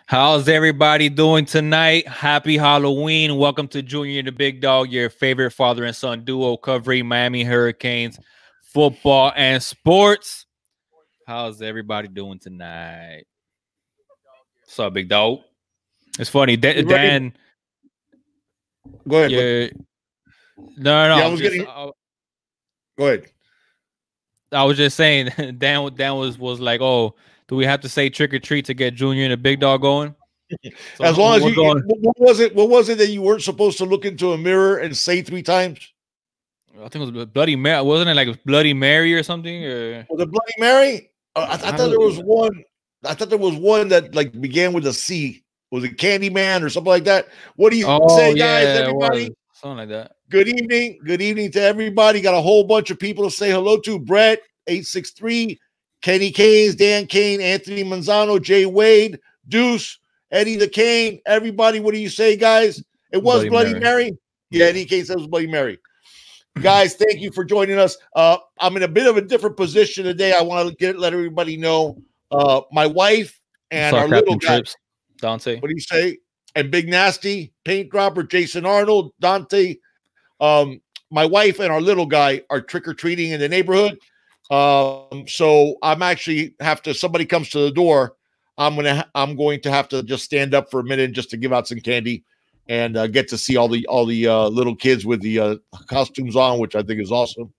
How's everybody doing tonight? Happy Halloween. Welcome to Junior and the Big Dog, your favorite father and son duo covering Miami Hurricanes football and sports. How's everybody doing tonight? What's up, Big Dog? It's funny. Dan. Go ahead. No. Go ahead. I was just saying, Dan was like, "Oh, do we have to say trick or treat to get Junior and the Big Dog going?" So as long as you, what was it that you weren't supposed to look into a mirror and say 3 times? I think it was Bloody Mary. Wasn't it like Bloody Mary or something? Or was it Bloody Mary? I thought there was one. I thought there was one that like began with a C. Was it Candyman or something like that? What do you say, guys? Everybody, something like that. Good evening. Good evening to everybody. Got a whole bunch of people to say hello to. Brett 863, Kenny Canes, Dan Kane, Anthony Manzano, Jay Wade, Deuce, Eddie the Kane. Everybody, what do you say, guys? It was Bloody Mary. Yeah, Eddie Kane says it was Bloody Mary. Guys, thank you for joining us. I'm in a bit of a different position today. I want to let everybody know my wife and our little guy, Dante. What do you say? And Big Nasty, Paint Dropper, Jason Arnold, Dante. My wife and our little guy are trick-or-treating in the neighborhood. So I'm actually somebody comes to the door. I'm going to have to just stand up for a minute just to give out some candy and get to see all the little kids with the costumes on, which I think is awesome.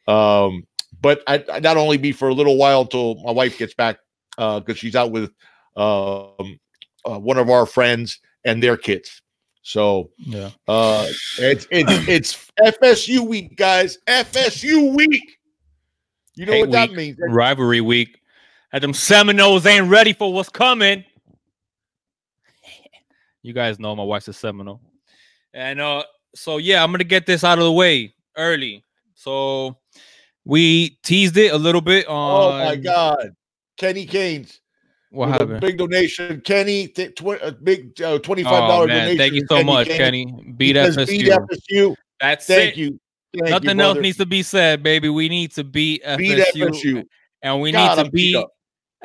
But I not only be for a little while until my wife gets back because she's out with one of our friends and their kids. So yeah, it's FSU week, guys. FSU week. You know what that means? Rivalry week. And them Seminoles ain't ready for what's coming. You guys know my wife's a Seminole. And so yeah, I'm gonna get this out of the way early. So we teased it a little bit on. Oh my God, Kenny Canes. What happened? Big donation, Kenny. Big $25 donation. Thank you so much, Kenny. Beat FSU. Beat FSU. That's Thank it. you. Nothing else needs to be said, baby. We need to beat FSU. And we need to beat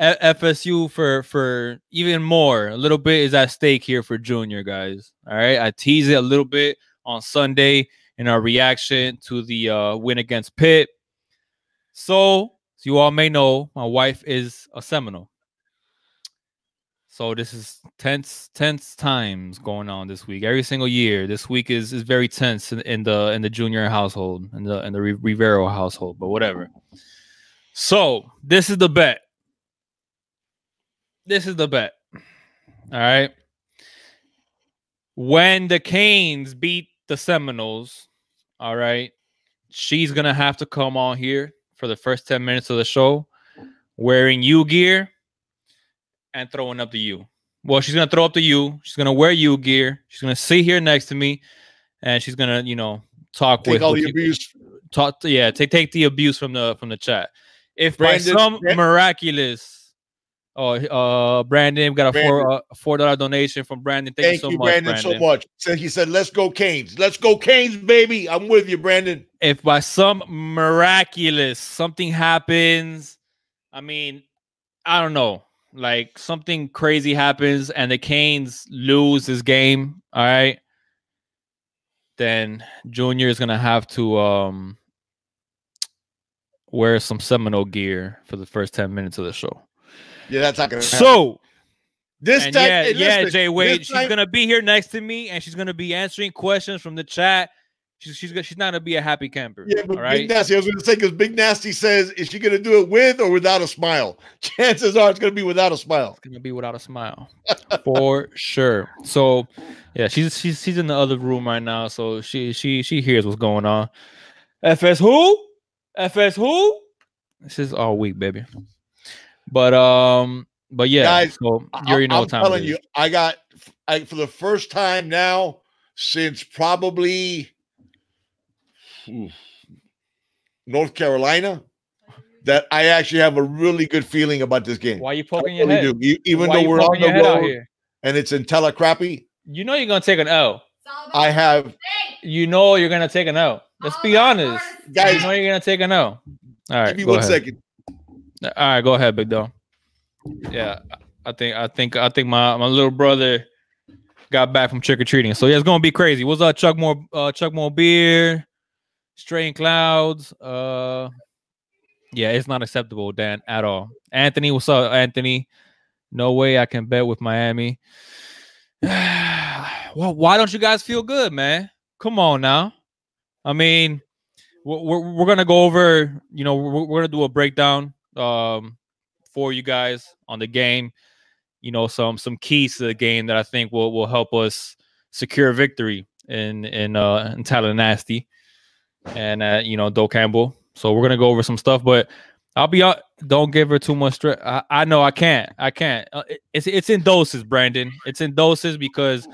FSU for even more. A little bit is at stake here for Junior, guys. All right. I teased it a little bit on Sunday in our reaction to the win against Pitt. So, as you all may know, my wife is a Seminole. So this is tense times going on this week. Every single year, this week is very tense in the Junior household, in the Rivero household, but whatever. So this is the bet. All right. When the Canes beat the Seminoles, all right, she's gonna have to come on here for the first 10 minutes of the show wearing U gear and throwing up the U. Well, she's gonna throw up the U. She's gonna wear U gear. She's gonna sit here next to me, and she's gonna, talk take with all the abuse. Take the abuse from the chat. If Brandon, by some miraculous, Brandon got a $4 donation from Brandon. Thank you so much, Brandon. So much. So he said, "Let's go Canes. Let's go Canes, baby." I'm with you, Brandon. If by some miraculous something happens, I mean, I don't know. Like something crazy happens and the Canes lose this game, all right, then Junior is gonna have to wear some Seminole gear for the first 10 minutes of the show. Yeah, that's not gonna happen. So this time, Jay Wade, she's gonna be here next to me and she's gonna be answering questions from the chat. She's not gonna be a happy camper. Yeah, but all right? Big Nasty, I was gonna say, because Big Nasty says, is she gonna do it with or without a smile? Chances are it's gonna be without a smile. It's gonna be without a smile. For sure. So yeah, she's in the other room right now, so she hears what's going on. FS who? This is all week, baby. But yeah, guys, so you already know what time telling you, I for the first time now since probably North Carolina that I actually have a really good feeling about this game. Why are you poking your head? Even though we're on the road and it's in Telecrappy. You know you're gonna take an L. I have. You know you're gonna take an L. Let's be honest, guys. You know you're gonna take an L. All right, give me 1 second. All right, go ahead, big dog. Yeah, I think my little brother got back from trick or treating. So yeah, it's gonna be crazy. What's up, Chuck More Beer, Straying Clouds? Yeah, it's not acceptable, Dan, at all. Anthony, what's up, Anthony? No way I can bet with Miami. Well, why don't you guys feel good, man? Come on now. I mean, we're gonna go over. You know, we're gonna do a breakdown for you guys on the game. You know, some keys to the game that I think will help us secure victory in Tallahassee and you know, Doe Campbell. So we're gonna go over some stuff, but I'll be out. Don't give her too much stress. I know I can't. It's in doses, Brandon. It's in doses because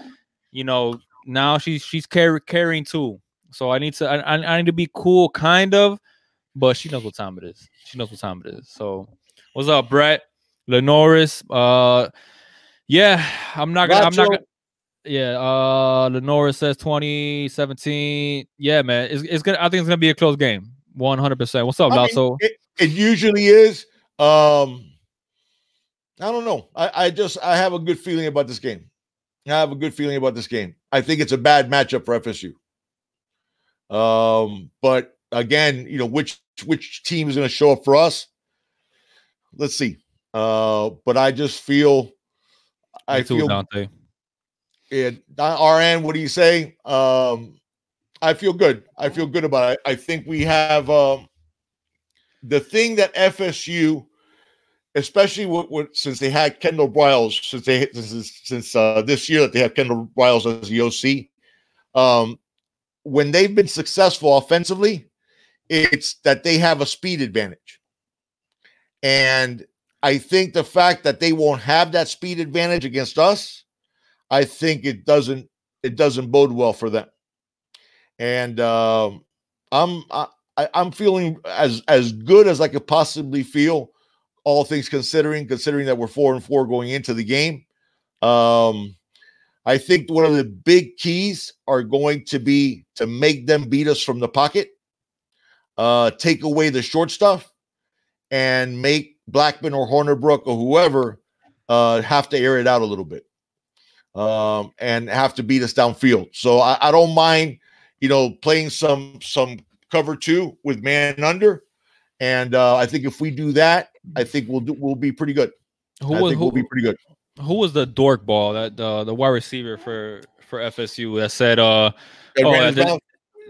you know now she's carrying too. So I need to be cool, kind of, but she knows what time it is. She knows what time it is. So what's up, Brett? Lenoris. Yeah, I'm not gonna. Yeah, Lenoris says 2017. Yeah, man, it's gonna. I think it's gonna be a close game. 100%. What's up, Lasso? It usually is. I don't know. I have a good feeling about this game. I think it's a bad matchup for FSU. But again, you know, which team is going to show up for us? Let's see. But I just feel Dante. RN, what do you say? I feel good. I feel good about it. I think we have the thing that FSU, especially since they had Kendall Briles, since this year that they have Kendall Briles as the OC, when they've been successful offensively, it's that they have a speed advantage. And I think the fact that they won't have that speed advantage against us, I think it doesn't bode well for them. And I'm feeling as good as I could possibly feel, all things considering that we're 4-4 going into the game. I think one of the big keys are going to be to make them beat us from the pocket, take away the short stuff, and make Blackman or Hornerbrook or whoever have to air it out a little bit, and have to beat us downfield. So I don't mind, you know, playing some cover 2 with man under, and I think if we do that, I think we'll be pretty good. We'll be pretty good. Who was the dork ball that the wide receiver for FSU that said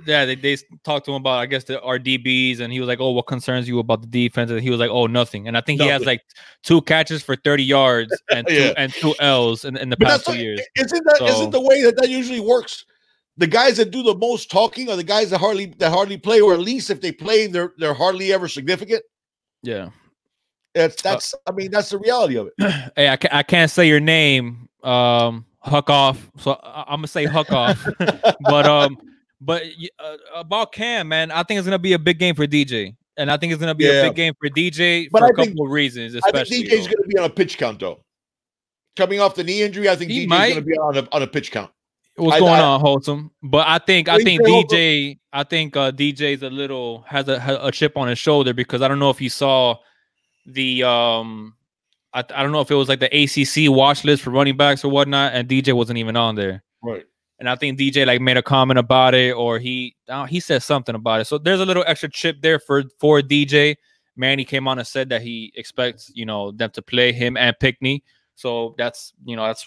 they talked to him about, I guess, our DBs, and he was like, "Oh, what concerns you about the defense?" And he was like, "Oh, nothing." And I think he has like 2 catches for 30 yards and two L's in the past 2 years. Isn't the way that usually works? The guys that do the most talking are the guys that hardly play, or at least if they play, they're hardly ever significant. Yeah. That's I mean, that's the reality of it. Hey, I can't say your name, Huck off, so I'm gonna say Huck off. but about Cam, man, I think it's gonna be a big game for DJ, and I think it's gonna be a big game for DJ for a couple of reasons. Especially, I think DJ's gonna be on a pitch count though. Coming off the knee injury, I think DJ's gonna be on a pitch count. What's going on, Wholesome? But I think DJ, DJ's has a chip on his shoulder, because I don't know if you saw the I don't know if it was like the ACC watch list for running backs or whatnot, and DJ wasn't even on there. Right. And I think DJ like made a comment about it, or he said something about it. So there's a little extra chip there for DJ. Manny came on and said that he expects, you know, them to play him and Pickney. So that's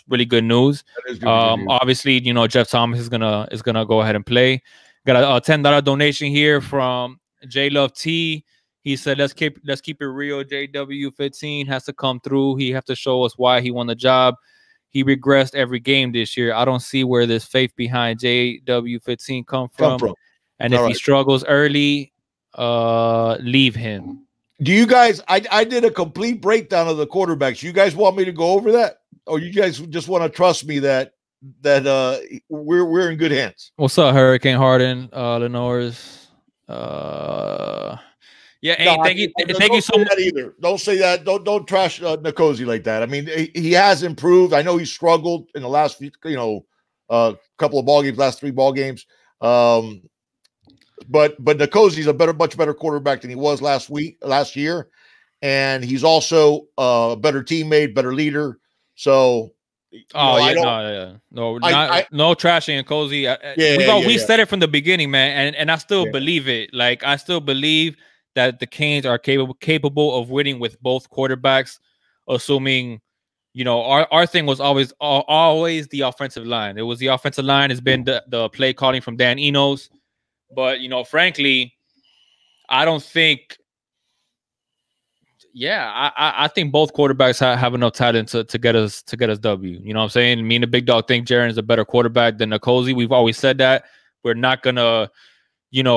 really good news. Obviously, you know, Jeff Thomas is gonna go ahead and play. Got a $10 donation here from J Love T. He said, let's keep it real. JW15 has to come through. He have to show us why he won the job. He regressed every game this year. I don't see where this faith behind JW15 come from. And if he struggles early, leave him. Do you guys? I did a complete breakdown of the quarterbacks. You guys want me to go over that, or you guys just want to trust me that we're in good hands? What's up, Hurricane Harden, Lenore's? Yeah, hey, thank you so much. Either don't say that. Don't trash Nkosi like that. I mean, he has improved. I know he struggled in the last couple of ball games, last 3 ball games. But Nkosi's a much better quarterback than he was last year, and he's also a better teammate, better leader. So, no, no trashing and cozy. We said it from the beginning, man, and I still believe it. Like I still believe that the Canes are capable of winning with both quarterbacks, assuming, our thing was always the offensive line. It was the offensive line. It's been the play calling from Dan Enos, but frankly, I don't think. Yeah, I think both quarterbacks have enough talent to get us W. You know what I'm saying? Me and the big dog think Jaron is a better quarterback than Nkosi. We've always said that. We're not gonna, get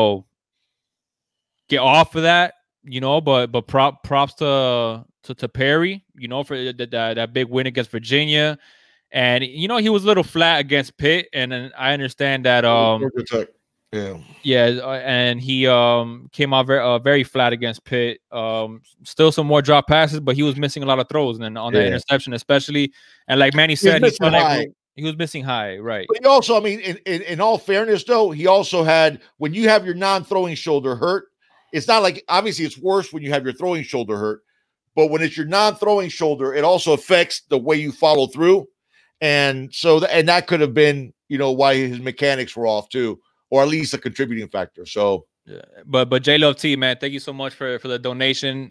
off of that. But props to Perry, for that big win against Virginia, and he was a little flat against Pitt, and I understand that. And he came out very flat against Pitt. Still some more drop passes, but he was missing a lot of throws, and on that interception especially. And like Manny said, he was missing high, right? But he also, I mean, in all fairness, though, he also had, when you have your non-throwing shoulder hurt, it's not like, obviously it's worse when you have your throwing shoulder hurt, but when it's your non-throwing shoulder, it also affects the way you follow through, and so that could have been, why his mechanics were off too. Or at least a contributing factor. So, but J Love T, man, thank you so much for the donation.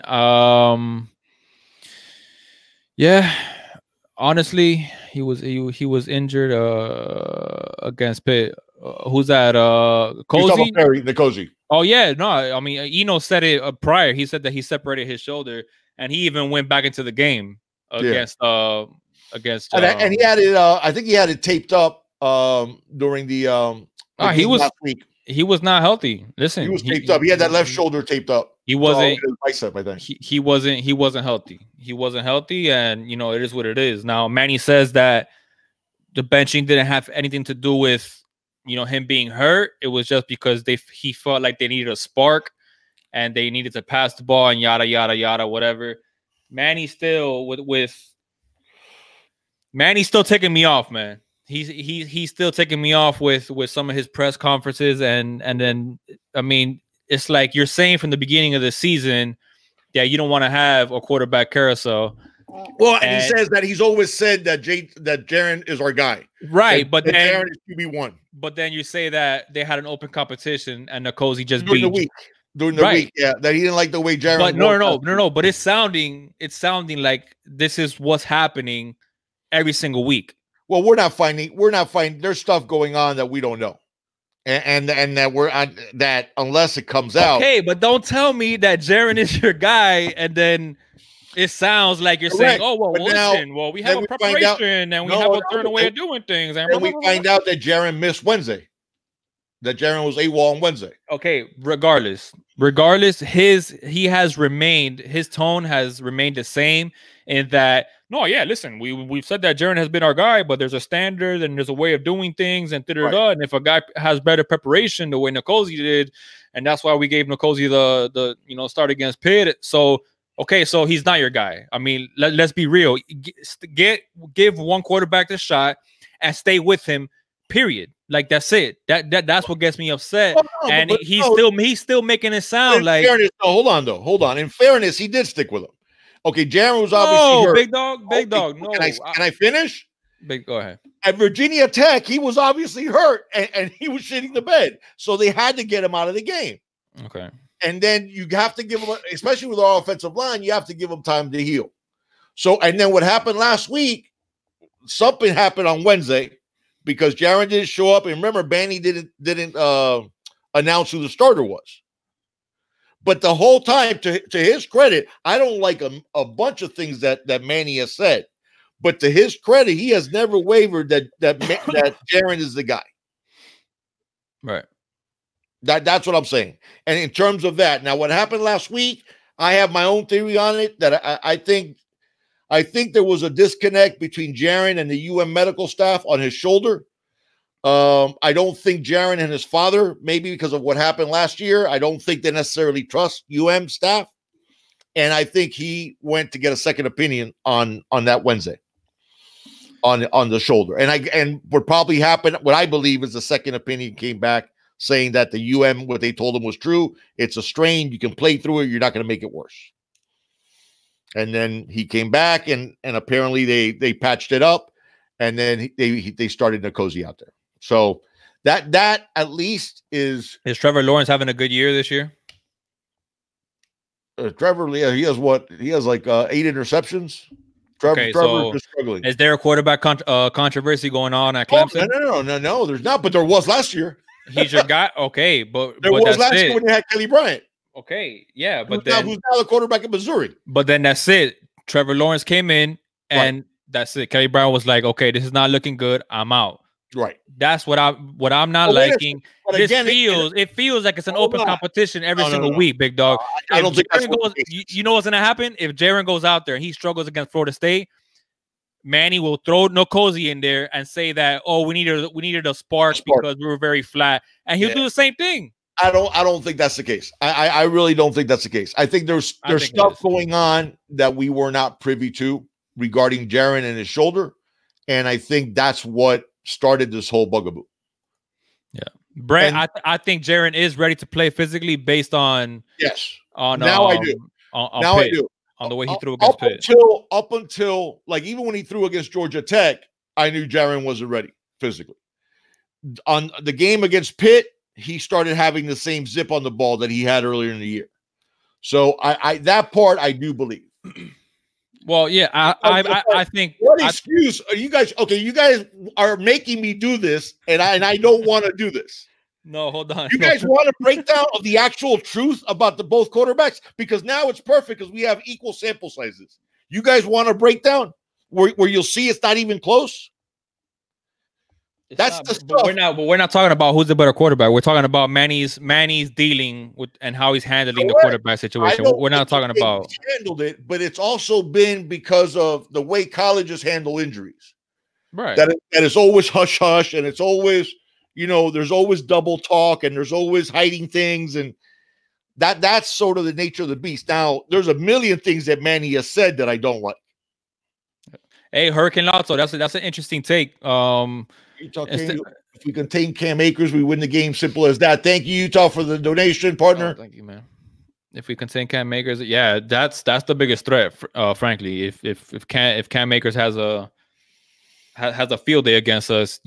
Honestly, he was injured against Pitt. Who's that? Cozy? Nkosi. Oh yeah, no, I mean Eno said it prior. He said that he separated his shoulder, and he even went back into the game against. And he had it. I think he had it taped up during the. He was last week. He was not healthy. Listen, he was taped up. He had that left shoulder taped up. He wasn't. His bicep, I think. He wasn't healthy. He wasn't healthy, and it is what it is. Now, Manny says that the benching didn't have anything to do with him being hurt. It was just because he felt like they needed a spark, and they needed to pass the ball and yada yada yada whatever. Manny's still Manny's still taking me off, man. He's still taking me off with some of his press conferences, and then I mean, it's like you're saying from the beginning of the season that you don't want to have a quarterback carousel. Well, and he says that he's always said that Jaron is our guy, right? But then Jaron is QB1. But then you say that they had an open competition and Nkosi just during the week, that he didn't like the way Jaron. But no. But it's sounding like this is what's happening every single week. Well, we're not finding. There's stuff going on that we don't know, and that we're that unless it comes out. Okay, but don't tell me that Jaron is your guy, and then it sounds like you're saying, "Oh, well, listen, we have a preparation, and we have a certain way of doing things." And we find out that Jaron missed Wednesday. That Jaron was AWOL on Wednesday. Okay, regardless, his tone has remained the same in that. No, yeah, listen, we've said that Jaron has been our guy, but there's a standard and there's a way of doing things, and and if a guy has better preparation, the way Nkosi did, and that's why we gave Nkosi the start against Pitt. So okay, so he's not your guy. I mean, let's be real. Give one quarterback the shot and stay with him. Period. Like that's it. That's what gets me upset. And he's still making it sound like. Fairness, hold on. In fairness, he did stick with him. Okay, Jaron was obviously hurt. Big dog. No, can I finish? Go ahead. At Virginia Tech, he was obviously hurt, and he was shitting the bed, so they had to get him out of the game. Okay. And then you have to give him, especially with our offensive line, you have to give him time to heal. So, and then what happened last week? Something happened on Wednesday because Jaron didn't show up, and remember, Manny didn't announce who the starter was. But the whole time, to his credit, I don't like a bunch of things that Manny has said. But to his credit, he has never wavered that Jaron is the guy. Right. That's what I'm saying. And in terms of that, now what happened last week, I have my own theory on it. That I think there was a disconnect between Jaron and the UM medical staff on his shoulder. I don't think Jaron and his father, maybe because of what happened last year, I don't think they necessarily trust UM staff. And I think he went to get a second opinion on that Wednesday on the shoulder. And what probably happened, what I believe is the second opinion came back saying that the UM, what they told him was true. It's a strain. You can play through it. You're not going to make it worse. And then he came back, and apparently they patched it up, and then they started Nkosi out there. So that at least is Trevor Lawrence having a good year this year? Trevor, yeah, he has like 8 interceptions. Trevor is struggling. Is there a quarterback controversy going on at Clemson? No, there's not. But there was last year. He's your guy, okay, but there was last year when they had Kelly Bryant. Okay, yeah, but who's now the quarterback in Missouri? But then that's it. Trevor Lawrence came in, and that's it. Kelly Bryant was like, "Okay, this is not looking good. I'm out." Right. That's what I'm not liking. It feels like it's an open competition every single week, big dog. I don't think you know what's gonna happen if Jaron goes out there and he struggles against Florida State. Manny will throw Nkosi in there and say that, oh, we needed a spark because we were very flat, and he'll do the same thing. I don't think that's the case. I really don't think that's the case. I think there's stuff going on that we were not privy to regarding Jaron and his shoulder, and I think that's what started this whole bugaboo. Yeah, Brent, I think Jaron is ready to play physically based on now I do. I do. On the way he threw against Pitt. Up until like even when he threw against Georgia Tech, I knew Jaron wasn't ready physically. On the game against Pitt, he started having the same zip on the ball that he had earlier in the year. So I that part I do believe. Well, yeah, I think. What excuse are you guys? Okay, you guys are making me do this, and I don't want to do this. No, hold on. You guys want a breakdown of the actual truth about the both quarterbacks? Because now it's perfect because we have equal sample sizes. You guys want a breakdown where you'll see it's not even close? That's the stuff. We're not talking about who's the better quarterback. We're talking about Manny's dealing with and how he's handling the quarterback situation. We're not talking about handled it, but it's also been because of the way colleges handle injuries. Right. That it's always hush hush, and it's always, there's always double talk, and there's always hiding things, and that's sort of the nature of the beast. Now, there's a million things that Manny has said that I don't like. Hey, Hurricane Lotto, that's an interesting take. Utah, if we contain Cam Akers, we win the game. Simple as that. Thank you, Utah, for the donation, partner. Thank you, man. If we contain Cam Akers, yeah, that's the biggest threat. Frankly, if Cam Akers has a field day against us,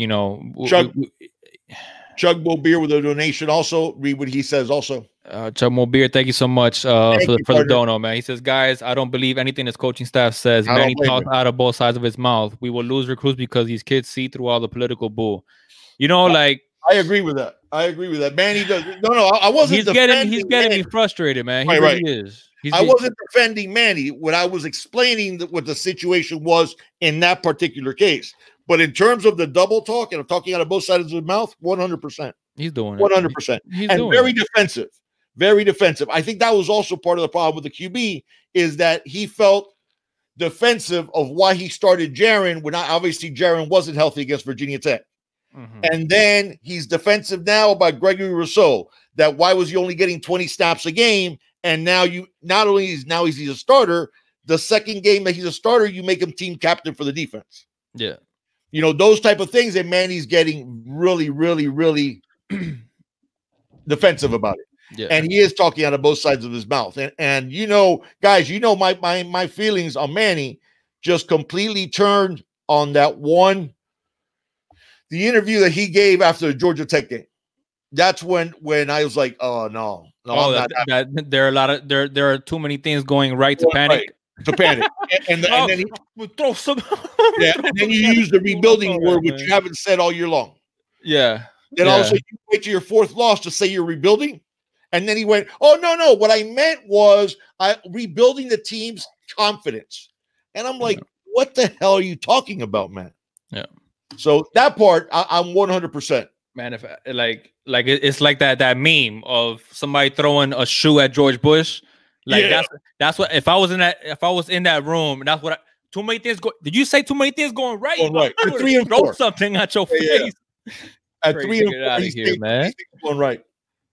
Chug Mo Beer with a donation. Also, read what he says. Also, Chug Mo Beer, thank you so much for the dono, man. He says, guys, I don't believe anything this coaching staff says. Manny talks out of both sides of his mouth. We will lose recruits because these kids see through all the political bull. I agree with that. Manny does. No, I wasn't. He's getting me frustrated, man. He really is. I wasn't defending Manny when I was explaining what the situation was in that particular case. But in terms of the double talk and of talking out of both sides of his mouth, 100%. He's doing 100%. And very defensive. Very defensive. I think that was also part of the problem with the QB is that he felt defensive of why he started Jaron when obviously Jaron wasn't healthy against Virginia Tech. Mm-hmm. And then he's defensive now about Gregory Rousseau, that why was he only getting 20 snaps a game? And now he's a starter. The second game that he's a starter, you make him team captain for the defense. Yeah. Those type of things, and Manny's getting really, really, really defensive about it. Yeah. And he is talking out of both sides of his mouth. And guys, my feelings on Manny just completely turned on that one, the interview that he gave after the Georgia Tech game. That's when I was like, oh no. There are too many things going right to panic. Right. To panic, and then he throw some. Yeah, and then you use the rebuilding word, which you haven't said all year long. Yeah. Then also you wait to your fourth loss to say you're rebuilding, and then he went, "Oh no! What I meant was rebuilding the team's confidence." And I'm like, "What the hell are you talking about, man?" Yeah. So that part, I'm 100%. Man, if it's like that meme of somebody throwing a shoe at George Bush. That's what if I was in that room, and that's what too many things go. Did you say too many things going right? Going right. At 3 and 4, something at your face. At 3 and 4, out of here, man. Going right.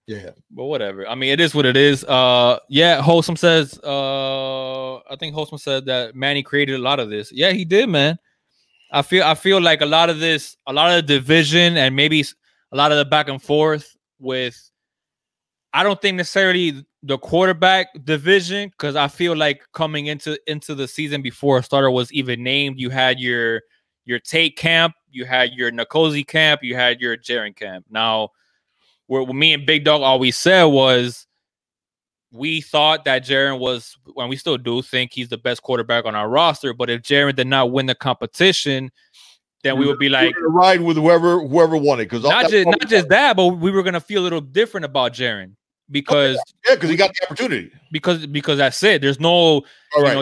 Yeah, but whatever. I mean, it is what it is. Wholesome says. I think Wholesome said that Manny created a lot of this. Yeah, he did, man. I feel like a lot of the division, and maybe a lot of the back and forth with I don't think necessarily the quarterback division, because I feel like coming into the season before a starter was even named, you had your Tate camp, you had your Nkosi camp, you had your Jaron camp. Now, what me and Big Dog always said was we thought that Jaron was, and we still do think he's the best quarterback on our roster. But if Jaron did not win the competition, then we would be like ride with whoever won it. Because not just that, but we were gonna feel a little different about Jaron because because he got the opportunity. Because that's it. There's no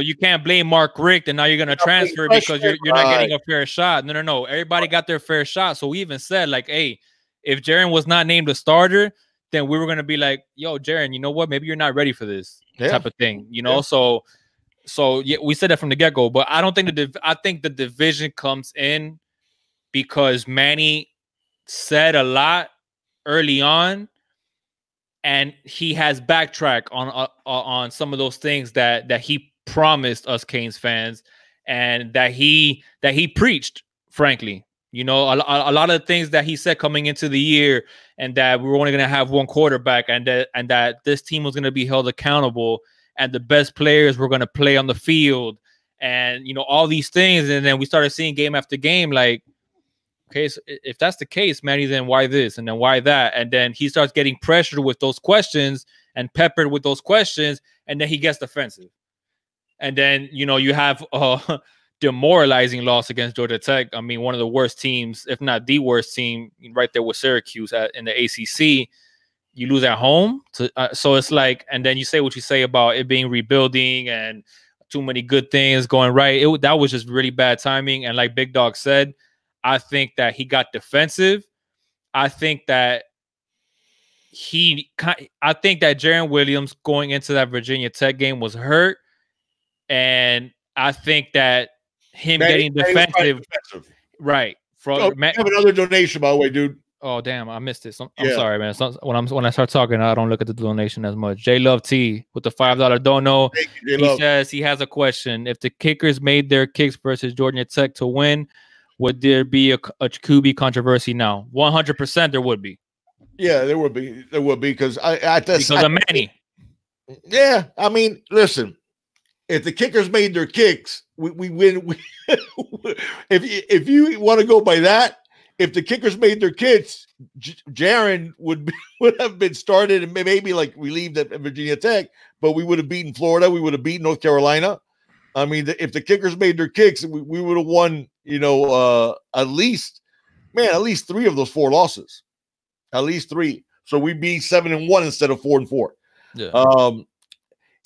you can't blame Mark Richt and now you're gonna transfer because you're not getting a fair shot. No. Everybody got their fair shot. So we even said like, hey, if Jaron was not named a starter, then we were going to be like, yo, Jaron, you know what? Maybe you're not ready for this type of thing, you know? So yeah, we said that from the get-go, but I don't think I think the division comes in because Manny said a lot early on and he has backtracked on some of those things that he promised us Canes fans and that he preached, frankly. You know, a lot of the things that he said coming into the year, and that we were only going to have one quarterback, and that this team was going to be held accountable, and the best players were going to play on the field, and you know all these things, and then we started seeing game after game, like, okay, so if that's the case, Manny, then why this, and then why that, and then he starts getting pressured with those questions and peppered with those questions, and then he gets defensive, and then you know you have demoralizing loss against Georgia Tech. I mean, one of the worst teams, if not the worst team, right there with Syracuse in the ACC. You lose at home, so it's like, and then you say what you say about it being rebuilding and too many good things going right. That was just really bad timing. And like Big Dog said, I think that he got defensive. I think that Jaron Williams going into that Virginia Tech game was hurt, and I think that him getting defensive, right? Have another donation, by the way, dude. Oh damn, I missed it. I'm sorry, man. When I start talking, I don't look at the donation as much. J Love T with the $5 dono. He says he has a question. If the kickers made their kicks versus Georgia Tech to win, would there be a QB controversy now? 100% there would be. Yeah, there would be. There would be because because of Manny. Yeah, I mean, listen. If the kickers made their kicks, we win. If you want to go by that, if the kickers made their kicks, Jaron would have been started and maybe like relieved at Virginia Tech, but we would have beaten Florida. We would have beaten North Carolina. I mean, if the kickers made their kicks, we would have won, you know, at least 3 of those 4 losses. At least 3. So we'd be 7-1 instead of 4-4. Yeah.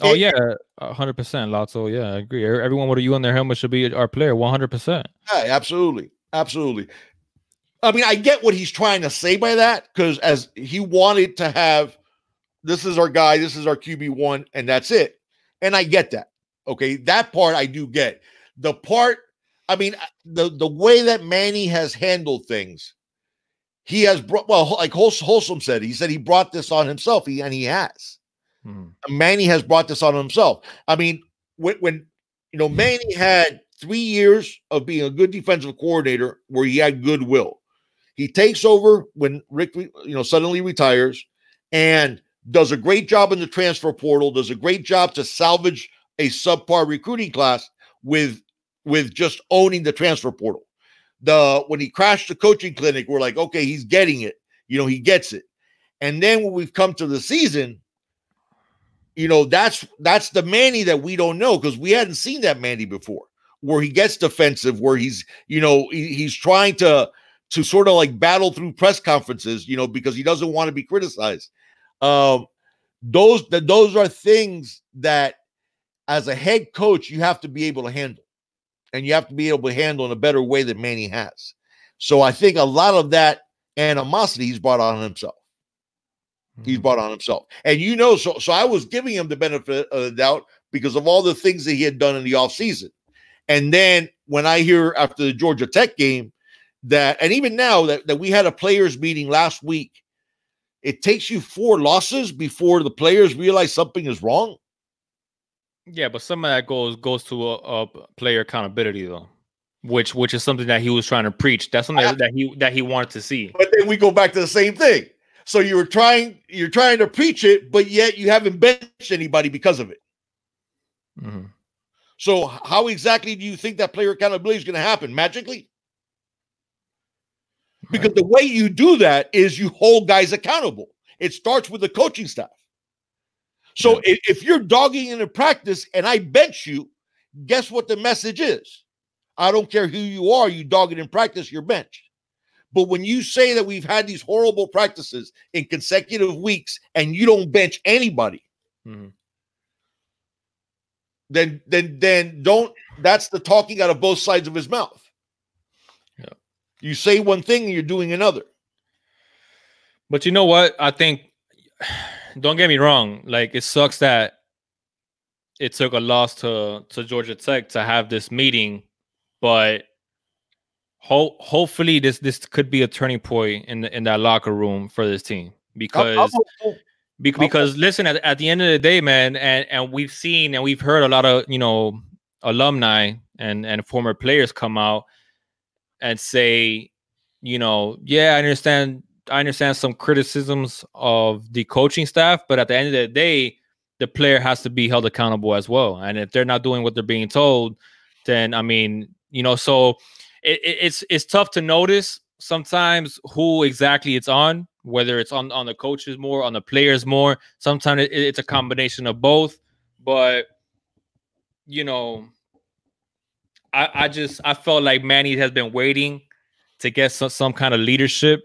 100%, Lotso. Yeah, I agree. Everyone with a U on their helmet should be our player. 100%. Yeah, absolutely. I mean, I get what he's trying to say by that, because as he wanted to have, this is our guy, this is our QB1, and that's it. And I get that. Okay, that part I do get. The part, I mean, the way that Manny has handled things, he has brought, well, like Wholesome said, he brought this on himself, and he has. Manny has brought this on himself. I mean, when you know, Manny had 3 years of being a good defensive coordinator where he had goodwill. He takes over when Rick, you know, suddenly retires and does a great job in the transfer portal, does a great job to salvage a subpar recruiting class with just owning the transfer portal. When he crashed the coaching clinic, we're like, okay, he's getting it. You know, he gets it. And then when we've come to the season, you know, that's the Manny that we don't know, because we hadn't seen that Manny before, where he gets defensive, where he's, you know, he's trying to sort of like battle through press conferences, you know, because he doesn't want to be criticized. Those are things that as a head coach, you have to be able to handle, and you have to be able to handle in a better way than Manny has. So I think a lot of that animosity he's brought on himself. He's brought on himself. And, you know, so I was giving him the benefit of the doubt because of all the things that he had done in the offseason. And then when I hear after the Georgia Tech game that, and even now that we had a players meeting last week, it takes you 4 losses before the players realize something is wrong. Yeah, but some of that goes to a player accountability, though, which is something that he was trying to preach. That's something that he wanted to see. But then we go back to the same thing. So you're trying to preach it, but yet you haven't benched anybody because of it. Mm-hmm. So how exactly do you think that player accountability is going to happen? Magically? Because the way you do that is you hold guys accountable. It starts with the coaching staff. So if you're dogging in a practice and I bench you, guess what the message is? I don't care who you are, you dog it in practice, you're benched. But when you say that we've had these horrible practices in consecutive weeks and you don't bench anybody, then don't, that's the talking out of both sides of his mouth. Yeah. You say one thing and you're doing another. But you know what? I think, don't get me wrong, like it sucks that it took a loss to Georgia Tech to have this meeting, but hopefully this could be a turning point in that locker room for this team, because listen, at the end of the day, man, and we've seen and we've heard a lot of alumni and former players come out and say, yeah, I understand some criticisms of the coaching staff, but at the end of the day, the player has to be held accountable as well. And if they're not doing what they're being told, then I mean, so it's tough to notice sometimes who exactly it's on, whether it's on the coaches more, on the players more. Sometimes it's a combination of both. But I felt like Manny has been waiting to get some kind of leadership,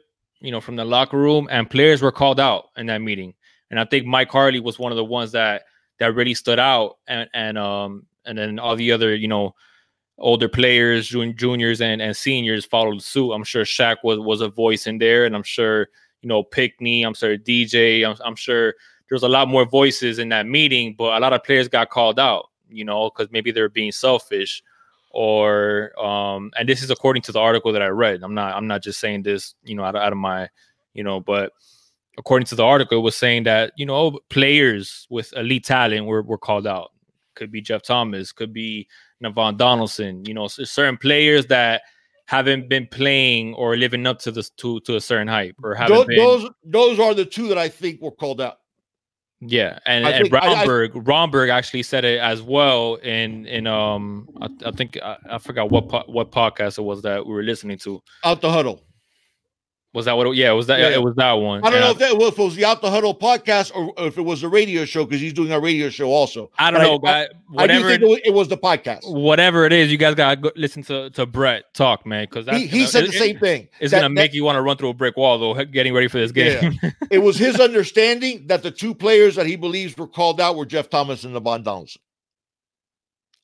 from the locker room, and players were called out in that meeting. And I think Mike Harley was one of the ones that really stood out, and then all the other, older players, juniors and seniors followed suit. I'm sure Shaq was a voice in there, and I'm sure, Pickney, I'm sure DJ, I'm sure there's a lot more voices in that meeting, but a lot of players got called out, because maybe they're being selfish, or and this is according to the article that I read. I'm not just saying this, out of my, but according to the article, it was saying that, players with elite talent were called out. Could be Jeff Thomas, could be Navon Donaldson, certain players that haven't been playing or living up to this to a certain hype, or haven't those are the two that I think were called out. Yeah, and Romberg actually said it as well in I think I forgot what podcast it was that we were listening to. Out the Huddle. Was that what? Yeah, it was that. Yeah. It was that one. I don't know if it was the Out the Huddle podcast or if it was a radio show, because he's doing a radio show also. I don't know, guys. Whatever, I do think it was the podcast. Whatever it is, you guys gotta go listen to Brett talk, man, because he said the same thing. It's gonna make you want to run through a brick wall, though, getting ready for this game. Yeah. It was his understanding that the two players that he believes were called out were Jeff Thomas and Navon Donaldson.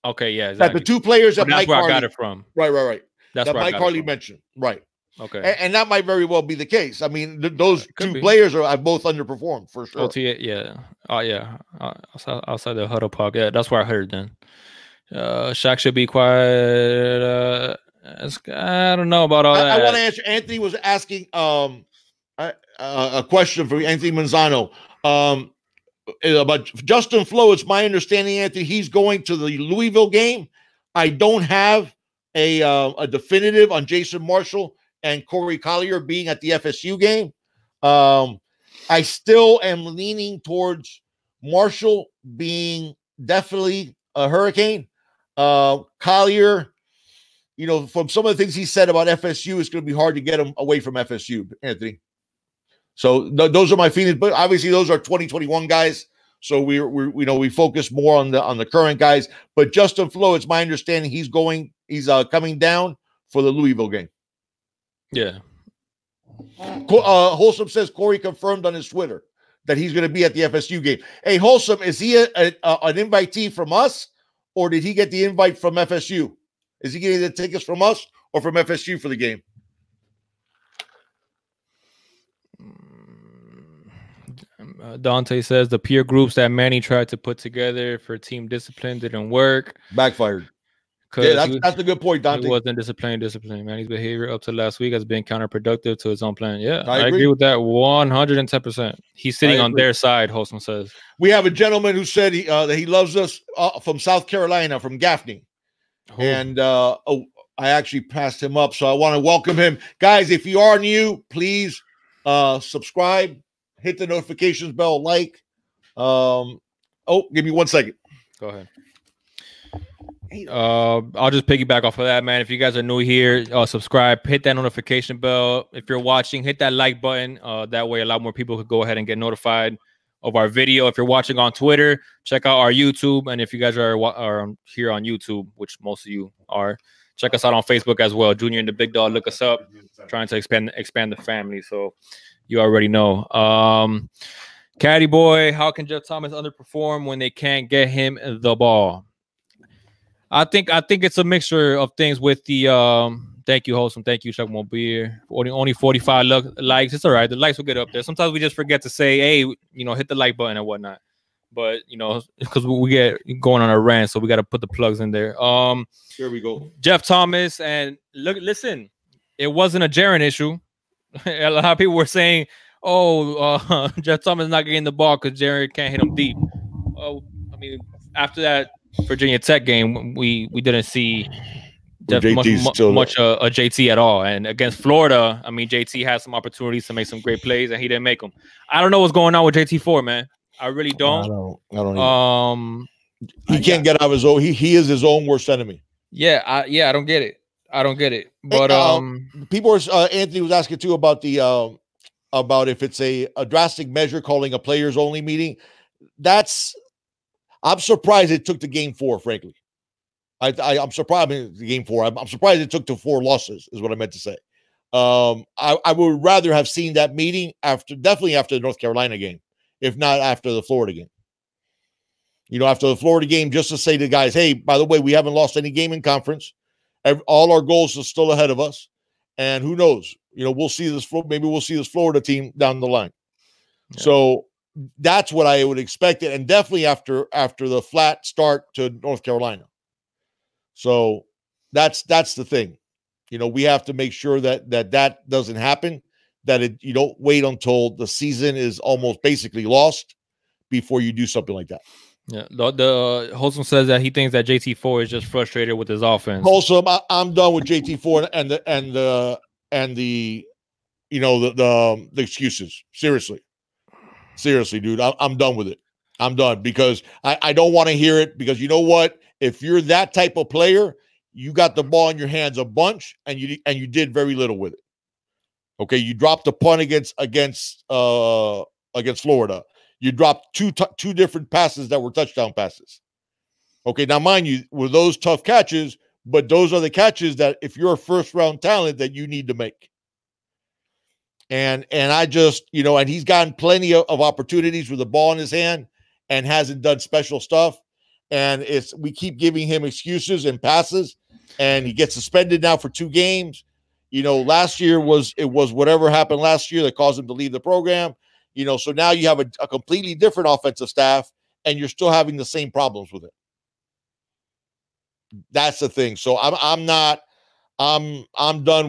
Okay, yeah, exactly. That the two players that Mike Harley, I got it from. Right. That's that Mike Harley mentioned. Right. Okay, and that might very well be the case. I mean, those two players have both underperformed for sure. OTA, yeah. Oh, yeah. Outside the Huddle Park, yeah, that's where I heard. Then Shaq should be quiet. I don't know about all that. I want to answer. Anthony was asking a question for Anthony Manzano about Justin Flo. It's my understanding, Anthony, he's going to the Louisville game. I don't have a definitive on Jason Marshall and Corey Collier being at the FSU game. I still am leaning towards Marshall being definitely a Hurricane. Collier, from some of the things he said about FSU, it's going to be hard to get him away from FSU, Anthony. So those are my feelings, but obviously those are 2021 guys. So we focus more on the current guys. But Justin Flo, it's my understanding he's coming down for the Louisville game. Yeah. Wholesome says Corey confirmed on his Twitter that he's going to be at the FSU game. Hey, Wholesome, is he an invitee from us, or did he get the invite from FSU? Is he getting the tickets from us or from FSU for the game? Dante says the peer groups that Manny tried to put together for team discipline didn't work. Backfired. Yeah, that's a good point, Dante. He wasn't disciplined. Manny's behavior up to last week has been counterproductive to his own plan. Yeah, I agree with that 110%. He's sitting on their side, Holston says. We have a gentleman who said that he loves us from South Carolina, from Gaffney. Oh. And I actually passed him up, so I want to welcome him. Guys, if you are new, please Subscribe, hit the notifications bell, like. Oh, give me 1 second. Go ahead. I'll just piggyback off of that, man. If you guys are new here, subscribe, hit that notification bell. If you're watching, hit that like button. That way a lot more people could go ahead and get notified of our video. If you're watching on Twitter, check out our YouTube. And if you guys are here on YouTube, which most of you are, check us out on Facebook as well. Junior and the Big Dog, look us up. Trying to expand the family. So you already know. Caddy boy, how can Jeff Thomas underperform when they can't get him the ball? I think it's a mixture of things with the thank you, Wholesome. Thank you, Chuck Mobile. Only 45 likes. It's all right. The likes will get up there. Sometimes we just forget to say, hey, hit the like button and whatnot. But because we get going on a rant, so we got to put the plugs in there. Here we go. Jeff Thomas, and listen, it wasn't a Jaron issue. A lot of people were saying, oh, Jeff Thomas is not getting the ball because Jaron can't hit him deep. Oh, I mean, after that Virginia Tech game, we didn't see much a JT at all. And against Florida, I mean, JT had some opportunities to make some great plays, and he didn't make them. I don't know what's going on with JT4, man. I really don't. I don't. He can't get out of his own. He is his own worst enemy. Yeah, I don't get it. But people were Anthony was asking too about the about if it's a drastic measure calling a players only meeting. I'm surprised it took to game 4, frankly. I'm surprised the game 4. I'm surprised it took to 4 losses, is what I meant to say. I would rather have seen that meeting definitely after the North Carolina game, if not after the Florida game. After the Florida game, just to say to the guys, hey, by the way, we haven't lost any game in conference. All our goals are still ahead of us. And who knows? We'll see this. Maybe we'll see this Florida team down the line. Yeah. So that's what I would expect, and definitely after the flat start to North Carolina. So that's the thing. We have to make sure that doesn't happen. That you don't wait until the season is almost basically lost before you do something like that. Yeah, the Wholesome says that he thinks that JT4 is just frustrated with his offense. Wholesome, I'm done with JT4 and the excuses. Seriously, dude, I'm done with it. I'm done because I don't want to hear it, because you know what? If you're that type of player, you got the ball in your hands a bunch and you did very little with it. Okay, you dropped a punt against Florida. You dropped two different passes that were touchdown passes. Okay, now mind you, were those tough catches, but those are the catches that if you're a first-round talent that you need to make. And I just, and he's gotten plenty of opportunities with the ball in his hand and hasn't done special stuff. And we keep giving him excuses and passes, and he gets suspended now for 2 games. Last year was whatever happened last year that caused him to leave the program. So now you have a completely different offensive staff, and you're still having the same problems with it. That's the thing. So I'm done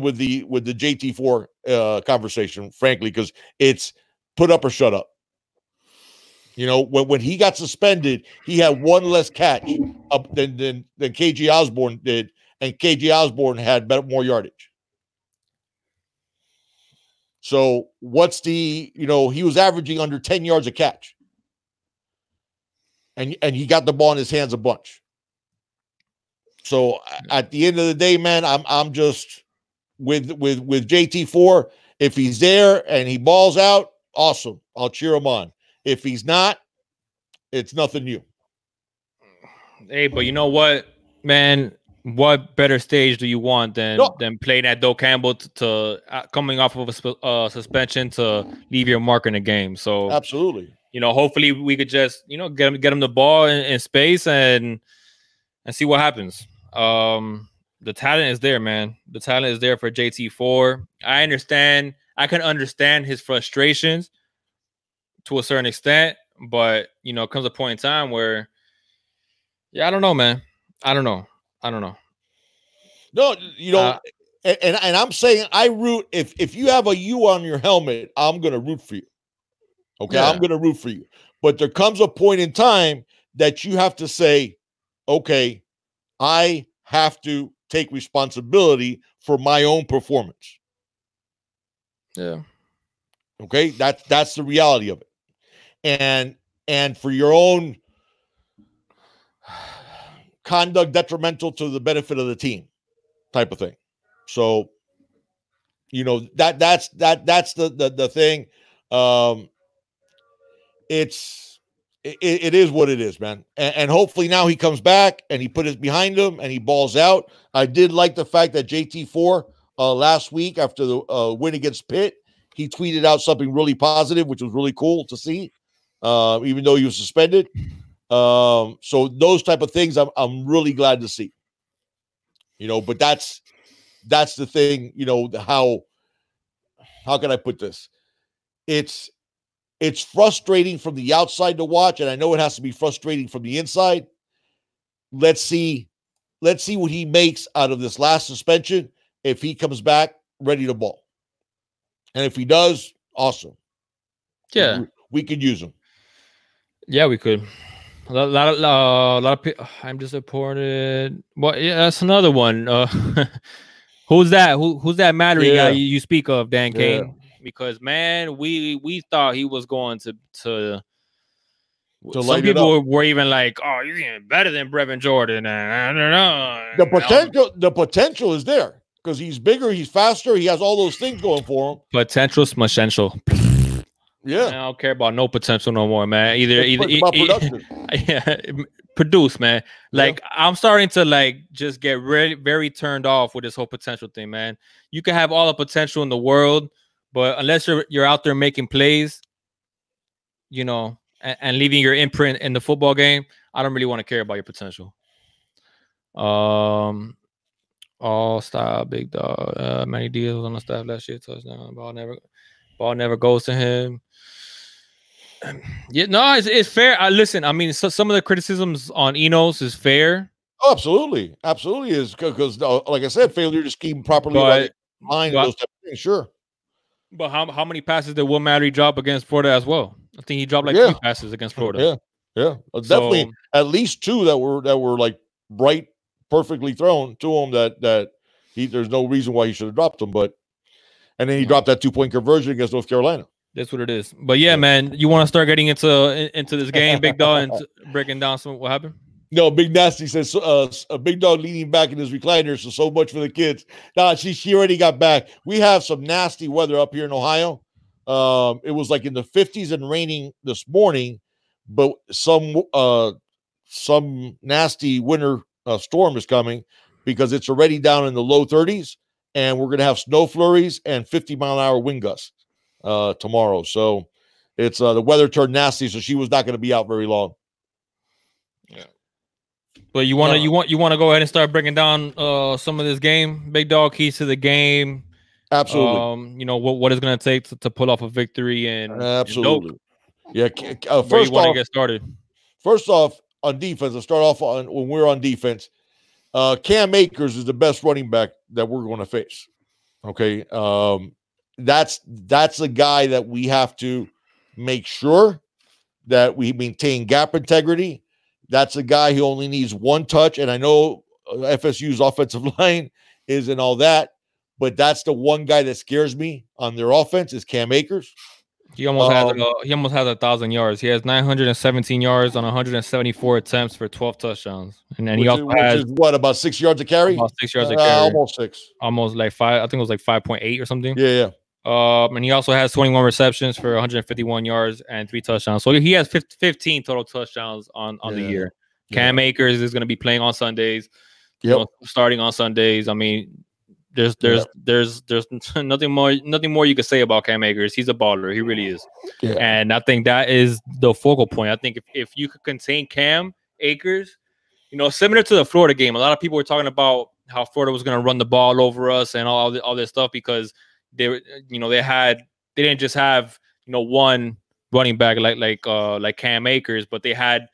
with the JT4 conversation, frankly, because it's put up or shut up. When he got suspended, he had 1 less catch than KJ Osborne did, and KJ Osborne had more yardage. So what's he was averaging under 10 yards a catch. And he got the ball in his hands a bunch. So at the end of the day, man, I'm just with JT4. If he's there and he balls out, awesome. I'll cheer him on. If he's not, it's nothing new. Hey, but you know what, man? What better stage do you want than playing at Doak Campbell to coming off of a suspension to leave your mark in the game? So absolutely, hopefully we could just get him the ball in space and see what happens. The talent is there, man. The talent is there for JT4. I can understand his frustrations to a certain extent, but comes a point in time where, I don't know, man. I don't know. No, and I'm saying I root if you have a U on your helmet, I'm gonna root for you. Okay, yeah. I'm gonna root for you. But there comes a point in time that you have to say, okay, I have to take responsibility for my own performance. Yeah. Okay, that's the reality of it. And for your own conduct detrimental to the benefit of the team type of thing. So, that's the thing. It is what it is, man. And hopefully now he comes back and he put it behind him and he balls out. I did like the fact that JT4 last week after the win against Pitt, he tweeted out something really positive, which was really cool to see, even though he was suspended. So those type of things I'm really glad to see. But that's the thing, how can I put this? It's frustrating from the outside to watch, and I know it has to be frustrating from the inside. Let's see what he makes out of this last suspension if he comes back ready to ball. And if he does, awesome. Yeah. We could use him. Yeah, we could. A lot of people. I'm disappointed. Well, yeah, that's another one. Who's that? Who's that Mallory guy you speak of, Dan Kane? Because man, we thought he was going to some people were even like, oh, he's even better than Brevin Jordan. I don't know. The potential is there because he's bigger, he's faster, he has all those things going for him. Potential, potential. Yeah, I don't care about no potential no more, man. Produce, man. Like I'm starting to like just get very turned off with this whole potential thing, man. You can have all the potential in the world, but unless you're out there making plays, and leaving your imprint in the football game, I don't really want to care about your potential. All style, big dog. Manny Diaz was on the staff last year. Touchdown. Ball never goes to him. Yeah, no, it's fair. Listen, I mean, some of the criticisms on Enos is fair. Oh, absolutely is because, like I said, failure to scheme properly, line those type of things. Sure. But how many passes did Will Mallory drop against Florida as well? I think he dropped like 3 passes against Florida. Yeah. Definitely at least 2 that were like bright, perfectly thrown to him that there's no reason why he should have dropped them. And then he dropped that 2-point conversion against North Carolina. That's what it is. But yeah, man, you want to start getting into this game, Big Dog, and breaking down what happened? No, Big Nasty says a Big Dog leaning back in his recliner, so much for the kids. Nah, she already got back. We have some nasty weather up here in Ohio. It was like in the 50s and raining this morning, but some nasty winter storm is coming because it's already down in the low 30s, and we're going to have snow flurries and 50-mile-an-hour wind gusts tomorrow. So it's the weather turned nasty, so she was not going to be out very long. Yeah. But you want to go ahead and start breaking down some of this game, Big Dog, keys to the game. Absolutely. What it's going to take to pull off a victory and absolutely. Yeah. First, you want to get started. First off, on defense, let's start off when we're on defense. Cam Akers is the best running back that we're going to face. Okay, that's a guy that we have to make sure that we maintain gap integrity. That's a guy who only needs 1 touch, and I know FSU's offensive line isn't all that, but that's the one guy that scares me on their offense is Cam Akers. He almost has 1,000 yards. He has 917 yards on 174 attempts for 12 touchdowns, and then he also has about 6 yards a carry. About 6 yards a carry, almost 6, almost like 5. I think it was like 5.8 or something. Yeah. And he also has 21 receptions for 151 yards and 3 touchdowns. So he has 15 total touchdowns on the year. Cam Akers is going to be playing on Sundays. Starting on Sundays. I mean, there's nothing more you could say about Cam Akers. He's a baller. He really is. Yeah. And I think that is the focal point. I think if you could contain Cam Akers, similar to the Florida game, a lot of people were talking about how Florida was going to run the ball over us and all this stuff because they didn't just have one running back like Cam Akers, but they had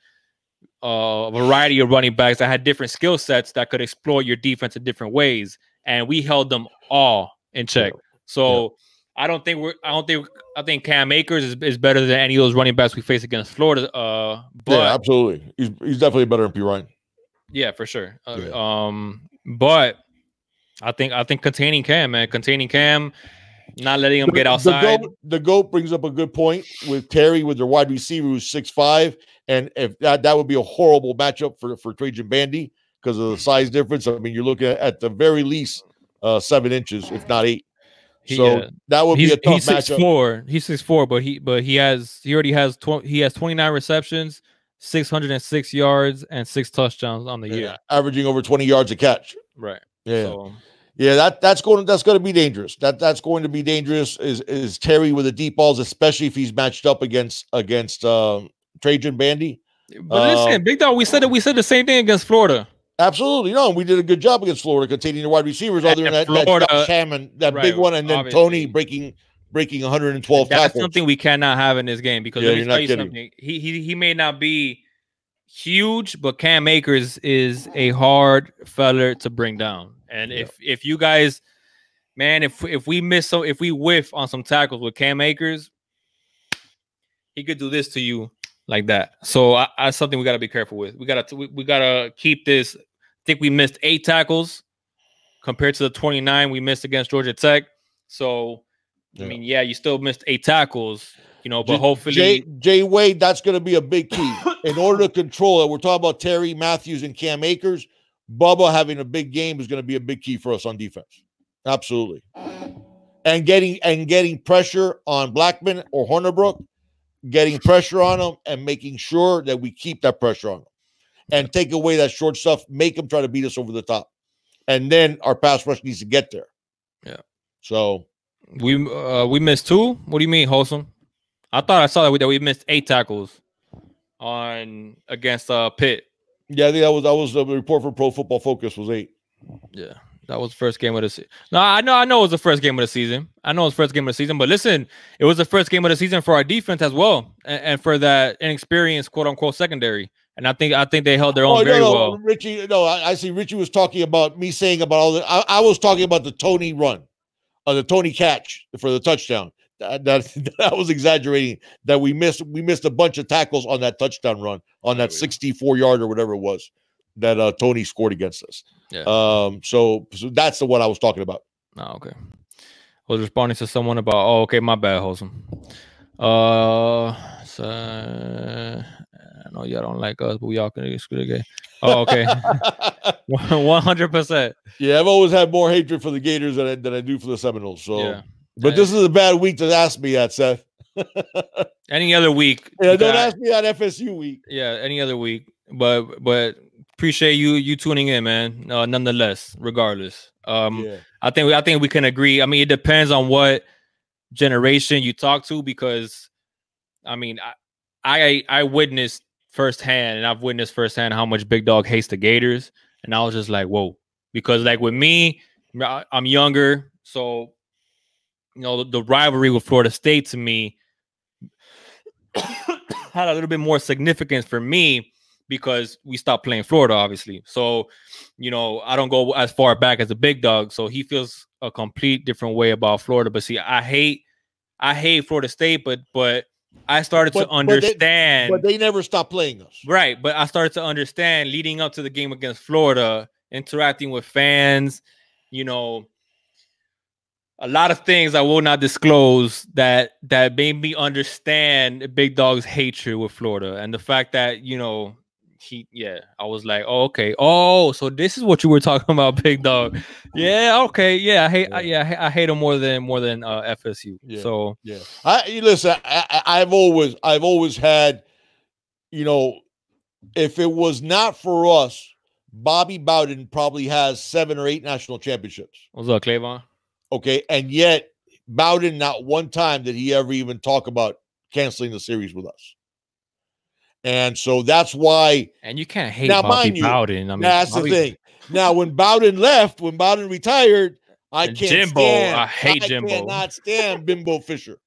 a variety of running backs that had different skill sets that could exploit your defense in different ways, and we held them all in check. So I think Cam Akers is better than any of those running backs we face against Florida. But absolutely, he's definitely better than P. Ryan. Yeah, for sure. But I think containing Cam, man, Not letting him get outside. The GOAT brings up a good point with Terry with their wide receiver who's 6'5", and if that would be a horrible matchup for Trajan Bandy because of the size difference. I mean, you're looking at the very least 7 inches, if not 8. So that would be a tough matchup. 6'4". He's 6'4", but he already has 29 receptions, 606 yards, and 6 touchdowns on the year, averaging over 20 yards a catch. Right. Yeah. So, yeah, that's going to be dangerous. That's going to be dangerous. Is Terry with the deep balls, especially if he's matched up against Trajan Bandy. But listen, Big Dog, we said the same thing against Florida. Absolutely, no. We did a good job against Florida, containing the wide receivers, other than that Josh Hammond, that big one, and then obviously Tony breaking 112 That's tackles. something we cannot have in this game because let me tell you something. He may not be huge, but Cam Akers is a hard feller to bring down. And if you guys, man, if we whiff on some tackles with Cam Akers, he could do this to you like that. So that's something we got to be careful with. We gotta keep this. I think we missed 8 tackles compared to the 29 we missed against Georgia Tech. So, I mean, you still missed 8 tackles, but hopefully Jay Wade, that's going to be a big key in order to control it. We're talking about Terry Matthews and Cam Akers. Bubba having a big game is going to be a big key for us on defense. Absolutely. And getting pressure on Blackman or Hornerbrook, getting pressure on them and making sure that we keep that pressure on them and take away that short stuff, make them try to beat us over the top. And then our pass rush needs to get there. Yeah. So we missed 2. What do you mean, Wholesome? I thought I saw that we missed 8 tackles against Pitt. Yeah, I think that was the report for Pro Football Focus was 8. Yeah. That was the first game of the season. No, I know it was the first game of the season. But listen, it was the first game of the season for our defense as well, and for that inexperienced quote unquote secondary. And I think they held their own very well. Richie, I see Richie was talking about me saying about all the. I was talking about the Tony run, the Tony catch for the touchdown. That was exaggerating. That we missed a bunch of tackles on that touchdown run on that 64-yard or whatever it was that Tony scored against us. Yeah. So that's the one I was talking about. Oh, okay. I was responding to someone about. Oh, okay, my bad, Wholesome. So I know y'all don't like us, but we all can screw the game. Oh, okay. 100%. Yeah, I've always had more hatred for the Gators than I do for the Seminoles. So, yeah. But this is a bad week to ask me that, Seth. Any other week? Yeah, don't ask me that FSU week. Yeah, any other week. But appreciate you tuning in, man. Nonetheless, regardless. I think we can agree. I mean, it depends on what generation you talk to, because I mean, I witnessed firsthand, and I've witnessed firsthand how much Big Dog hates the Gators, and I was just like, whoa, because like with me, I'm younger, so the rivalry with Florida State to me had a little bit more significance for me because we stopped playing Florida, obviously. So, I don't go as far back as the Big Dog, so he feels a complete different way about Florida. But see, I hate Florida State, but I started to understand. But they never stopped playing us. Right. But I started to understand leading up to the game against Florida, interacting with fans, a lot of things I will not disclose that made me understand Big Dog's hatred with Florida. And the fact that, I was like, oh, okay. Oh, so this is what you were talking about, Big Dog. Yeah, okay. Yeah, I hate him more than FSU. Yeah. So listen, I've always had, if it was not for us, Bobby Bowden probably has 7 or 8 national championships. What's up, Clavon? Okay, and yet Bowden, not one time did he ever even talk about canceling the series with us. And so that's why. And you can't hate Bobby Bowden. I mean, that's the thing. Now, when Bowden left, when Bowden retired, I cannot stand Bimbo Fisher.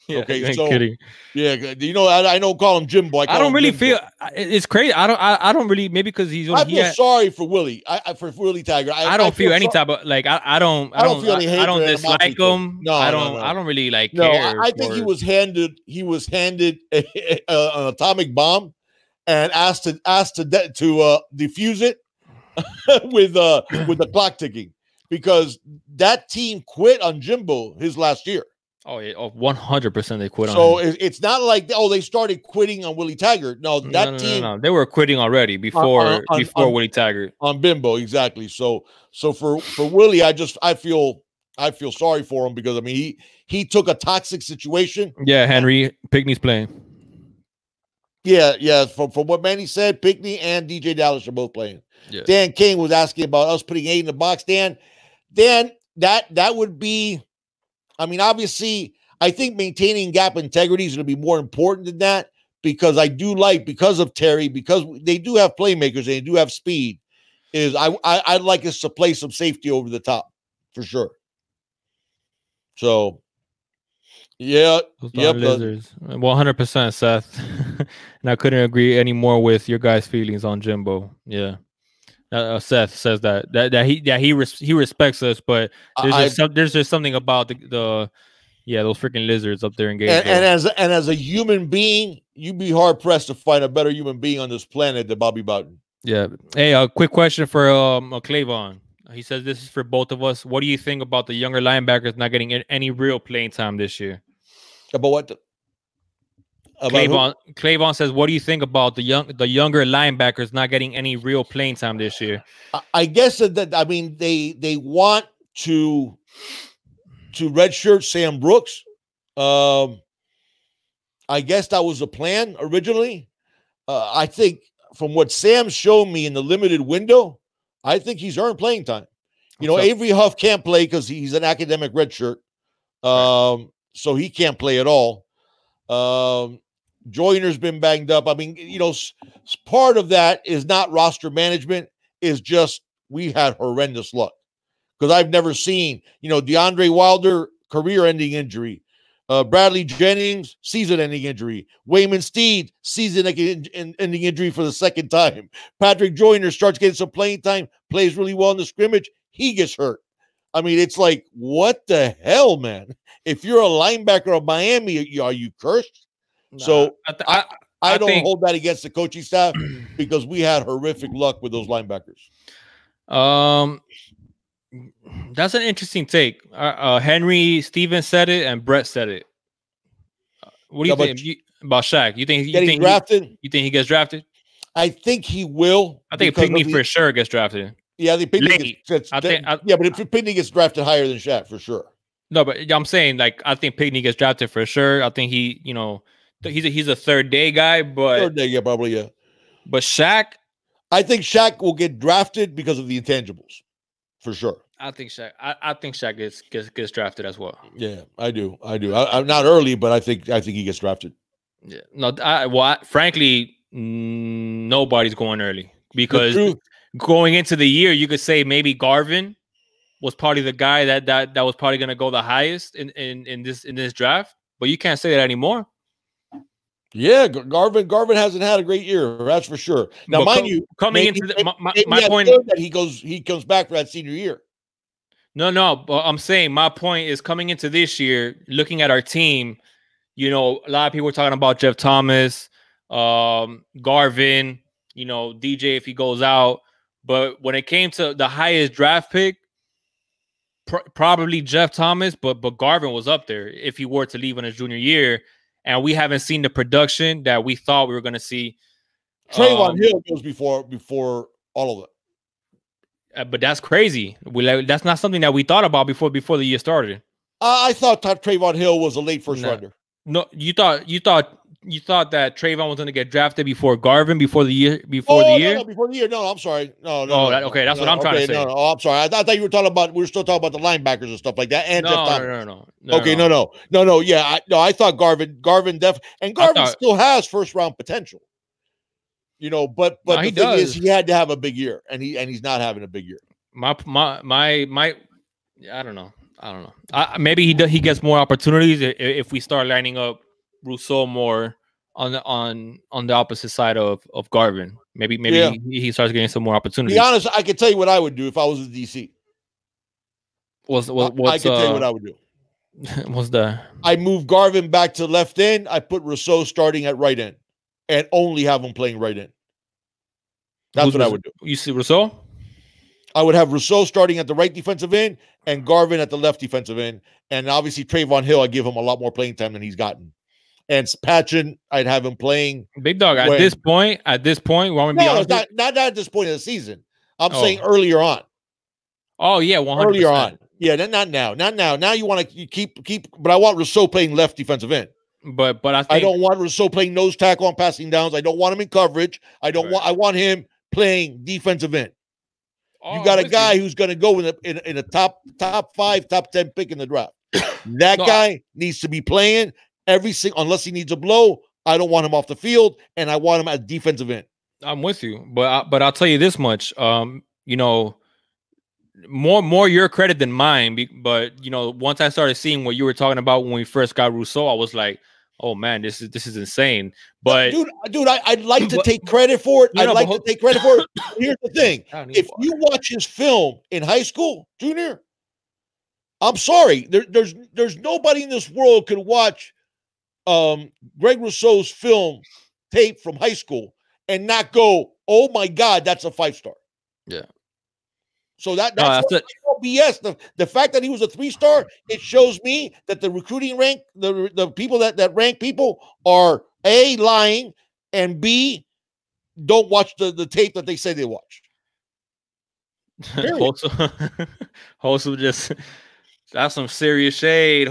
Yeah, okay, so kidding. Yeah, I don't call him Jimbo. I don't really feel it's crazy. I don't really, maybe because he's. I feel sorry for Willie. For Willie Tiger. I don't feel any type of like. I don't dislike him. No, I don't really like. No, I think he was handed. An atomic bomb, and asked to defuse it with the clock ticking. because that team quit on Jimbo his last year. Oh, yeah, 100% they quit on him. So it's not like, they started quitting on Willie Taggart. No, that team. No. They were quitting already before Willie Taggart. On Bimbo, exactly. So for Willie, I feel sorry for him, because, I mean, he took a toxic situation. Yeah, Henry Pickney's playing. Yeah. From what Manny said, Pickney and DJ Dallas are both playing. Yeah. Dan King was asking about us putting 8 in the box. Dan, that would be, I mean, obviously, I think maintaining gap integrity is going to be more important than that, because because of Terry, because they do have playmakers and they do have speed, is I'd like us to play some safety over the top for sure. So, yeah. Yep. Lizards. 100%, Seth. And I couldn't agree any more with your guys' feelings on Jimbo. Yeah. Seth says that he respects us, but there's just something about the those freaking lizards up there in Gainesville. And as a human being, you'd be hard pressed to find a better human being on this planet than Bobby Bowden. Yeah. Hey, a quick question for Clavon. He says this is for both of us. What do you think about the younger linebackers not getting any real playing time this year? About what? Clavon says, what do you think about the younger linebackers not getting any real playing time this year? I guess that I mean they want to redshirt Sam Brooks. I guess that was the plan originally. I think from what Sam showed me in the limited window, I think he's earned playing time. Avery Huff can't play because he's an academic redshirt. So he can't play at all. Joyner's been banged up. I mean, part of that is not roster management, is just we had horrendous luck. Because I've never seen, DeAndre Wilder, career-ending injury. Bradley Jennings, season-ending injury. Wayman Steed, season-ending injury for the second time. Patrick Joyner starts getting some playing time, plays really well in the scrimmage. He gets hurt. I mean, it's like, what the hell, man? If you're a linebacker of Miami, are you cursed? So I don't hold that against the coaching staff, because we had horrific luck with those linebackers. That's an interesting take. Henry Stevens said it, and Brett said it. What do you think about Shaq? You think drafted? You think he gets drafted? I think he will. I think Pickney for sure gets drafted. Yeah, I think Pickney gets but if Pickney gets drafted higher than Shaq, for sure. No, but I'm saying, like, I think Pickney gets drafted for sure. I think he's a third day guy, but third day, yeah, probably, yeah. But Shaq, I think Shaq will get drafted because of the intangibles, for sure. I think Shaq gets drafted as well. Yeah, I do. I'm not early, but I think he gets drafted. Yeah, no. Frankly, nobody's going early, because going into the year, you could say maybe Garvin was probably the guy that was probably going to go the highest in this draft, but you can't say that anymore. Yeah, Garvin hasn't had a great year, that's for sure. Now, mind you, coming into my point, that he comes back for that senior year. No, but I'm saying my point is, coming into this year, looking at our team, a lot of people were talking about Jeff Thomas, Garvin, DJ if he goes out, but when it came to the highest draft pick, probably Jeff Thomas, but Garvin was up there if he were to leave in his junior year, and we haven't seen the production that we thought we were going to see. Trayvon Hill goes before all of it. But that's crazy. That's not something that we thought about before the year started. I thought Trayvon Hill was a late first rounder. No, you thought that Trayvon was going to get drafted before Garvin before the year. Before the year. No, I'm sorry. No. Okay, that's what I'm trying to say. No, I'm sorry. I thought you were talking about. We were still talking about the linebackers and stuff like that. And Jeff Thomas. No. Yeah, I thought Garvin still has first round potential. But the thing is, he had to have a big year, and he's not having a big year. My I don't know. Maybe he gets more opportunities if we start lining up Rousseau more on the opposite side of Garvin. Maybe he starts getting some more opportunities. To be honest, I can tell you what I would do if I was in DC. I can tell you what I would do. What's that? I move Garvin back to left end. I put Rousseau starting at right end, and only have him playing right end. That's what I would do. You see Rousseau? I would have Rousseau starting at the right defensive end and Garvin at the left defensive end. And obviously Trayvon Hill, I give him a lot more playing time than he's gotten. And Patchen, I'd have him playing. Big dog, at this point, want me to be honest? Not at this point of the season. I'm saying earlier on. Oh, yeah, 100%. Earlier on. Yeah, not now. Not now. Now you want to keep, but I want Rousseau playing left defensive end. But I don't want Rousseau playing nose tackle on passing downs. I don't want him in coverage. I want him playing defensive end. You got a guy who's going to go in a top 5, top 10 pick in the draft. That guy needs to be playing unless he needs a blow. I don't want him off the field, and I want him at defensive end. I'm with you, but I'll tell you this much. You know, more your credit than mine. But you know, once I started seeing what you were talking about when we first got Rousseau, I was like, oh man, this is insane. But dude, I'd like to take credit for it. I'd like to take credit for it. Here's the thing: if you watch his film in high school, Junior, I'm sorry, there's nobody in this world could watch Greg Rousseau's film tape from high school and not go, oh my God, that's a 5-star. Yeah. So that's BS. The fact that he was a 3-star, it shows me that the recruiting rank, the people that rank people are A, lying, and B, don't watch the tape that they say they watched. Wholesome just that's some serious shade.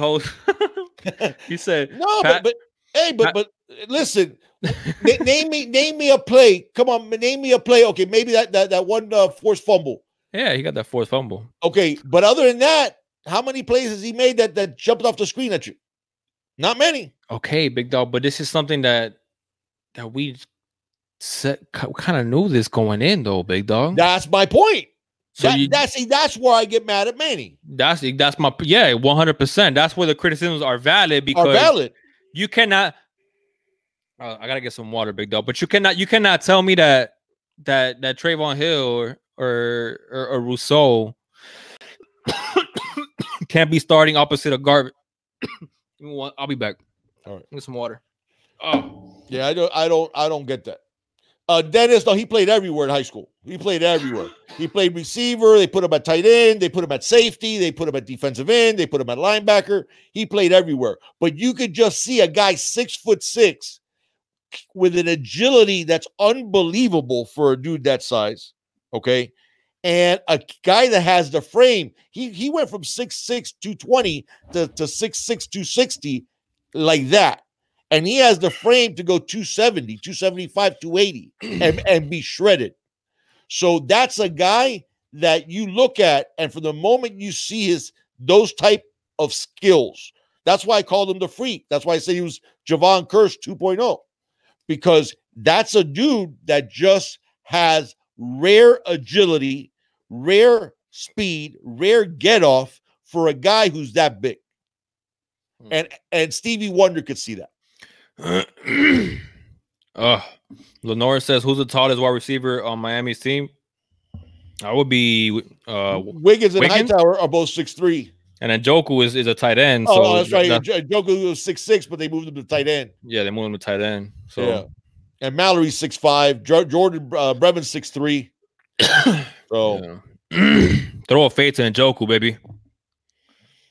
He said no, but listen, name me a play. Come on, name me a play. Okay, maybe that one forced fumble. Yeah, he got that forced fumble. Okay, but other than that, how many plays has he made that jumped off the screen at you? Not many. Okay, big dog, but this is something that we kind of knew this going in, though, big dog. That's my point. So that's where I get mad at Manny. That's my 100%. That's where the criticisms are valid because you cannot. I gotta get some water, big dog. But you cannot tell me that Trayvon Hill or Rousseau can't be starting opposite of Garvin. I'll be back. All right, get some water. Oh yeah, I don't get that. Dennis, no, he played everywhere in high school. He played everywhere. He played receiver. They put him at tight end. They put him at safety. They put him at defensive end. They put him at linebacker. He played everywhere. But you could just see a guy 6'6" with an agility that's unbelievable for a dude that size. Okay. And a guy that has the frame, he went from 6'6", 220 to 6'6", 260 like that. And he has the frame to go 270, 275, 280 and be shredded. So that's a guy that you look at, and from the moment you see those type of skills, that's why I called him the freak. That's why I say he was Javon Curse 2.0, because that's a dude that just has rare agility, rare speed, rare get off for a guy who's that big. And Stevie Wonder could see that. Lenore says, who's the tallest wide receiver on Miami's team? I would be Wiggins and Hightower are both 6'3". And then Njoku is a tight end. Oh, that's right. Njoku was 6'6", but they moved him to tight end. Yeah, they moved him to tight end. So yeah. And Mallory's 6'5". Jordan Brevin's 6'3". So throw a fade to Njoku, baby.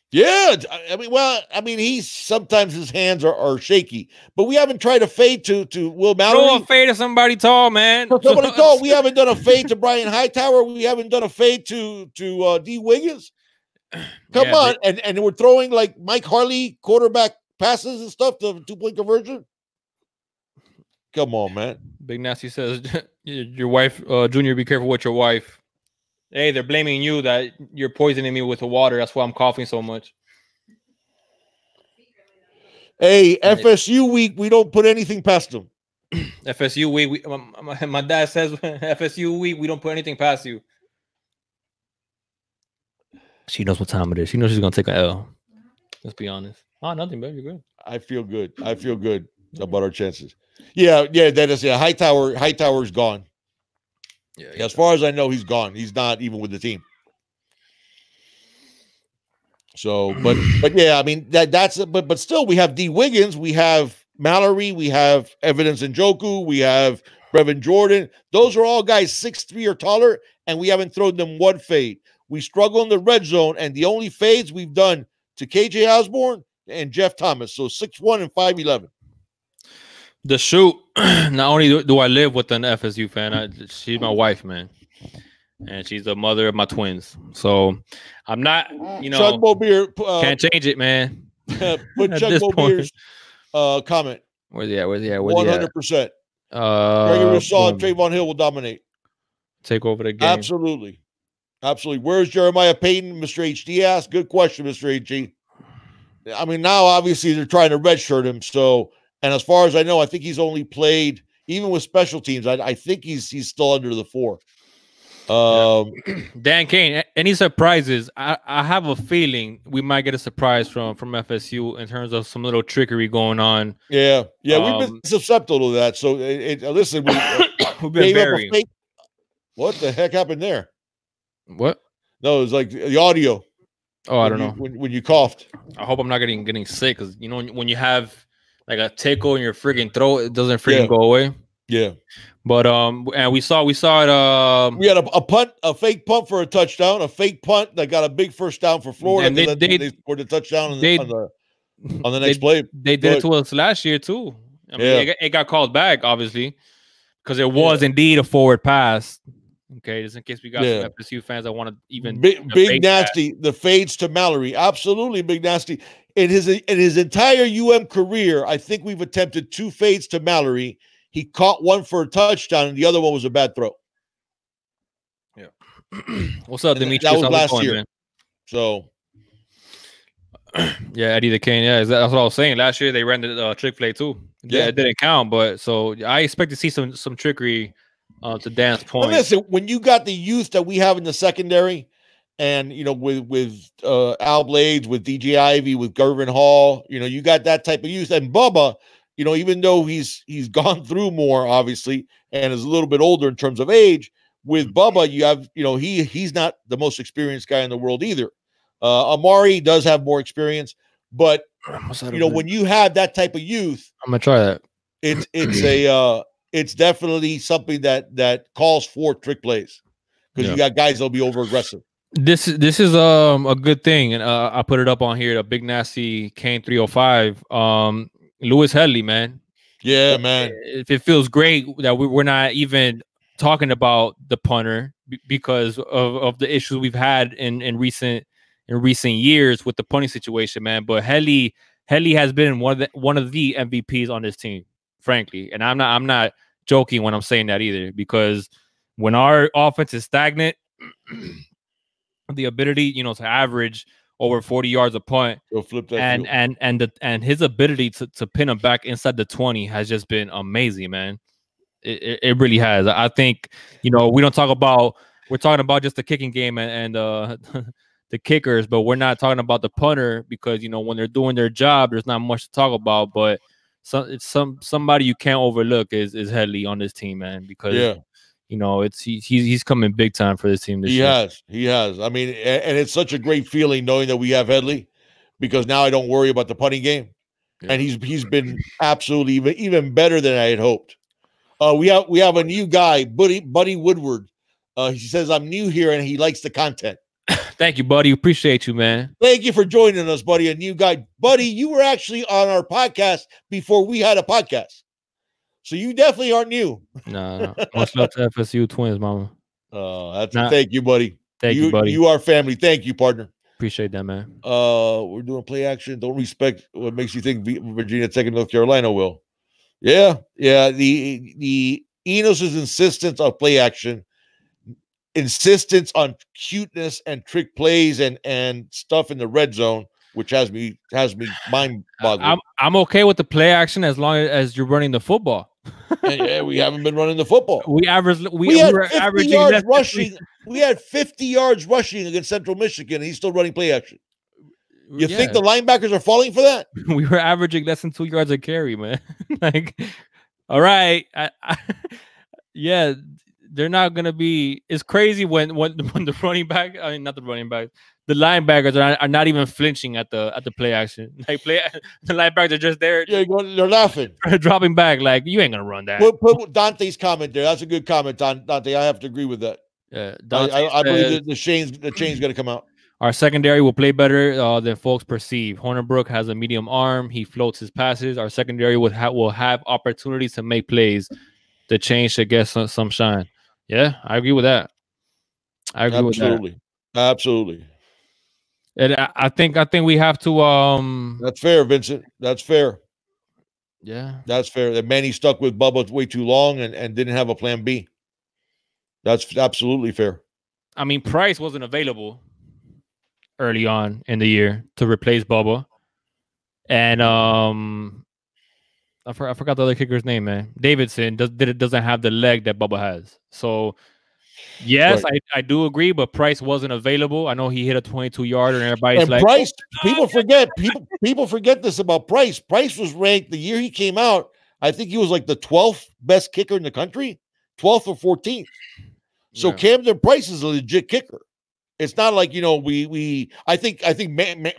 Yeah, I mean, he's sometimes his hands are shaky, but we haven't tried a fade to Will Mallory. Throw a fade to somebody tall, man. Somebody tall. We haven't done a fade to Brian Hightower. We haven't done a fade to D. Wiggins. Come on, and we're throwing like Mike Harley quarterback passes and stuff to 2-point conversion. Come on, man. Big Nasty says, your wife, Junior, be careful with your wife. Hey, they're blaming you that you're poisoning me with the water. That's why I'm coughing so much. Hey, FSU week, we don't put anything past them. FSU week, my dad says FSU week, we don't put anything past you. She knows what time it is. She knows she's going to take an L. Let's be honest. Oh, nothing, baby. You're good. I feel good. I feel good about our chances. Yeah, that is. Yeah, Hightower's gone. Yeah, as far as I know, he's gone. He's not even with the team. So, but yeah, I mean that's but still we have D. Wiggins, we have Mallory, we have Evidence Njoku, we have Brevin Jordan. Those are all guys 6'3" or taller, and we haven't thrown them one fade. We struggle in the red zone, and the only fades we've done to KJ Osborne and Jeff Thomas. So 6'1" and 5'11". The shoot. Not only do I live with an FSU fan, she's my wife, man, and she's the mother of my twins. So I'm not, Chuck Bobeer, can't change it, man. Put Chuck Bobeer's comment. Where's he at? 100%. Gregory Rousseau and Trayvon Hill will dominate. Take over the game. Absolutely. Where's Jeremiah Payton? Mr. HD asked. Good question, Mr. HG. I mean, now obviously they're trying to redshirt him. So, and as far as I know, I think he's only played, even with special teams, I think he's still under the 4. Dan Kane, any surprises? I have a feeling we might get a surprise from FSU in terms of some little trickery going on. Yeah, we've been susceptible to that. So, listen, we've been very. What the heck happened there? What? No, it was like the audio. Oh, I don't know. When you coughed. I hope I'm not getting sick, because when you have like a tickle in your friggin' throat, it doesn't friggin' go away. Yeah. But and we saw it. We had a fake punt for a touchdown, a fake punt that got a big first down for Florida. And they scored a touchdown on the next play. They did it to us last year too. I mean, it got called back, obviously, because it was indeed a forward pass. Okay, just in case we got some FSU fans that want to even big nasty the fades to Mallory. Absolutely, big nasty. In his entire career, I think we've attempted 2 fades to Mallory. He caught one for a touchdown, and the other one was a bad throw. Yeah. What's up, Demetrius? That was last year. Man? So, yeah, Eddie the King. Yeah, that's what I was saying. Last year they ran the trick play too. Yeah, it didn't count, but so I expect to see some trickery. To Dan's point. But listen, when you got the youth that we have in the secondary, and with Al Blades, with DJ Ivy, with Gervin Hall, you got that type of youth, and Bubba. Even though he's gone through more, obviously, and is a little bit older in terms of age, with Bubba, you have, he's not the most experienced guy in the world either. Amari does have more experience, but when you have that type of youth, I'm gonna try that. It's definitely something that calls for trick plays, because you got guys that'll be over aggressive. This is a good thing, and I put it up on here. The Big Nasty Kane 305. Lewis Headley, man. Yeah, man. It feels great that we're not even talking about the punter because of the issues we've had in recent years with the punting situation, man. But Headley has been one of the MVPs on this team, frankly, and I'm not joking when I'm saying that either, because when our offense is stagnant, the ability to average over 40 yards a punt, flip that and his ability to pin him back inside the 20 has just been amazing, man. It really has. I think we're talking about just the kicking game and the kickers, but we're not talking about the punter, because when they're doing their job, there's not much to talk about. But somebody you can't overlook is Headley on this team, man, because he's coming big time for this team this year. He has. I mean, and it's such a great feeling knowing that we have Headley, because now I don't worry about the punting game, and he's been absolutely even better than I had hoped. We have a new guy, Buddy Woodward. He says, I'm new here and he likes the content. Thank you, buddy. Appreciate you, man. Thank you for joining us, buddy. A new guy. Buddy, you were actually on our podcast before we had a podcast. So you definitely aren't new. No. Much love to FSU Twins, mama. Thank you, buddy. Thank you, buddy. You are family. Thank you, partner. Appreciate that, man. We're doing play action. Don't respect what makes you think Virginia Tech and North Carolina will. Yeah. The Enos's insistence on play action, insistence on cuteness and trick plays and stuff in the red zone, which has me mind boggling. I'm okay with the play action as long as you're running the football. Yeah, we haven't been running the football. We were averaging yards rushing. We had 50 yards rushing against Central Michigan, and he's still running play action. You think the linebackers are falling for that? We were averaging less than 2 yards a carry, man. All right, they're not gonna be. It's crazy when the running back. I mean, not the running back. the linebackers are not even flinching at the play action. Like the linebackers are just there. Yeah, they're laughing, dropping back. Like you ain't gonna run that. Put Dante's comment there. That's a good comment, Dante. I have to agree with that. Yeah, I believe the chain's gonna come out. Our secondary will play better than folks perceive. Hornibrook has a medium arm. He floats his passes. Our secondary will have opportunities to make plays. The change should get some shine. Yeah, I agree with that. I agree with that. Absolutely. And I think we have to. That's fair, Vincent. That's fair. Yeah, that's fair. That Manny stuck with Bubba way too long and didn't have a plan B. That's absolutely fair. I mean, Price wasn't available early on in the year to replace Bubba, and I forgot the other kicker's name, man. Davidson doesn't have the leg that Bubba has. So yes, right. I do agree, but Price wasn't available. I know he hit a 22-yarder, and everybody's like, Price. People forget this about Price. Price was ranked the year he came out. I think he was like the 12th best kicker in the country, 12th or 14th. So Camden Price is a legit kicker. It's not like, you know, I think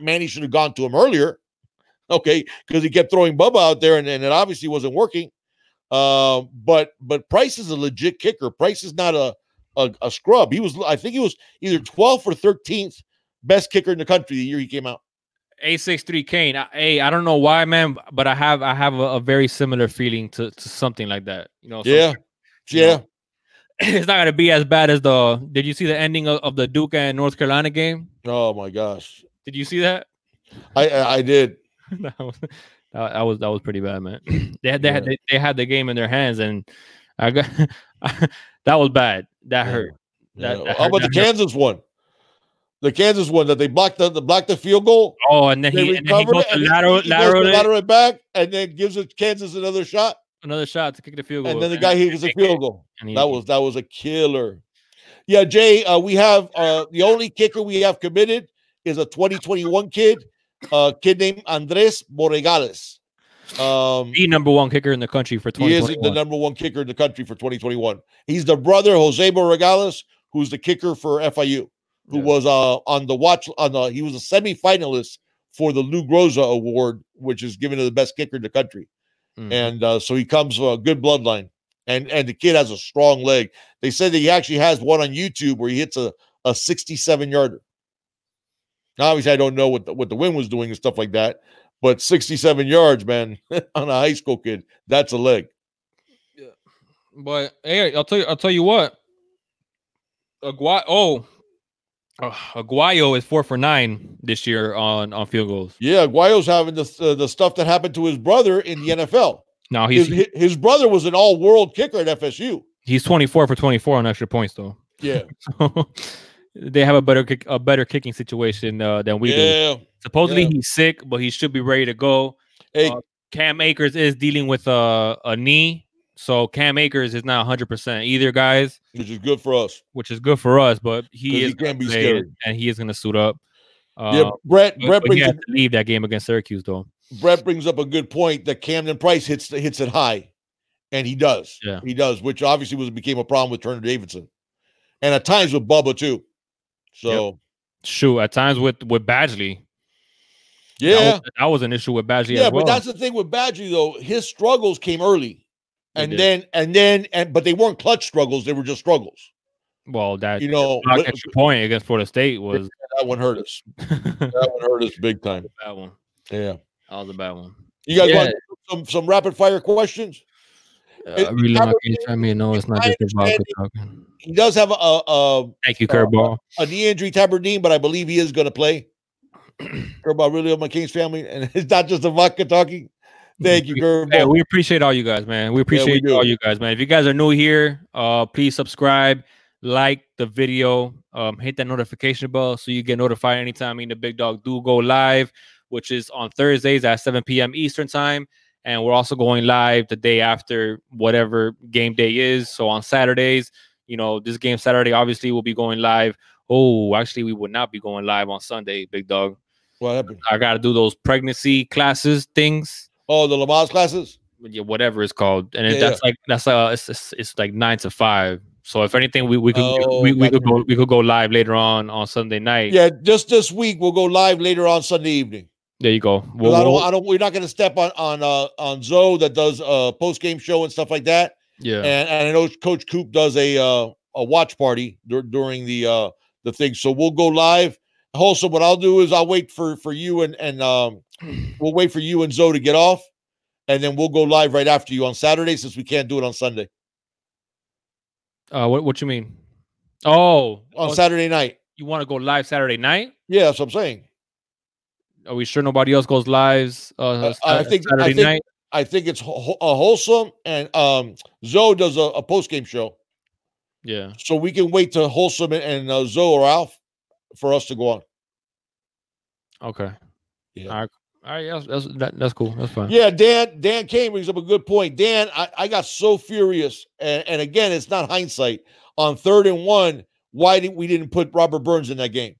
Manny should have gone to him earlier, okay, because he kept throwing Bubba out there and it obviously wasn't working. But Price is a legit kicker. Price is not a scrub. I think he was either 12th or 13th best kicker in the country the year he came out. A63 Kane. I don't know why, man, but I have a very similar feeling to something like that. You know, yeah. Know, it's not going to be as bad as did you see the ending of the Duke and North Carolina game? Oh my gosh. Did you see that? I did. that was pretty bad, man. They had the game in their hands, and I got that was bad. That hurt. How about the Kansas one? The Kansas one that they blocked the field goal. Oh, and then he goes lateral it back, and then gives Kansas another shot to kick the field goal, and then the guy hits a field goal. That was a killer. Yeah, Jay, we have the only kicker we have committed is a 2021 kid named Andres Borregales. The number one kicker in the country for 2021. He is the number one kicker in the country for 2021. He's the brother Jose Borregales, who's the kicker for FIU, who was on the watch he was a semifinalist for the Lou Groza Award, which is given to the best kicker in the country. And so he comes from a good bloodline, and the kid has a strong leg. They said that he actually has one on YouTube where he hits a 67-yarder. Now, obviously, I don't know what the wind was doing and stuff like that, but 67 yards, man, on a high school kid, that's a leg. Yeah, but hey, I'll tell you what. Aguayo is 4 for 9 this year on field goals. Yeah, Aguayo's having the stuff that happened to his brother in the NFL. Now his brother was an all-world kicker at FSU. He's 24 for 24 on extra points, though. Yeah, so they have a better kicking situation than we do. Supposedly he's sick, but he should be ready to go. Hey, Cam Akers is dealing with a knee. So Cam Akers is not 100% either, guys. Which is good for us. But he can't be scared, and he is going to suit up. Brett brings to leave that game against Syracuse, though. Brett brings up a good point that Camden Price hits it high, and he does. Yeah, he does, which obviously became a problem with Turner Davidson, and at times with Bubba too. So, at times with Badgley. Yeah, that was an issue with Badgley. Yeah, but that's the thing with Badgley, though. His struggles came early. But they weren't clutch struggles; they were just struggles. Well, that extra point against Florida State was that one hurt us. That one hurt us big time. That one, yeah, that was a bad one. You guys want some rapid fire questions? Really, I mean, no, it's not just about talking. He does have thank you, Curveball, a knee injury, Tabardine, but I believe he is going to play. Curveball, really on my Kings family, and it's not just a vodka talking. Thank you, Curveball. Yeah, we appreciate all you guys, man. We appreciate all you guys, man. If you guys are new here, please subscribe, like the video, hit that notification bell so you get notified anytime me and the Big Dog do go live, which is on Thursdays at 7 p.m. Eastern time. And we're also going live the day after whatever game day is. So on Saturdays, this game Saturday, obviously, we'll be going live. Oh, actually, we would not be going live on Sunday, Big Dog. What happened? I got to do those pregnancy classes things. Oh, the Lamaze classes? Yeah, whatever it's called. And it's like 9 to 5. So if anything, we could go live later on Sunday night. Yeah, just this week we'll go live later on Sunday evening. There you go. We're not going to step on Zoe that does a post game show and stuff like that. Yeah, and I know Coach Coop does a watch party during the thing, so we'll go live. Also, what I'll do is I'll wait for you and we'll wait for you and Zoe to get off, and then we'll go live right after you on Saturday since we can't do it on Sunday. What you mean? On Saturday night. You want to go live Saturday night? Yeah, that's what I'm saying. Are we sure nobody else goes lives Saturday night? I think it's Wholesome and Zoe does a post game show. Yeah. So we can wait to Wholesome and Zoe or Alf for us to go on. Okay. Yeah. All right. Yeah, that's cool. That's fine. Yeah, Dan Kane brings up a good point. Dan, I got so furious, and again, it's not hindsight. On 3rd and 1, why we didn't put Robert Burns in that game?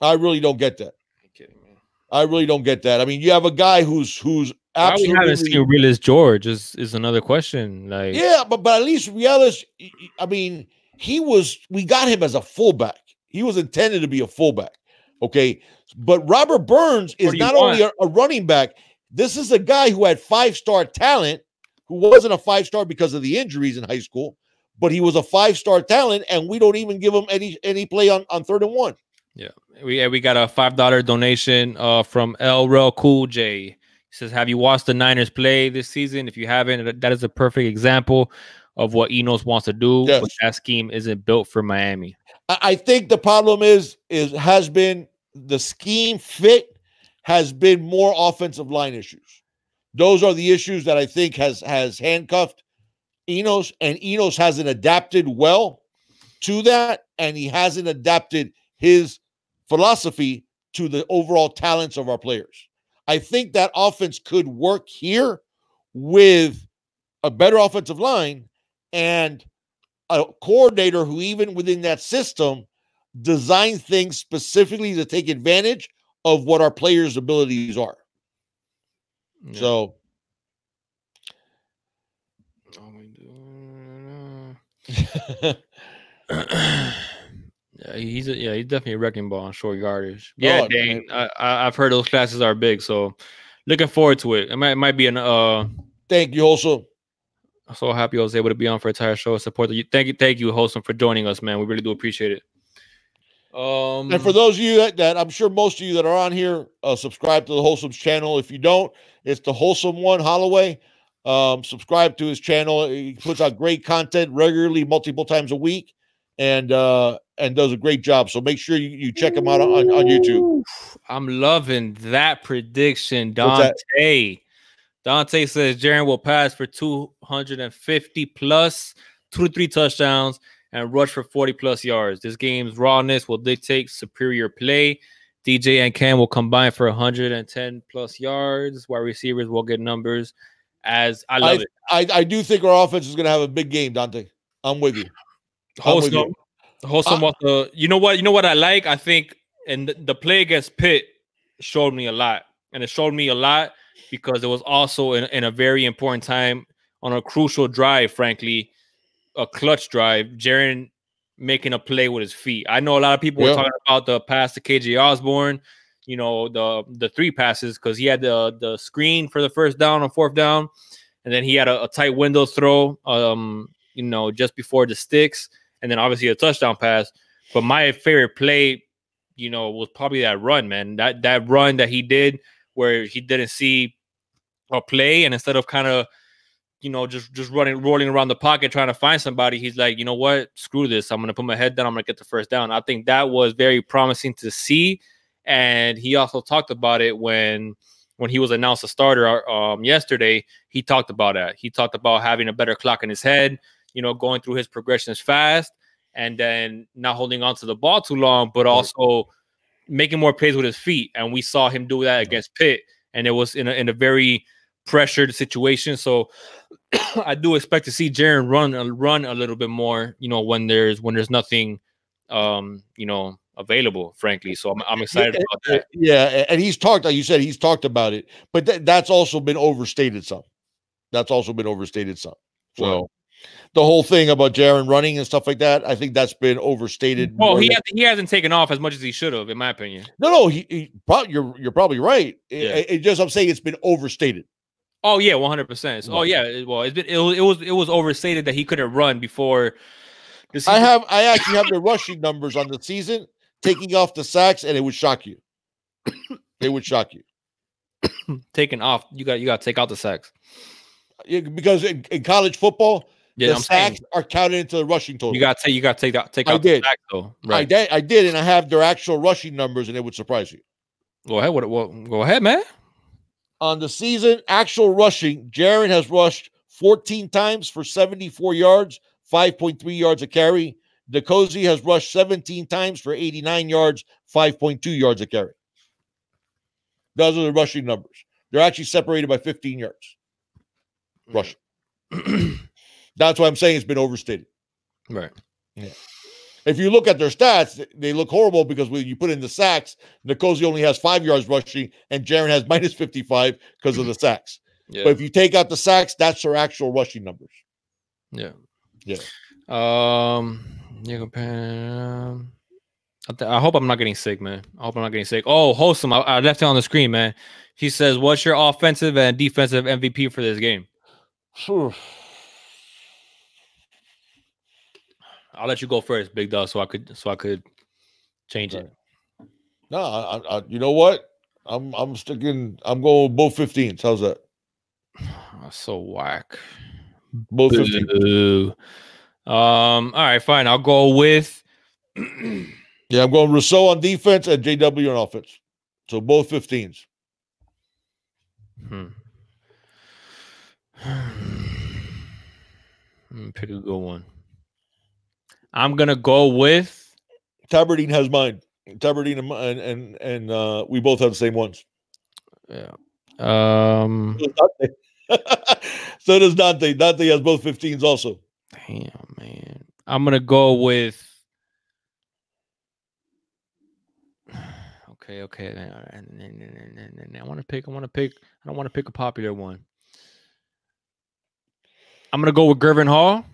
I really don't get that. You're kidding me. I really don't get that. I mean, you have a guy who's absolutely. Why we haven't seen Realist George is another question. Like, yeah, but at least Realist, I mean, we got him as a fullback. He was intended to be a fullback. Okay. But Robert Burns is not only a running back. This is a guy who had 5-star talent, who wasn't a 5-star because of the injuries in high school, but he was a 5-star talent, and we don't even give him any play on 3rd and 1. Yeah. We got a $5 donation from LRel Cool J. He says, have you watched the Niners play this season? If you haven't, that is a perfect example of what Enos wants to do, yes. But that scheme isn't built for Miami. I think the problem has been the scheme fit has been more offensive line issues. Those are the issues that I think has handcuffed Enos, and Enos hasn't adapted well to that, and he hasn't adapted his philosophy to the overall talents of our players. I think that offense could work here with a better offensive line and a coordinator who, even within that system, designs things specifically to take advantage of what our players' abilities are. Yeah. So, yeah, he's definitely a wrecking ball on short yardage. Yeah, Dane, I've heard those classes are big, so looking forward to it. It might be an Thank you, Wholesome. I'm so happy I was able to be on for an entire show. Support you. Thank you, Wholesome, for joining us, man. We really do appreciate it. And for those of you that I'm sure most of you that are on here, subscribe to the Wholesome's channel. If you don't, it's the Wholesome One Holloway. Subscribe to his channel. He puts out great content regularly, multiple times a week, and does a great job. So make sure you check him out on YouTube. I'm loving that prediction, Dante. Dante says Jaron will pass for 250 plus, 2 to 3 touchdowns, and rush for 40 plus yards. This game's rawness will dictate superior play. DJ and Cam will combine for 110 plus yards. Wide receivers will get numbers. As I love it. I do think our offense is going to have a big game, Dante. I'm with you. Wholesome was the. You know what I like? I think, and the play against Pitt showed me a lot, and it showed me a lot because it was also in a very important time on a crucial drive, frankly, a clutch drive. Jaron making a play with his feet. I know a lot of people were talking about the pass to KJ Osborne, you know, the 3 passes, because he had the screen for the first down on 4th down, and then he had a tight window throw, you know, just before the sticks, and then obviously a touchdown pass. But my favorite play, you know, was probably that run, man. That run that he did where he didn't see a play, and instead of kind of, you know, just rolling around the pocket trying to find somebody, he's like, you know what, screw this. I'm going to put my head down. I'm going to get the first down. I think that was very promising to see. And he also talked about it when he was announced a starter yesterday. He talked about that. He talked about having a better clock in his head, you know, going through his progressions fast, and then not holding on to the ball too long, but also making more plays with his feet. And we saw him do that against Pitt, and it was in a very pressured situation. So I do expect to see Jaron run a little bit more, you know, when there's nothing, you know, available, frankly. So I'm excited about that. Yeah, and he's talked, like you said, he's talked about it, but that's also been overstated some. So the whole thing about Jaron running and stuff like that, I think that's been overstated. Well, he hasn't taken off as much as he should have, in my opinion. No, you're probably right. It just, I'm saying it's been overstated. Oh yeah, 100%. Oh yeah, well, it was overstated that he couldn't run before. I actually have the rushing numbers on the season, taking off the sacks, and it would shock you. It would shock you. Taking off, you got to take out the sacks. Yeah, because in college football, the sacks are counted into the rushing total. You got to take out the sacks, though. Right. I did, and I have their actual rushing numbers, and it would surprise you. Go ahead. Go ahead, man. On the season, actual rushing, Jaron has rushed 14 times for 74 yards, 5.3 yards a carry. Nkosi has rushed 17 times for 89 yards, 5.2 yards a carry. Those are the rushing numbers. They're actually separated by 15 yards. Rushing. That's why I'm saying it's been overstated. Right. Yeah. If you look at their stats, they look horrible because when you put in the sacks, Nkosi only has 5 yards rushing and Jaron has minus 55 because of the sacks. Yeah. But if you take out the sacks, that's their actual rushing numbers. Yeah. Yeah. I hope I'm not getting sick, man. I hope I'm not getting sick. Oh, Wholesome. I left it on the screen, man. He says, what's your offensive and defensive MVP for this game? I'll let you go first, Big Dog, so I could change it. No, you know what? I'm going with both 15s. How's that? That's so whack. Both 15s. All right, fine. I'll go with yeah, I'm going Rousseau on defense and JW on offense. So both 15s. Pick a good one. I'm gonna go with Tabardine has mine. Tabardine and we both have the same ones. Yeah. So does Dante. Dante has both 15s also. Damn, man. I'm gonna go with. Okay. I want to pick. I don't want to pick a popular one. I'm gonna go with Gervin Hall.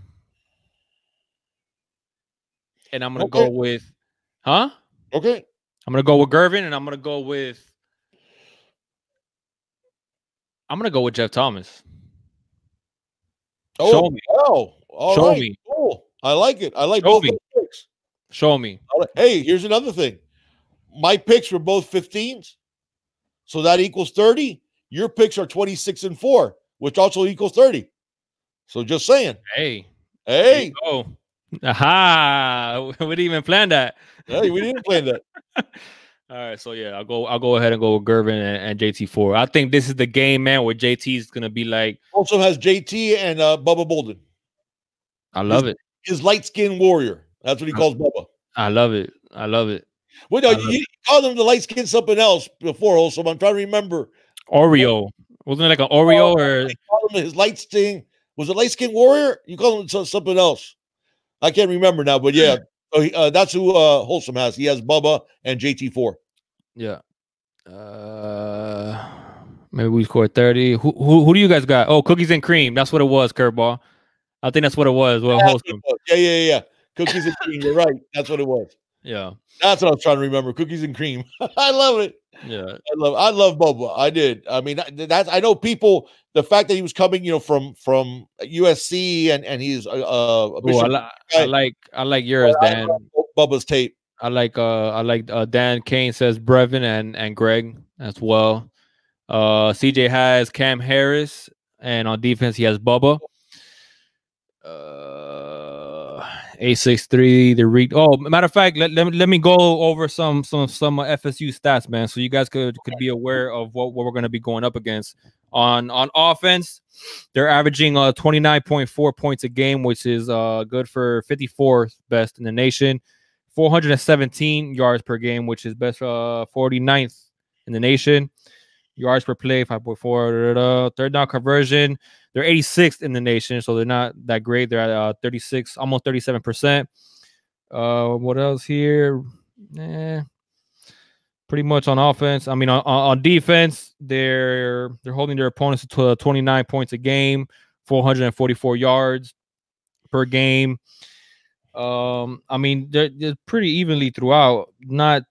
And I'm gonna go with, huh? Okay. I'm gonna go with Gervin, and I'm gonna go with Jeff Thomas. Oh, show me. Show me. Cool. I like it. I like both picks. Show me. Hey, here's another thing. My picks were both 15s, so that equals 30. Your picks are 26 and 4, which also equals 30. So just saying. Hey. Oh. Aha! We didn't even plan that. Yeah, we didn't plan that. All right, so yeah, I'll go ahead and go with Gervin and JT4. I think this is the game, man, where JT is gonna be like. Also has JT and Bubba Bolden. I love it. His light-skinned warrior. That's what he calls Bubba. I love it. Well, no, you called him the light-skinned something else before. Also, I'm trying to remember. Oreo. Wasn't it like an Oreo or? You called him his light-skinned. Was it light-skinned warrior? You called him something else. I can't remember now, but yeah, that's who Wholesome has. He has Bubba and JT4. Yeah. Maybe we scored 30. Who do you guys got? Oh, Cookies and Cream. That's what it was, Curveball. I think that's what it was. Well, Wholesome. Yeah. Cookies and Cream. You're right. That's what it was. Yeah. That's what I was trying to remember. Cookies and Cream. I love it. Yeah. I love Bubba. I did. I mean, that's I know people. The fact that he was coming, from USC and he's I like yours, Dan. Bubba's tape. I like Dan Kane says Brevin and Greg as well. CJ has Cam Harris, and on defense he has Bubba. A63 matter of fact, let me go over some FSU stats, man, so you guys could be aware of what we're going to be going up against. On offense, they're averaging 29.4 points a game, which is good for 54th best in the nation. 417 yards per game, which is best 49th in the nation. Yards per play 5.4. Third down conversion, they're 86th in the nation, so they're not that great. They're at 36, almost 37%. What else here? Pretty much on offense. I mean, on defense, they're holding their opponents to 29 points a game, 444 yards. per game. I mean, they're pretty evenly throughout. Not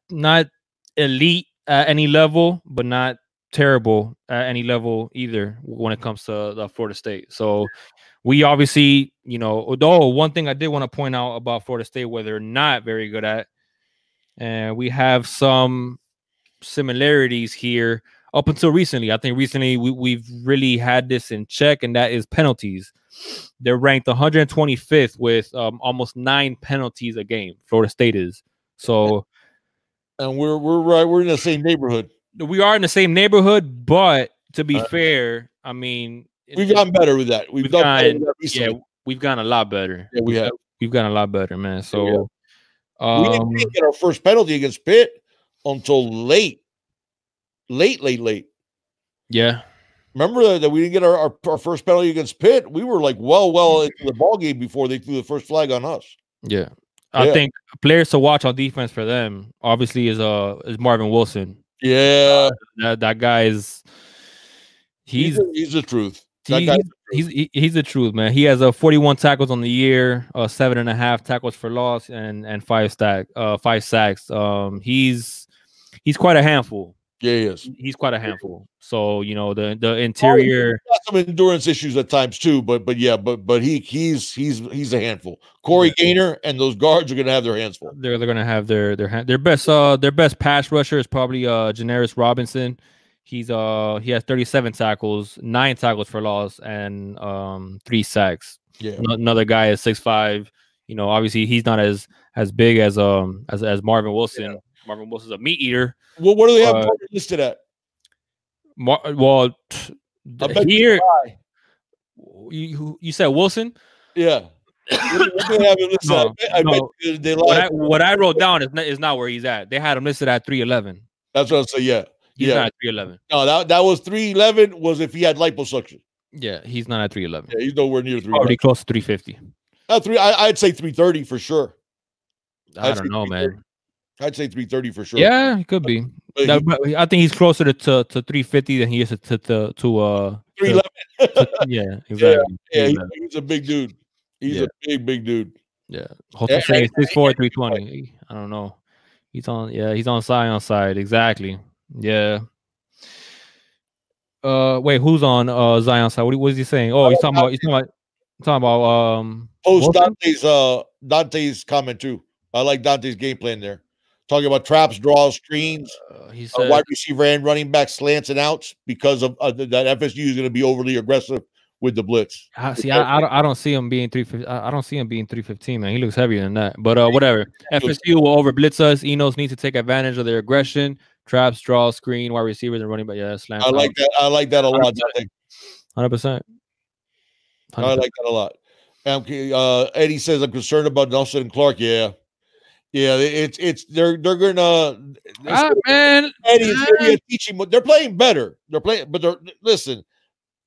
elite at any level, but not terrible at any level either when it comes to the Florida State. So we obviously, although one thing I did want to point out about Florida State, where they're not very good at, and we have some similarities here up until recently. I think recently we've really had this in check, and that is penalties. They're ranked 125th with almost 9 penalties a game. Florida State is. So, and we're right. We're in the same neighborhood. We are in the same neighborhood, but to be fair, I mean, we've gotten better with that. We've gotten a lot better. Yeah, we have. We've gotten a lot better, man. So we didn't get our first penalty against Pitt until late. Yeah. Remember that we didn't get our first penalty against Pitt? We were like well into the ball game before they threw the first flag on us. Yeah. I think players to watch on defense for them obviously is Marvin Wilson. Yeah. That guy is he's the truth. He's the truth, man. He has 41 tackles on the year, 7.5 tackles for loss, and 5 sacks. He's quite a handful. Yeah, he is. He's quite a handful. So the interior got some endurance issues at times too, but he's a handful. Corey Gaynor and those guards are going to have their hands full. They're going to have their best pass rusher is probably Janaris Robinson. He has 37 tackles, 9 tackles for loss, and 3 sacks. Yeah, another guy is 6'5". Obviously he's not as big as Marvin Wilson. Yeah. Marvin Wilson's a meat eater. Well, what do they have Marvin listed at? Here you said Wilson. Yeah. What I wrote down is not where he's at. They had him listed at 311. That's what I say. Yeah. He's not at 311. No, that was 311 was if he had liposuction. Yeah, he's not at 311. Yeah, he's nowhere near 311. Probably close to 350. I'd say 330 for sure. I don't know, man. I'd say 330 for sure. Yeah, it could be. I think he's closer to 350 than he is to 311. Yeah, exactly. Yeah, he's a big dude. He's a big dude. Yeah. Jose saying 6'4", 320. I don't know. He's on Zion's side. Exactly. Yeah. Wait, who's on Zion's side? What is he saying? Oh, he's talking about Dante's comment too. I like Dante's game plan there. Talking about traps, draws, screens, he said, wide receiver and running back slants and outs because of that FSU is going to be overly aggressive with the blitz. I don't see him being 315. I don't see him being 315, man. He looks heavier than that. But whatever. FSU will over blitz us. Enos needs to take advantage of their aggression. Traps, draws, screen, wide receivers, and running back. Yeah, slam. I like that. I like that a lot. 100%. I like that a lot. Eddie says I'm concerned about Nelson and Clark. Yeah, they're gonna. Man, Eddie's gonna be teaching. They're playing better. Listen.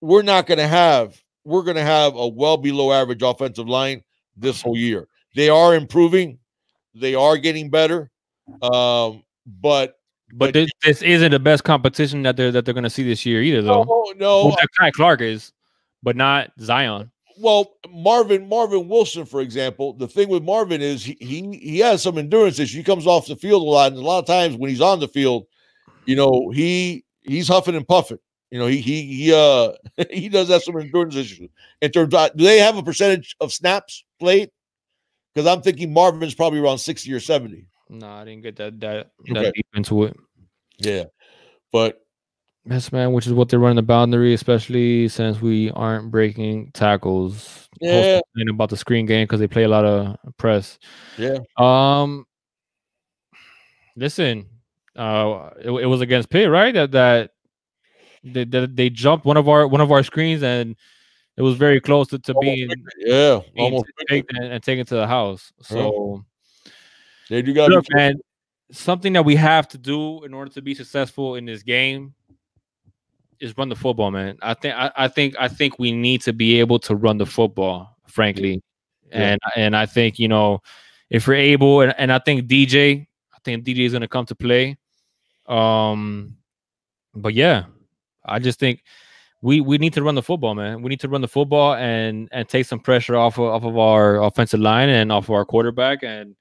We're gonna have a well below average offensive line this whole year. They are improving. They are getting better. But this isn't the best competition that they're going to see this year either, though. No. Well, Kai Clark is, but not Zion. Well, Marvin Wilson, for example, the thing with Marvin is he has some endurance issues. He comes off the field a lot, and a lot of times when he's on the field, he's huffing and puffing. He does have some endurance issues. In terms of, do they have a percentage of snaps played? Because I'm thinking Marvin's probably around 60 or 70. No, I didn't get that deep into it. Yeah, but yes, man, which is what they're running the boundary, especially since we aren't breaking tackles. Yeah, about the screen game because they play a lot of press. Yeah. Listen, it was against Pitt, right? That they jumped one of our screens and it was very close to being almost and taken to the house. So. You got look, man, something that we have to do in order to be successful in this game is run the football, man. I think we need to be able to run the football, frankly. Yeah. And I think, if we're able, and I think DJ is going to come to play. But yeah, I just think we need to run the football, man. We need to run the football and take some pressure off of our offensive line and off of our quarterback, and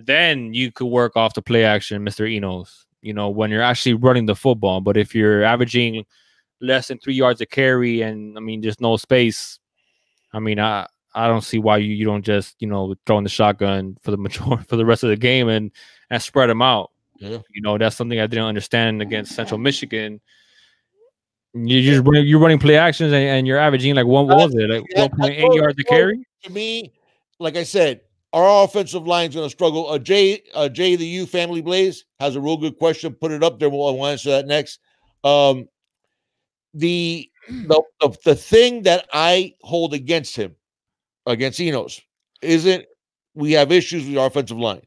then you could work off the play action, Mr. Enos. You know, when you're actually running the football. But if you're averaging less than 3 yards a carry, and I mean, there's no space. I mean, I don't see why you don't just, you know, throw in the shotgun for the rest of the game and spread them out. Yeah. You know, that's something I didn't understand against Central Michigan. You're running play actions and you're averaging like what was it, like 1.8 yards a carry? To me, like I said, our offensive line is going to struggle. Jay the U Family Blaze has a real good question. Put it up there. We'll answer that next. The thing that I hold against him, against Enos, isn't we have issues with our offensive line.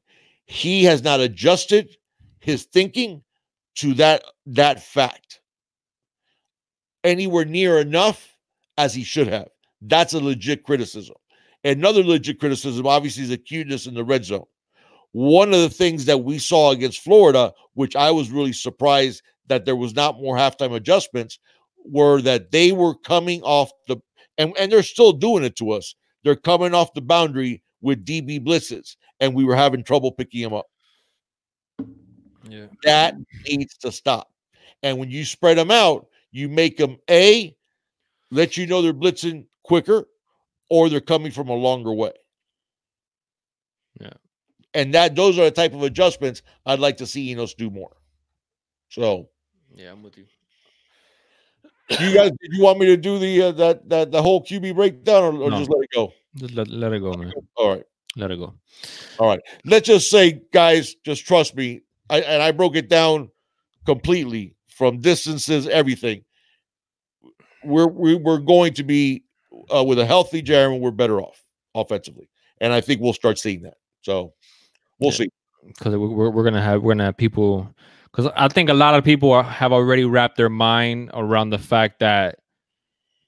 He has not adjusted his thinking to that fact anywhere near enough as he should have. That's a legit criticism. Another legit criticism, obviously, is the cuteness in the red zone. One of the things that we saw against Florida, which I was really surprised that there was not more halftime adjustments, were that they were coming off the, and they're still doing it to us. They're coming off the boundary with DB blitzes, and we were having trouble picking them up. Yeah. That needs to stop. And when you spread them out, you make them let you know they're blitzing quicker, or they're coming from a longer way. Yeah. And those are the type of adjustments I'd like to see Enos do more. So yeah, I'm with you. You guys, did you want me to do the the whole QB breakdown, or No. just let it go? Just let it go, man. All right. Let it go. All right. Let's just say, guys, just trust me. I broke it down completely from distances, everything. We're going to be with a healthy Jaron, we're better off offensively, and I think we'll start seeing that. So we'll see. Because we're gonna have people. Because I think a lot of people have already wrapped their mind around the fact that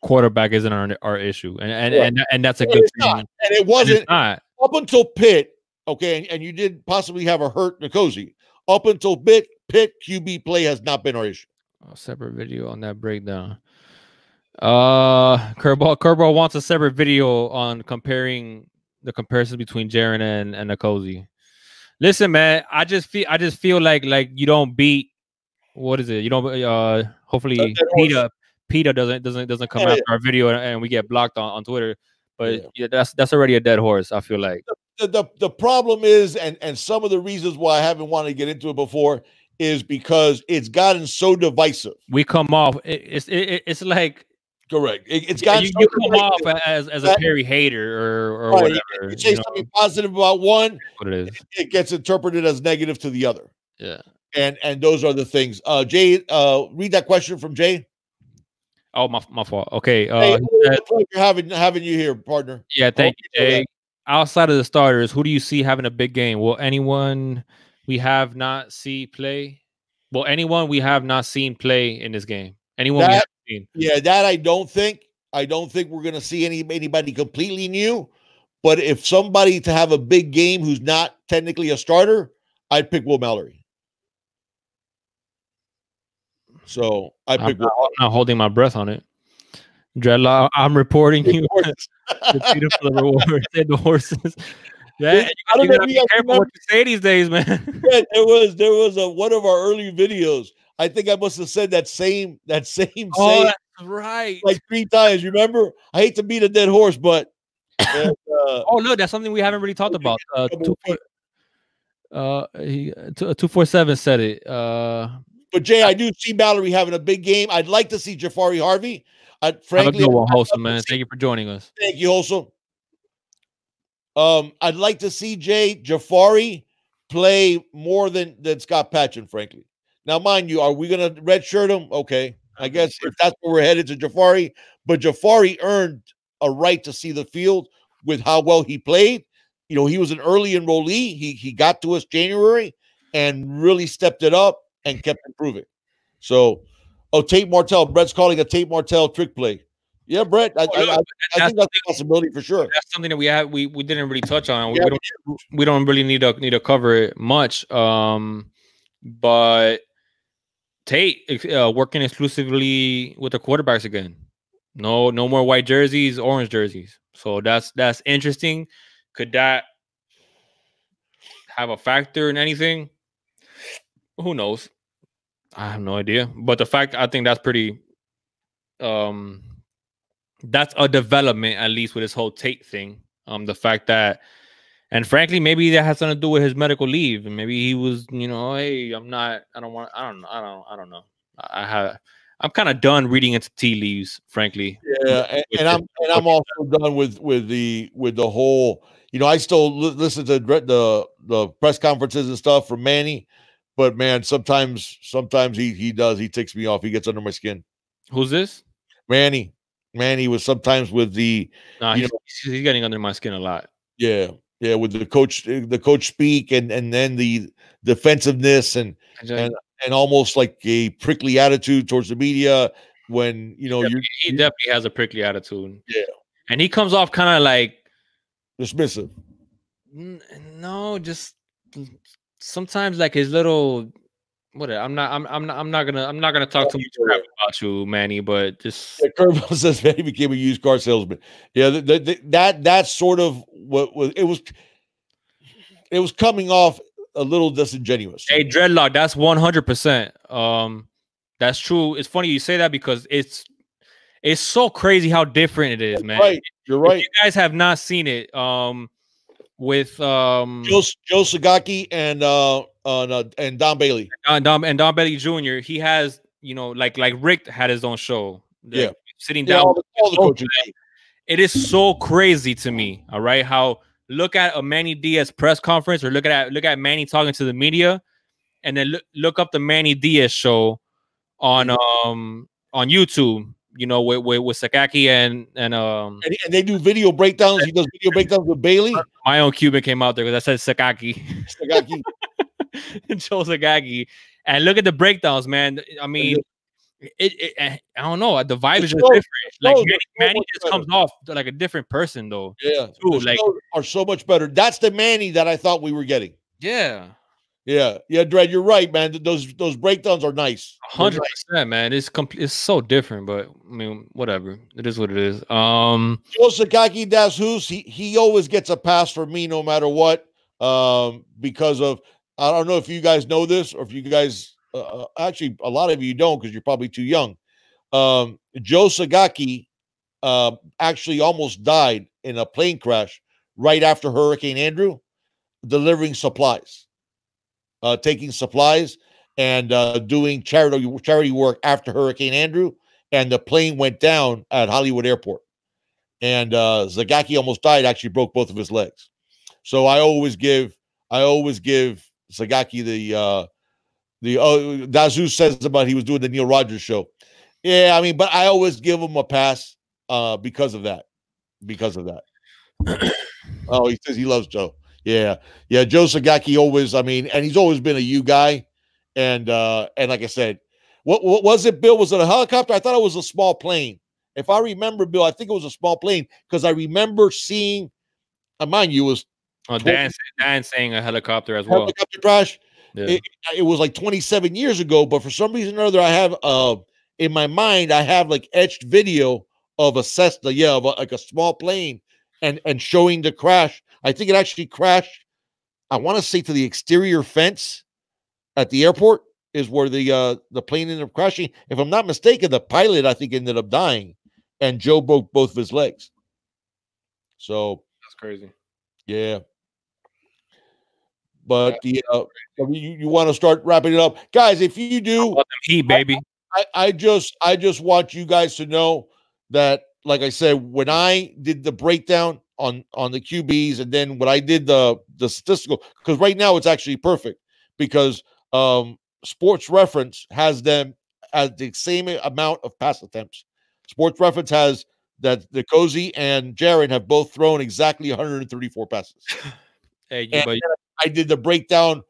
quarterback isn't our issue, and that's a good thing. Not. And it wasn't up until Pitt. Okay, and you did possibly have a hurt Nkosi. Up until Pitt QB play has not been our issue. Separate video on that breakdown. Curveball wants a separate video on comparing the comparison between Jaron and Nkosi. Listen, man, I just feel like you don't beat, what is it? You don't hopefully PETA doesn't come after our video and we get blocked on Twitter. But yeah, that's already a dead horse, I feel like. The problem is, and some of the reasons why I haven't wanted to get into it before is because it's gotten so divisive. We come off it's like correct. It's gotten you come off as a Perry hater or right, whatever. You say something positive about one, what it is. It gets interpreted as negative to the other. Yeah. And those are the things. Jay, read that question from Jay. Oh, my fault. Okay. Having you here, partner. Yeah, thank you, Jay. Outside of the starters, who do you see having a big game? Will anyone we have not seen play? Will anyone we have not seen play in this game? Anyone we haven't seen? Yeah, that I don't think. I don't think we're going to see anybody completely new. But if somebody to have a big game who's not technically a starter, I'd pick Will Mallory. So I pick. I'm not holding my breath on it. Dreadlock, I'm reporting you. The reward. The horses. Yeah, you gotta be careful what you say these days, man. Yeah, there was one of our early videos. I think I must have said that same. Oh, saying, that's right. Like 3 times. You remember? I hate to beat a dead horse, but. Oh look, that's something we haven't really talked about. 247 said it. But Jay, I do see Mallory having a big game. I'd like to see Jafari Harvey. Frankly, have a good one, Wholesome, man. Thank you for joining us. Thank you, Wholesome. I'd like to see Jafari play more than Scott Patchen, frankly. Now, mind you, are we going to redshirt him? Okay. I guess if that's where we're headed to Jafari. But Jafari earned a right to see the field with how well he played. You know, he was an early enrollee. He got to us January and really stepped it up and kept improving. So, Tate Martell. Brett's calling a Tate Martell trick play. Yeah, Brett. I think that's a possibility for sure. That's something that we didn't really touch on. We don't really need to cover it much. But Tate working exclusively with the quarterbacks again. No more white jerseys, orange jerseys. So that's interesting. Could that have a factor in anything? Who knows? I have no idea. But the fact, I think that's pretty. That's a development, at least with this whole Tate thing. The fact that, and frankly, maybe that has something to do with his medical leave, and maybe he was, hey, I don't know. I'm kind of done reading into tea leaves, frankly. Yeah, and I'm also done with the whole. I still listen to the press conferences and stuff from Manny, but man, sometimes he ticks me off. He gets under my skin. Who's this? Manny was sometimes with the. He's getting under my skin a lot. Yeah, with the coach speak and then the defensiveness and almost like a prickly attitude towards the media when he definitely has a prickly attitude. Yeah, and he comes off kind of like dismissive. No, just sometimes like his little. Whatever. I'm not gonna talk too much crap about you, Manny, but just Curveball says Manny became a used car salesman. Yeah, that's sort of what was it was. It was coming off a little disingenuous. Hey, Dreadlock, that's 100%. That's true. It's funny you say that because it's so crazy how different it is, man. Right, you're right. If you guys have not seen it, with Joe Zagacki and Don Bailey. Don Bailey Jr. He has, like Rick had his own show. Yeah. Sitting down. All the coaches. It is so crazy to me. All right. How look at a Manny Diaz press conference or look at Manny talking to the media and then look up the Manny Diaz show on YouTube. With Zagacki and they do video breakdowns. He does video breakdowns with Bailey. My own Cuban came out there because I said Zagacki. Joe Zagacki. And look at the breakdowns, man. I mean, I don't know. The vibe is just different. Like Manny just comes off like a different person, though. Yeah, are so much better. That's the Manny that I thought we were getting. Yeah. Yeah, Dredd, you're right, man. Those breakdowns are nice. 100%, man. It's so different, but I mean, whatever. It is what it is. Joe Zagacki Das Hus, he always gets a pass for me no matter what. Because of I don't know if you guys know this or if you guys actually a lot of you don't because you're probably too young. Joe Zagacki actually almost died in a plane crash right after Hurricane Andrew, delivering supplies. Taking supplies and doing charity work after Hurricane Andrew, and the plane went down at Hollywood Airport. And Zagacki almost died. Actually, broke both of his legs. So I always give Zagacki the Dazu says about he was doing the Neil Rogers show. Yeah, I mean, but I always give him a pass because of that. Oh, he says he loves Joe. Yeah. Joe Zagacki always, I mean, and he's always been a U guy. And like I said, what was it, Bill? Was it a helicopter? I thought it was a small plane. If I remember, Bill, I think it was a small plane because I remember seeing, mind you, it was Dan saying a helicopter as well. Helicopter crash. Yeah. It was like 27 years ago, but for some reason or other, I have in my mind, I have like etched video of a Cessna, like a small plane and showing the crash. I think it actually crashed, I want to say to the exterior fence at the airport is where the plane ended up crashing. If I'm not mistaken, the pilot, I think, ended up dying, and Joe broke both of his legs. So that's crazy. Yeah. But you want to start wrapping it up, guys? If you do, baby. I just want you guys to know that, like I said, when I did the breakdown on the QBs, and then when I did the statistical, because right now it's actually perfect because Sports Reference has them at the same amount of pass attempts. Sports Reference has that the Cozy and Jaron have both thrown exactly 134 passes. Hey, and I did the breakdown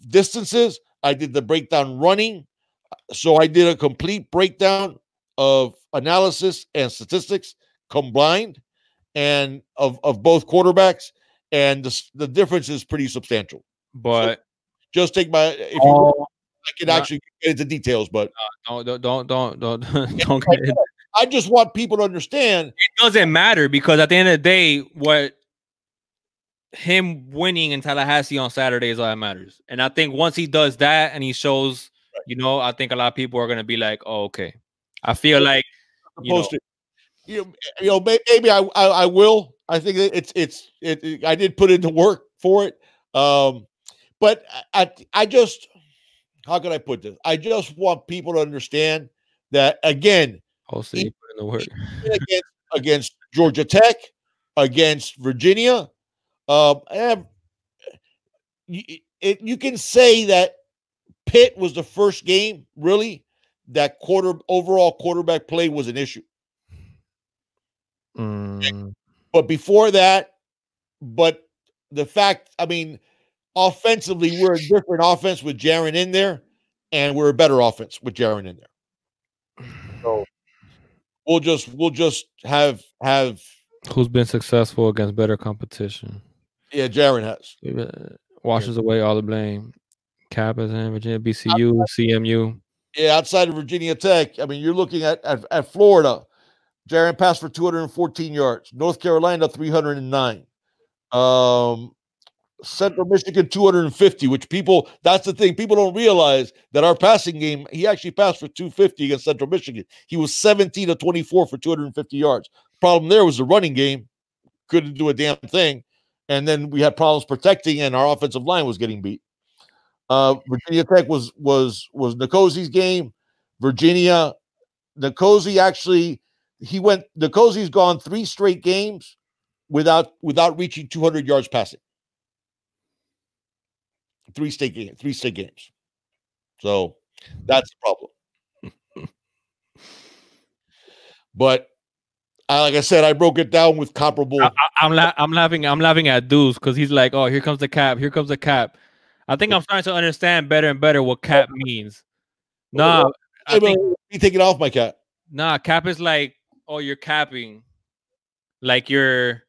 distances. I did the breakdown running. So I did a complete breakdown of analysis and statistics combined, and of both quarterbacks, and the difference is pretty substantial. But so just take my can actually get into details, but don't get it. I just want people to understand it doesn't matter, because at the end of the day, what him winning in Tallahassee on Saturday is all that matters. And I think once he does that and he shows, I think a lot of people are gonna be like, "Oh, okay." I feel like maybe I will. I think I did put in the work for it. But I just, how can I put this? I just want people to understand that, again, you put in the work against Georgia Tech, against Virginia, you can say that Pitt was the first game, really, that overall quarterback play was an issue. But before that, the fact, offensively, we're a different offense with Jaron in there, and we're a better offense with Jaron in there. So we'll just have who's been successful against better competition. Yeah, Jaron has. Washes away all the blame. Cap is in Virginia, BCU, CMU. Yeah, outside of Virginia Tech, you're looking at Florida. Jaron passed for 214 yards. North Carolina, 309. Central Michigan, 250, which that's the thing. People don't realize that our passing game, he actually passed for 250 against Central Michigan. He was 17 of 24 for 250 yards. Problem there was the running game. Couldn't do a damn thing. And then we had problems protecting, and our offensive line was getting beat. Virginia Tech was Nicosi's game. Virginia, Nicosi actually, Nicosi's gone 3 straight games without reaching 200 yards passing. 3 straight games. So that's the problem. But like I said, I broke it down with comparable. I'm laughing at Deuce because he's like, "Oh, here comes the cap. Here comes the cap." I think I'm starting to understand better and better what cap means. Nah, you take it off my cap. Nah, cap is like, oh, you're capping, like you're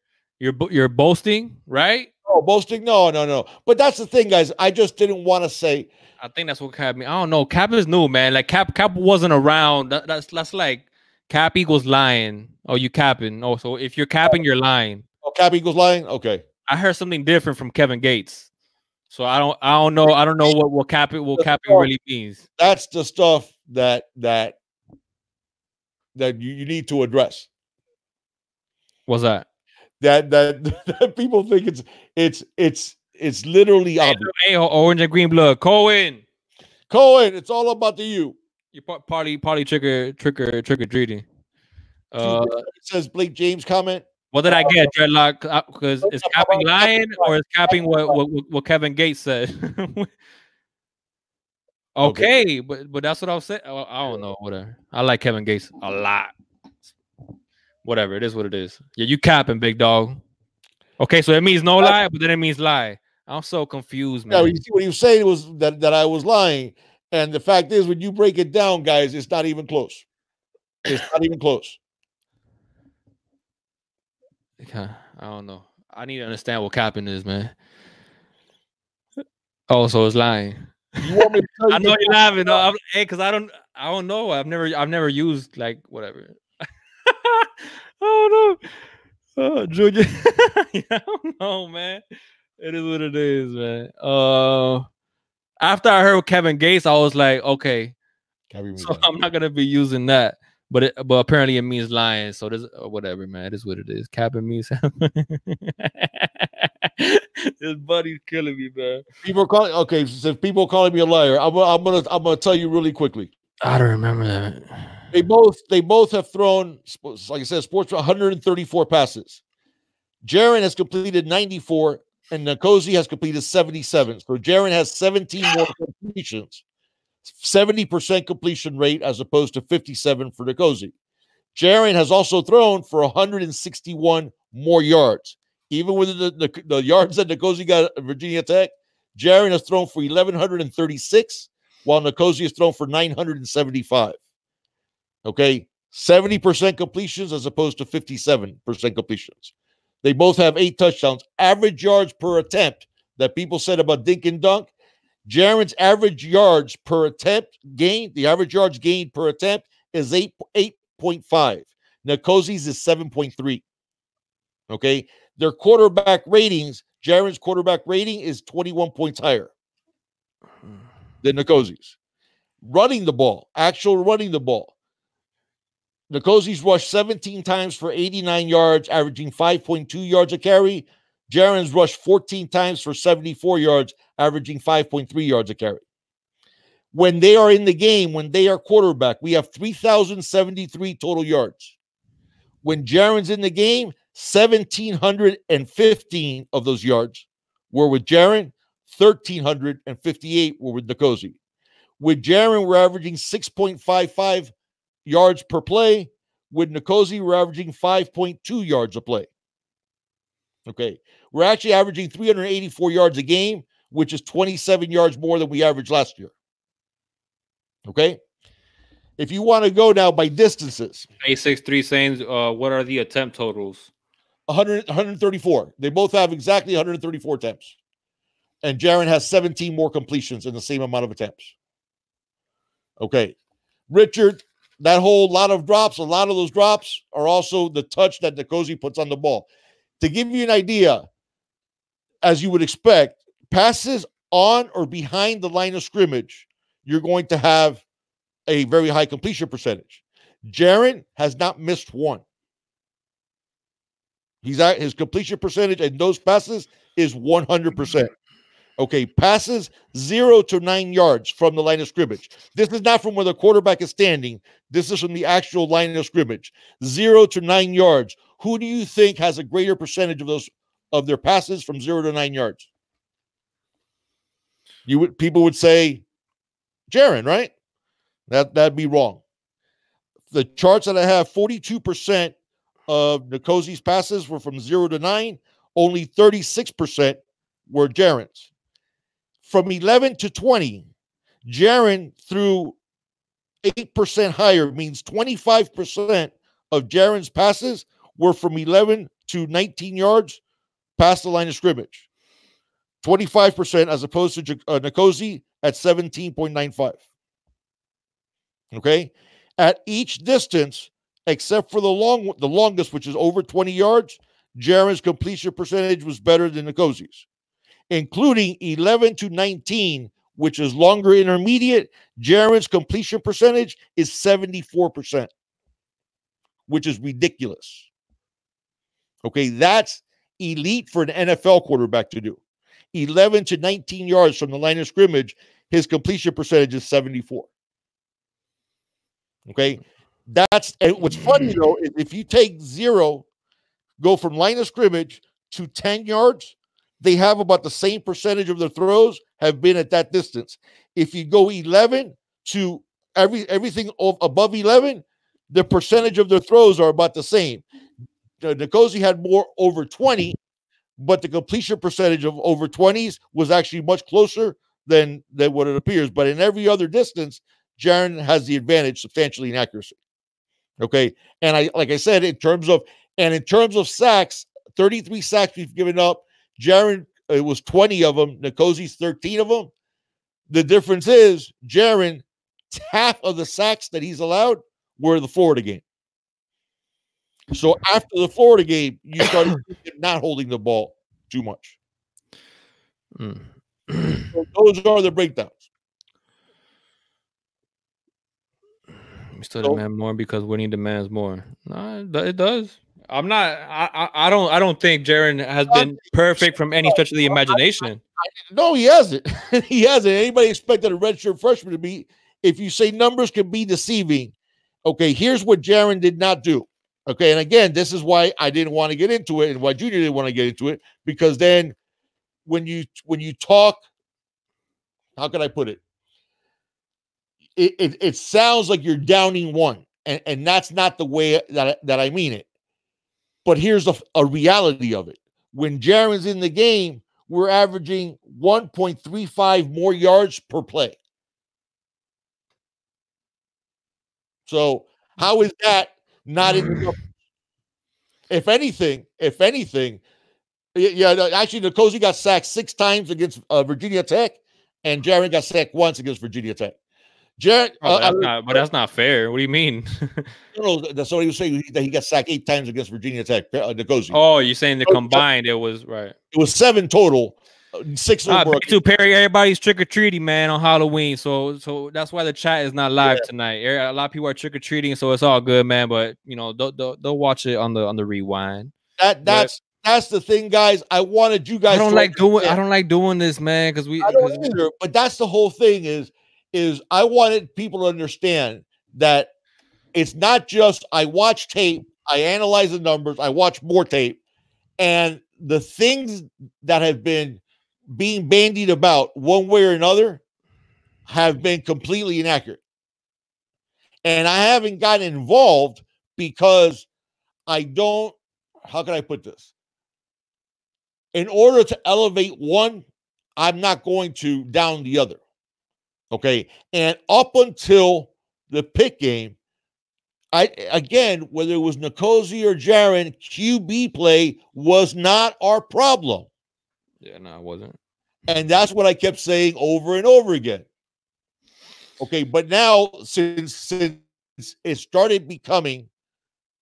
boasting, right? Oh, boasting? No. But that's the thing, guys. I just didn't want to say. I think that's what cap means. I don't know. Cap is new, man. Like cap wasn't around. That's like cap equals lying. Oh, you capping. Oh, so if you're capping, you're lying. Oh, cap equals lying. Okay. I heard something different from Kevin Gates. So I don't know what capping really means. That's the stuff that you need to address. What's that? That people think it's literally obvious. Hey, orange and green blood, Cohen. It's all about the you. You party trick or treating. It says Blake James comment. What did I get, Dreadlock? Because is capping lying or is capping what Kevin Gates said? Okay, but that's what I was saying. I don't know. Whatever. I like Kevin Gates a lot. Whatever. It is what it is. Yeah, you capping, big dog. Okay, so it means no lie, but then it means lie. I'm so confused, man. Yeah, you see what he was saying was that I was lying. And the fact is, when you break it down, guys, it's not even close. It's not even close. I don't know. I need to understand what capping is, man. Oh, so it's lying. You want me to tell you? I know you're laughing. No, because I don't know. I've never used like whatever. Oh no, Junior. I don't know, man. It is what it is, man. After I heard Kevin Gates, I was like, okay, so I'm not gonna be using that. But apparently it means lying. So there's whatever, man. It is what it is. Capping means. This buddy's killing me, man. People are calling. Okay, so people are calling me a liar. I'm gonna tell you really quickly. I don't remember that. They both have thrown, like I said, sports 134 passes. Jaron has completed 94, and Nicosi has completed 77. So Jaron has 17 more completions. 70% completion rate as opposed to 57 for Nicosi. Jaron has also thrown for 161 more yards. Even with the yards that Nicosi got at Virginia Tech, Jaron has thrown for 1,136, while Nicosi has thrown for 975. Okay, 70% completions as opposed to 57% completions. They both have 8 touchdowns. Average yards per attempt that people said about dink and dunk, Jaron's average yards per attempt gained, the average yards gained per attempt is 8.5. Nikosi's is 7.3. Okay. Their quarterback ratings, Jaron's quarterback rating is 21 points higher than Nikosi's. Running the ball, actual running the ball. Nikosi's rushed 17 times for 89 yards, averaging 5.2 yards a carry. Jaron's rushed 14 times for 74 yards, averaging 5.3 yards a carry. When they are in the game, when they are quarterback, we have 3,073 total yards. When Jaron's in the game, 1,715 of those yards were with Jaron, 1,358 were with Nikosi. With Jaron, we're averaging 6.55 yards per play. With Nikosi, we're averaging 5.2 yards a play. Okay. We're actually averaging 384 yards a game, which is 27 yards more than we averaged last year. Okay. If you want to go now by distances. A63 saying, what are the attempt totals? 134. They both have exactly 134 attempts. And Jaron has 17 more completions in the same amount of attempts. Okay. Richard, that whole lot of drops, a lot of those drops are also the touch that Nikosi puts on the ball. To give you an idea, as you would expect, passes on or behind the line of scrimmage, you're going to have a very high completion percentage. Jaron has not missed one. His completion percentage and those passes is 100%. Okay, passes 0 to 9 yards from the line of scrimmage. This is not from where the quarterback is standing. This is from the actual line of scrimmage. 0 to 9 yards. Who do you think has a greater percentage of their passes from 0 to 9 yards? People would say Jaron, right? That'd be wrong. The charts that I have, 42% of Nikosi's passes were from 0 to 9. Only 36% were Jaron's. From 11 to 20, Jaron threw 8% higher, means 25% of Jaron's passes were from 11 to 19 yards past the line of scrimmage. 25% as opposed to Nikosi at 17.95. Okay? At each distance, except for the longest, which is over 20 yards, Jaron's completion percentage was better than Nikosi's. Including 11 to 19, which is longer intermediate, Jaron's completion percentage is 74%, which is ridiculous. Okay, that's elite for an NFL quarterback to do. 11 to 19 yards from the line of scrimmage, his completion percentage is 74. Okay, and what's funny though is if you take 0, go from line of scrimmage to 10 yards, they have about the same percentage of their throws have been at that distance. If you go 11 to everything above 11, the percentage of their throws are about the same. Nikosi had more over 20, but the completion percentage of over 20s was actually much closer than what it appears. But in every other distance, Jaron has the advantage substantially in accuracy. Okay. And like I said, in terms of sacks, 33 sacks we've given up. Jaron, it was 20 of them. Nikosi's 13 of them. The difference is Jaron, half of the sacks that he's allowed were the Florida game. So after the Florida game, you started not holding the ball too much. So those are the breakdowns. We still demand more because winning demands more. No, it does. I don't think Jaron has been perfect from any stretch of the imagination. No, he hasn't. He hasn't. Anybody expected a redshirt freshman to be? If you say numbers can be deceiving, okay, here's what Jaron did not do. Okay, and again, this is why I didn't want to get into it and why Junior didn't want to get into it, because then when you talk, how can I put it? It sounds like you're downing one, and that's not the way that I mean it. But here's a reality of it. When Jaron's in the game, we're averaging 1.35 more yards per play. So how is that not in the numbers? If anything, yeah, actually, Nikosi got sacked 6 times against Virginia Tech, and Jaron got sacked once against Virginia Tech. Jaron, but that's not fair. What do you mean? No, that's what he was saying. That he got sacked 8 times against Virginia Tech. Nicosi. Oh, you're saying the combined? It was right. It was 7 total. 6 of them to Perry, everybody's trick or treating, man, on Halloween. So that's why the chat is not live tonight. A lot of people are trick or treating, so it's all good, man. But you know, they'll watch it on the rewind. That's the thing, guys. I wanted you guys. I don't like doing this, man, because I don't either. But that's the whole thing. Is I wanted people to understand that it's not just I watch tape, I analyze the numbers, I watch more tape, and the things that have been being bandied about one way or another have been completely inaccurate. And I haven't gotten involved because I don't, how can I put this? In order to elevate one, I'm not going to down the other. Okay. And up until the Pitt game, again, whether it was Nkosi or Jaron, QB play was not our problem. Yeah, no, it wasn't. And that's what I kept saying over and over again. Okay, but now since it started becoming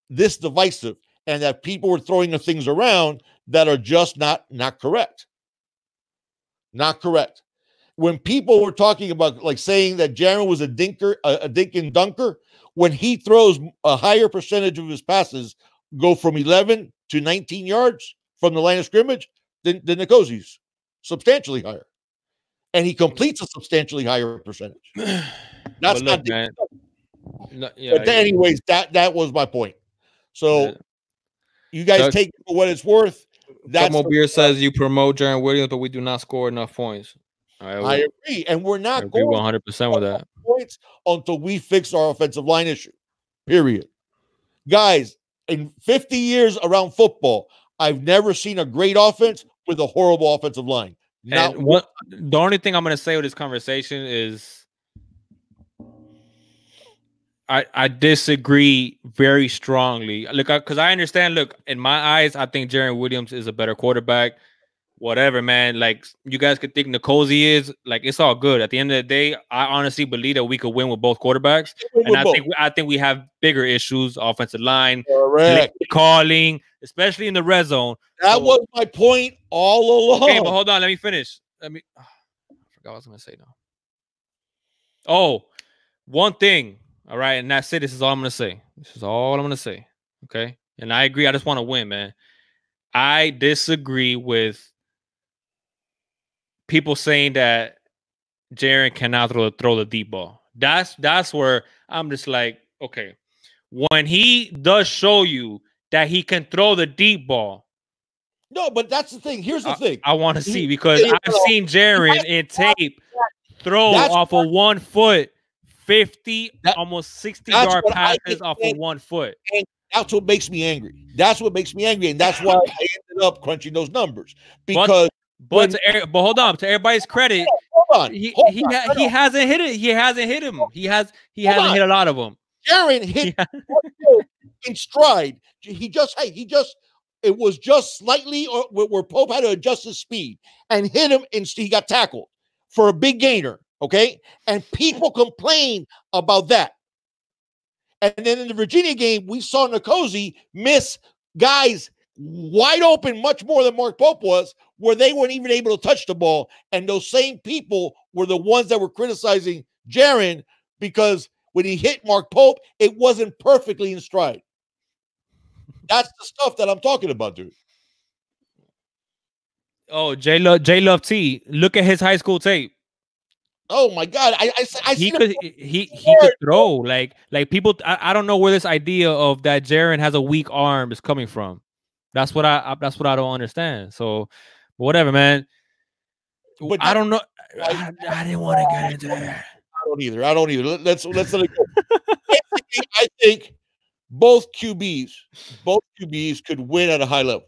this divisive and that people were throwing the things around that are just not correct. Not correct. When people were talking about like saying that Jaron was a dinker, a dink and dunker, when he throws a higher percentage of his passes go from 11 to 19 yards from the line of scrimmage than Nkosi's. Substantially higher, and he completes a substantially higher percentage. That's not, man. But anyways, that was my point. So you guys take it for what it's worth. That's Beer says you promote Jaron Williams, but we do not score enough points. I agree, and we're not going 100% with that points until we fix our offensive line issue. Period, guys. In 50 years around football, I've never seen a great offense with a horrible offensive line. The only thing I'm going to say with this conversation is I disagree very strongly. Look, because I understand. Look, in my eyes, I think Jaron Williams is a better quarterback. Whatever, man. Like, you guys could think Nkosi is. Like, it's all good. At the end of the day, I honestly believe that we could win with both quarterbacks. And I think we have bigger issues, offensive line, calling, especially in the red zone. That was my point all along. Okay, but hold on. Let me finish. I forgot what I was going to say now. Oh, one thing. All right, and that's it. This is all I'm going to say. This is all I'm going to say. Okay? And I agree. I just want to win, man. I disagree with people saying that Jaron cannot throw the deep ball. That's where I'm just like, okay. When he does show you that he can throw the deep ball. No, but that's the thing. Here's the thing. I want to see, because I've seen Jaron in tape throw off of 1 foot 50, almost 60-yard passes off of 1 foot. And that's what makes me angry. That's what makes me angry, and that's why I ended up crunching those numbers. Because but hold on, to everybody's credit, he hasn't hit it. He hasn't hit him. He hasn't hit a lot of them. Jaron hit in stride. It was just slightly where Pope had to adjust his speed and hit him, and he got tackled for a big gainer. Okay, and people complain about that. And then in the Virginia game, we saw Nkosi miss guys wide open much more than Mark Pope was, where they weren't even able to touch the ball. And those same people were the ones that were criticizing Jaron because when he hit Mark Pope, it wasn't perfectly in stride. That's the stuff that I'm talking about, dude. Oh, J Love T, look at his high school tape. Oh my God! He could throw like people. I don't know where this idea of that Jaron has a weak arm is coming from. That's what I don't understand. So whatever, man. But I don't know. I didn't want to get into that. I don't either. Let's let it go. I think both QBs could win at a high level.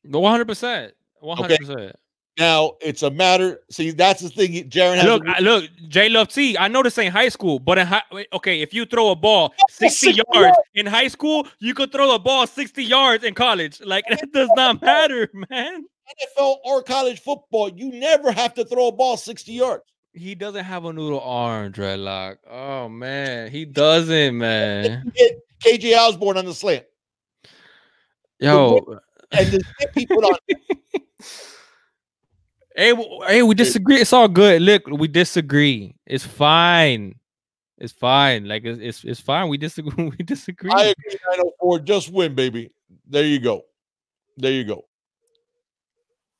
100%. 100%. Now it's a matter. See, that's the thing. Jaron has look, J Love T. I know this ain't high school, but if you throw a ball 60 yards in high school, you could throw a ball 60 yards in college. Like, that does not matter, man. NFL or college football, you never have to throw a ball 60 yards. He doesn't have a noodle arm, Dreadlock. Oh man, he doesn't, man. You get KJ Osborne on the slant. Yo, and the he put on. Hey, we disagree. It's all good. Look, we disagree. It's fine. It's fine. Like it's fine. We disagree. We disagree. I agree. 904. Just win, baby. There you go. There you go.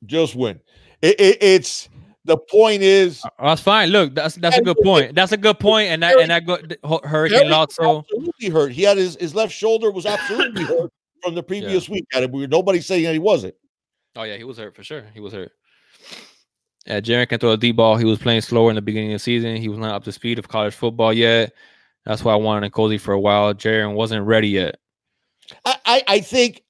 Just win. It's the point is. That's fine. Look, that's a good point. That's a good point. And that good Hurricane Lotso absolutely hurt. He had his left shoulder was absolutely hurt from the previous week. Nobody's saying that he wasn't. Oh yeah, he was hurt for sure. He was hurt. Yeah, Jaron can throw a deep ball. He was playing slower in the beginning of the season. He was not up to speed of college football yet. That's why I wanted Nkosi for a while. Jaron wasn't ready yet. I think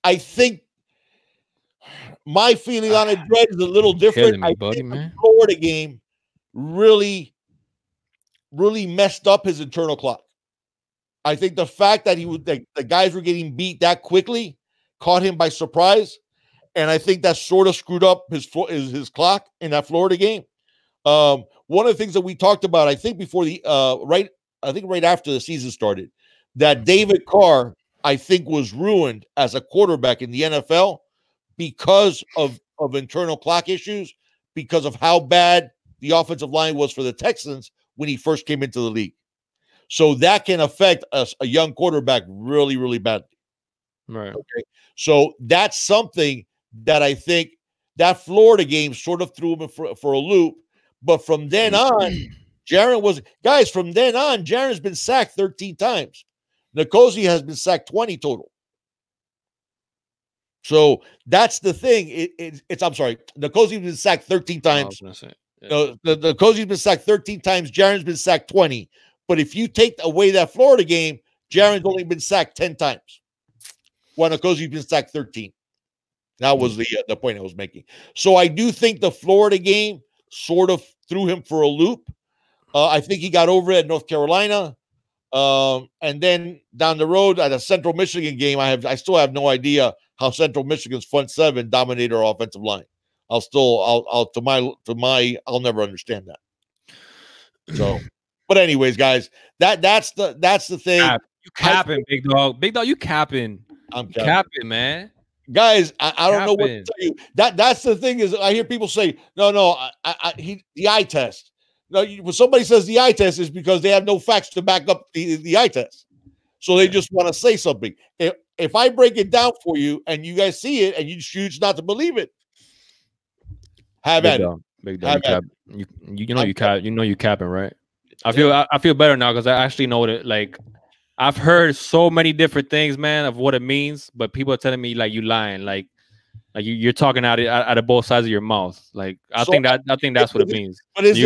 my feeling on it, Brett, is a little different. I think the Florida game really messed up his internal clock. I think the fact that the guys were getting beat that quickly caught him by surprise. And I think that sort of screwed up his clock in that Florida game. One of the things that we talked about, I think before right after the season started, that David Carr, I think, was ruined as a quarterback in the NFL because of internal clock issues, because of how bad the offensive line was for the Texans when he first came into the league. So that can affect a young quarterback really, really badly. Right. Okay. So that's something that I think that Florida game sort of threw him for a loop. But from then on, Jaron's been sacked 13 times. Nkosi has been sacked 20 total. So that's the thing. I'm sorry. Nkosi's been sacked 13 times. Nkosi's been sacked 13 times. Jaron's been sacked 20. But if you take away that Florida game, Jaron's only been sacked 10 times, while Nkosi's been sacked 13. That was the point I was making. So I do think the Florida game sort of threw him for a loop. I think he got over it at North Carolina. And then down the road at a Central Michigan game, I still have no idea how Central Michigan's front seven dominated our offensive line. I'll never understand that. So, but anyways, guys, that's the thing. You capping, big dog. Big dog, you capping. I'm capping, man. Guys, I don't know what to tell you. That's the thing is I hear people say, no, the eye test. No, when somebody says the eye test is because they have no facts to back up the eye test. So they just want to say something. If I break it down for you and you guys see it and you choose not to believe it, have at it. Big dog, you capping, right? I feel better now because I actually know what it like. I've heard so many different things, man, of what it means, but people are telling me like you lying, like you're talking out of both sides of your mouth. Like I think that's what it means. But is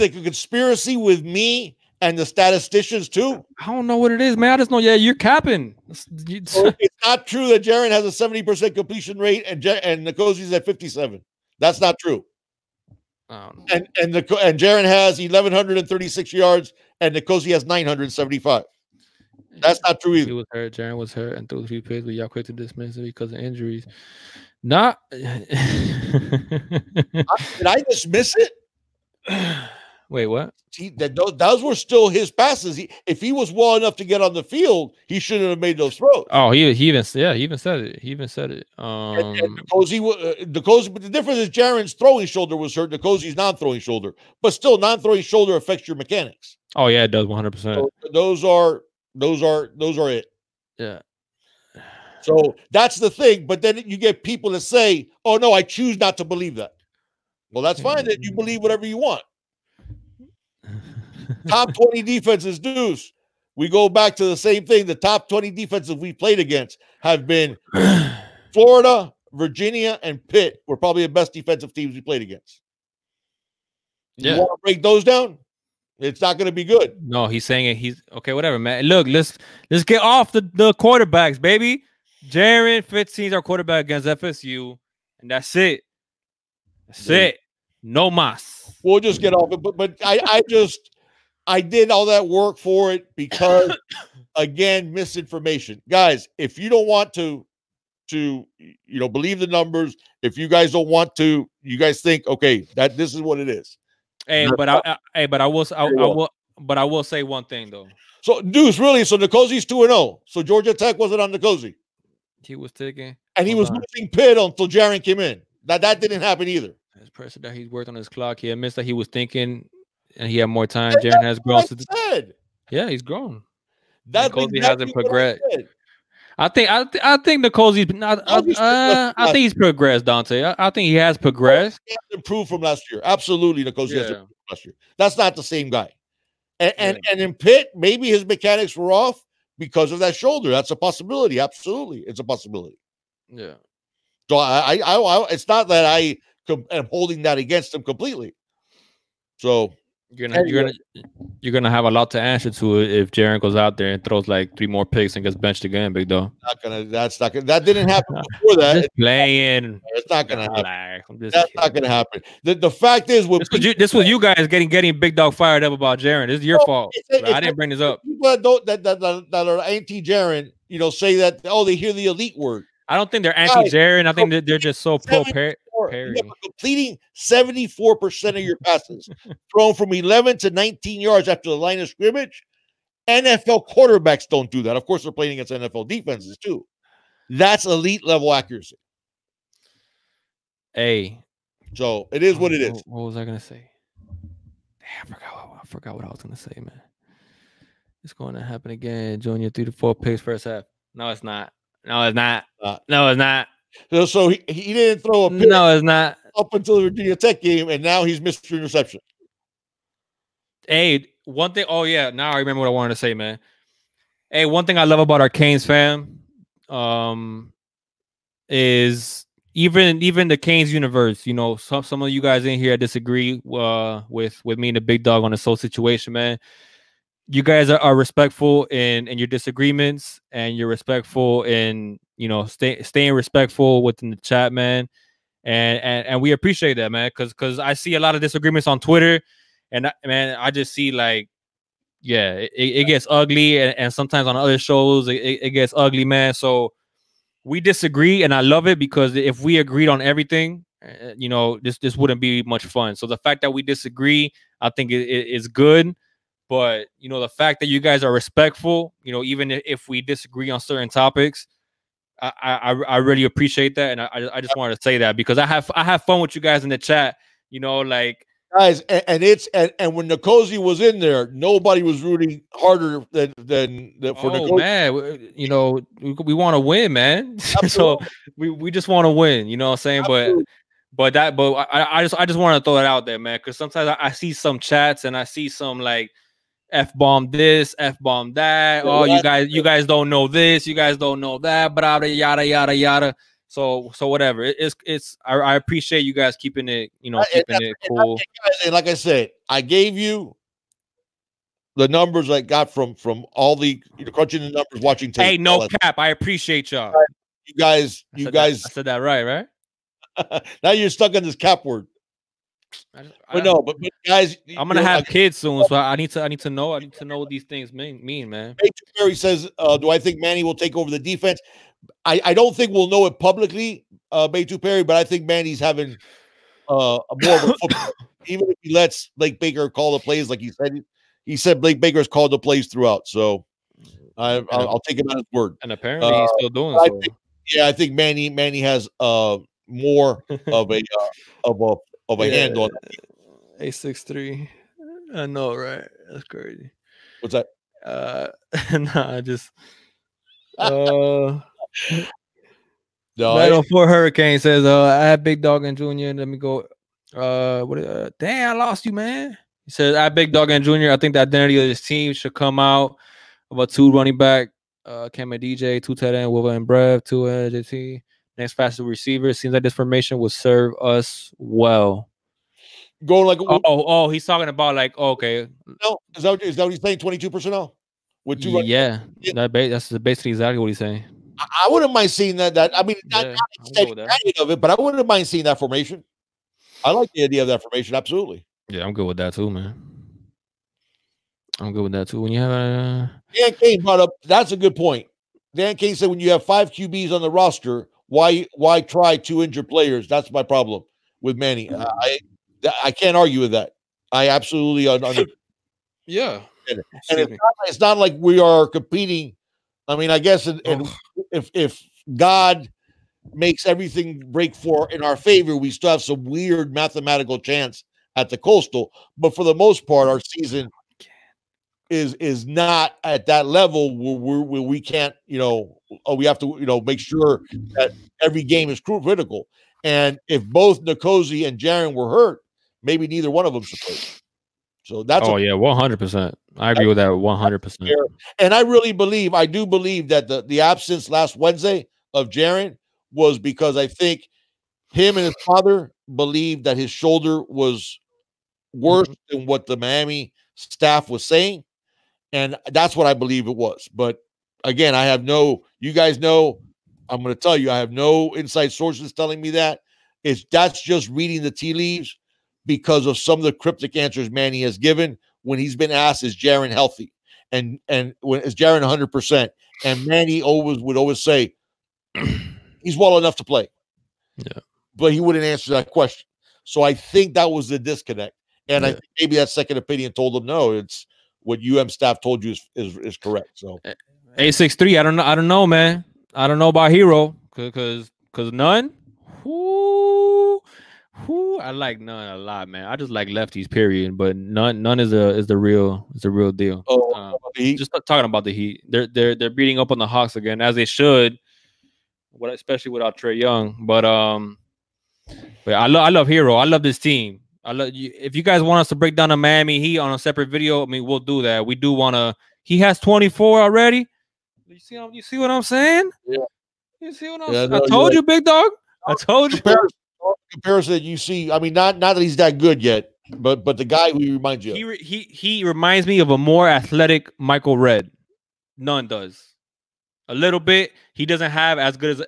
it a conspiracy with me and the statisticians too? I don't know what it is, man. I just know, you're capping. So it's not true that Jaron has a 70% completion rate and Nkosi's at 57. That's not true. And Jaron has 1,136 yards and Nkosi has 975. That's not true either. He was hurt. Jaron was hurt and threw 3 picks, but y'all quick to dismiss it because of injuries. Not. Did I dismiss it? Wait, what? Those were still his passes. If he was well enough to get on the field, he shouldn't have made those throws. Oh, he even said it. And Nkosi, but the difference is Jaron's throwing shoulder was hurt. Nkosi's non-throwing shoulder, but still non-throwing shoulder affects your mechanics. Oh yeah, it does 100%. So those are it. Yeah. So that's the thing. But then you get people that say, "Oh no, I choose not to believe that." Well, that's fine that you believe whatever you want. Top 20 defenses, Deuce. We go back to the same thing. The top 20 defenses we played against have been Florida, Virginia, and Pitt. Were probably the best defensive teams we played against. You want to break those down? It's not going to be good. No, he's saying it. He's okay. Whatever, man. Look, let's get off the quarterbacks, baby. Jaron Fitzgerald's our quarterback against FSU, and that's it. That's it. No mas. We'll just get off it. But I did all that work for it because, again, misinformation. Guys, if you don't want to to, believe the numbers. If you guys don't want to, you guys think, okay, that this is what it is. But I will say one thing though. So Deuce, really, so Nicosi's 2-0. So Georgia Tech wasn't on Nicosi. He was taking, and he was losing Pitt until Jaron came in. That didn't happen either. His person that he's worked on his clock. He admits that he was thinking, and he had more time. Jaron has grown. Yeah, he's grown. That Nicosi hasn't progressed. I think Nicosi's not. I think he's progressed, Dante. I think he has progressed. He has improved from last year. Absolutely, Nicosi has improved from last year. That's not the same guy. And in Pitt, maybe his mechanics were off because of that shoulder. That's a possibility. Absolutely, it's a possibility. Yeah. So I it's not that I am holding that against him completely. So you're gonna have a lot to answer to if Jaron goes out there and throws like 3 more picks and gets benched again, big dog. That didn't happen before that. Just playing. It's not gonna happen. That's not gonna happen. The fact is, this was you guys getting big dog fired up about Jaron. This is your fault. I didn't bring this up. People that are anti Jaron, say that they hear the elite word. I don't think they're anti Jaron. I think that they're just so pro Perry. Completing 74% of your passes, thrown from 11 to 19 yards after the line of scrimmage. NFL quarterbacks don't do that. Of course, they're playing against NFL defenses too. That's elite level accuracy. Hey, so it is what it is. What was I gonna say? Damn, I forgot what I was gonna say, man. It's going to happen again. Junior 3 to 4 picks first half. No, it's not. No, it's not. No, it's not. So he didn't throw a pick. No, it's not. Up until the Virginia Tech game, and now he's missed interception. Hey, one thing. Oh yeah, now I remember what I wanted to say, man. Hey, one thing I love about our Canes fam, is even the Canes universe. Some of you guys in here disagree with me and the big dog on this whole situation, man. You guys are respectful in your disagreements, and you're respectful in staying respectful within the chat, man. And we appreciate that, man, because I see a lot of disagreements on Twitter, and I just see like, it gets ugly, and sometimes on other shows it gets ugly, man. So we disagree, and I love it, because if we agreed on everything, this wouldn't be much fun. So the fact that we disagree, I think is good. But the fact that you guys are respectful, even if we disagree on certain topics, I really appreciate that, and I just wanted to say that, because I have fun with you guys in the chat. Like guys, and when Nicosi was in there, nobody was rooting harder than for Nicosi. Man, we want to win, man. So we just want to win. You know what I'm saying? Absolutely. But I just want to throw it out there, man, because sometimes I see some chats and I see some like F-bomb this, F-bomb that. You guys don't know this, you guys don't know that, but yada yada yada. So whatever. I appreciate you guys keeping it, keeping it cool. And like I said, I gave you the numbers I got from all the crunching the numbers, watching tape. Hey, no cap. I appreciate y'all. You guys. I said that right? Now you're stuck on this cap word. But guys, I'm gonna have kids soon, so I need to know. I need to know what these things mean, man. Perry says, "Do I think Manny will take over the defense?" I don't think we'll know it publicly, Beto Perry, but I think Manny's having more of a football. Even if he lets Blake Baker call the plays, like he said. He said Blake Baker's called the plays throughout, so I'll take him at his word. And apparently, he's still doing so. I think Manny has more of a handle on it. 863. I know, right? That's crazy. What's that? Nah, just 904 Hurricane says, I had Big Dog and Junior. Let me go. Damn, I lost you, man. He says, I had Big Dog and Junior. I think the identity of this team should come out of a 2 running back, Cam and DJ, 2 tight end, Wilbur and Brev, 2 JT. Next fastest receiver. Seems like this formation will serve us well. Going like he's talking about like okay. No, is that what he's saying? 22 personnel with 2. Yeah, that's basically exactly what he's saying. I wouldn't mind seeing that. I mean, not of it, but I wouldn't mind seeing that formation. I like the idea of that formation. Absolutely. Yeah, I'm good with that too, man. I'm good with that too. When you have Dan Kane brought up, that's a good point. Dan Kane said when you have 5 QBs on the roster, Why try 2 injured players? That's my problem with Manny. I can't argue with that. I absolutely understand. Yeah. And it's not like we are competing. I mean, I guess if God makes everything break in our favor, we still have some weird mathematical chance at the Coastal. But for the most part, our season is not at that level where we can't, we have to, make sure that every game is critical. And if both Nkosi and Jaron were hurt, maybe neither one of them should play. So that's 100%. I agree with that 100%. And I do believe that the absence last Wednesday of Jaron was because I think him and his father believed that his shoulder was worse than what the Miami staff was saying. And that's what I believe it was. But again, you guys know, I'm going to tell you, I have no inside sources telling me that. That's just reading the tea leaves because of some of the cryptic answers Manny has given when he's been asked, is Jaron healthy? And when is Jaron 100%? And Manny would always say, he's well enough to play. Yeah. But he wouldn't answer that question. So I think that was the disconnect. And I think maybe that second opinion told him, no, it's what staff told you is correct. So A63, I don't know, man. I don't know about Hero because none. I like none a lot, man. I just like lefties, period. But none is the real deal. Just talking about the Heat, they're beating up on the Hawks again, as they should. Especially without Trae Young, but I love Hero. I love this team. I love you. If you guys want us to break down the Miami Heat on a separate video, I mean, we'll do that. We do want to. He has 24 already. You see what I'm saying? Yeah. You see what I'm saying? I told you, big dog. I told you. Comparison that you see. I mean, not that he's that good yet, but the guy who reminds you. He reminds me of a more athletic Michael Redd. None does. A little bit. He doesn't have as good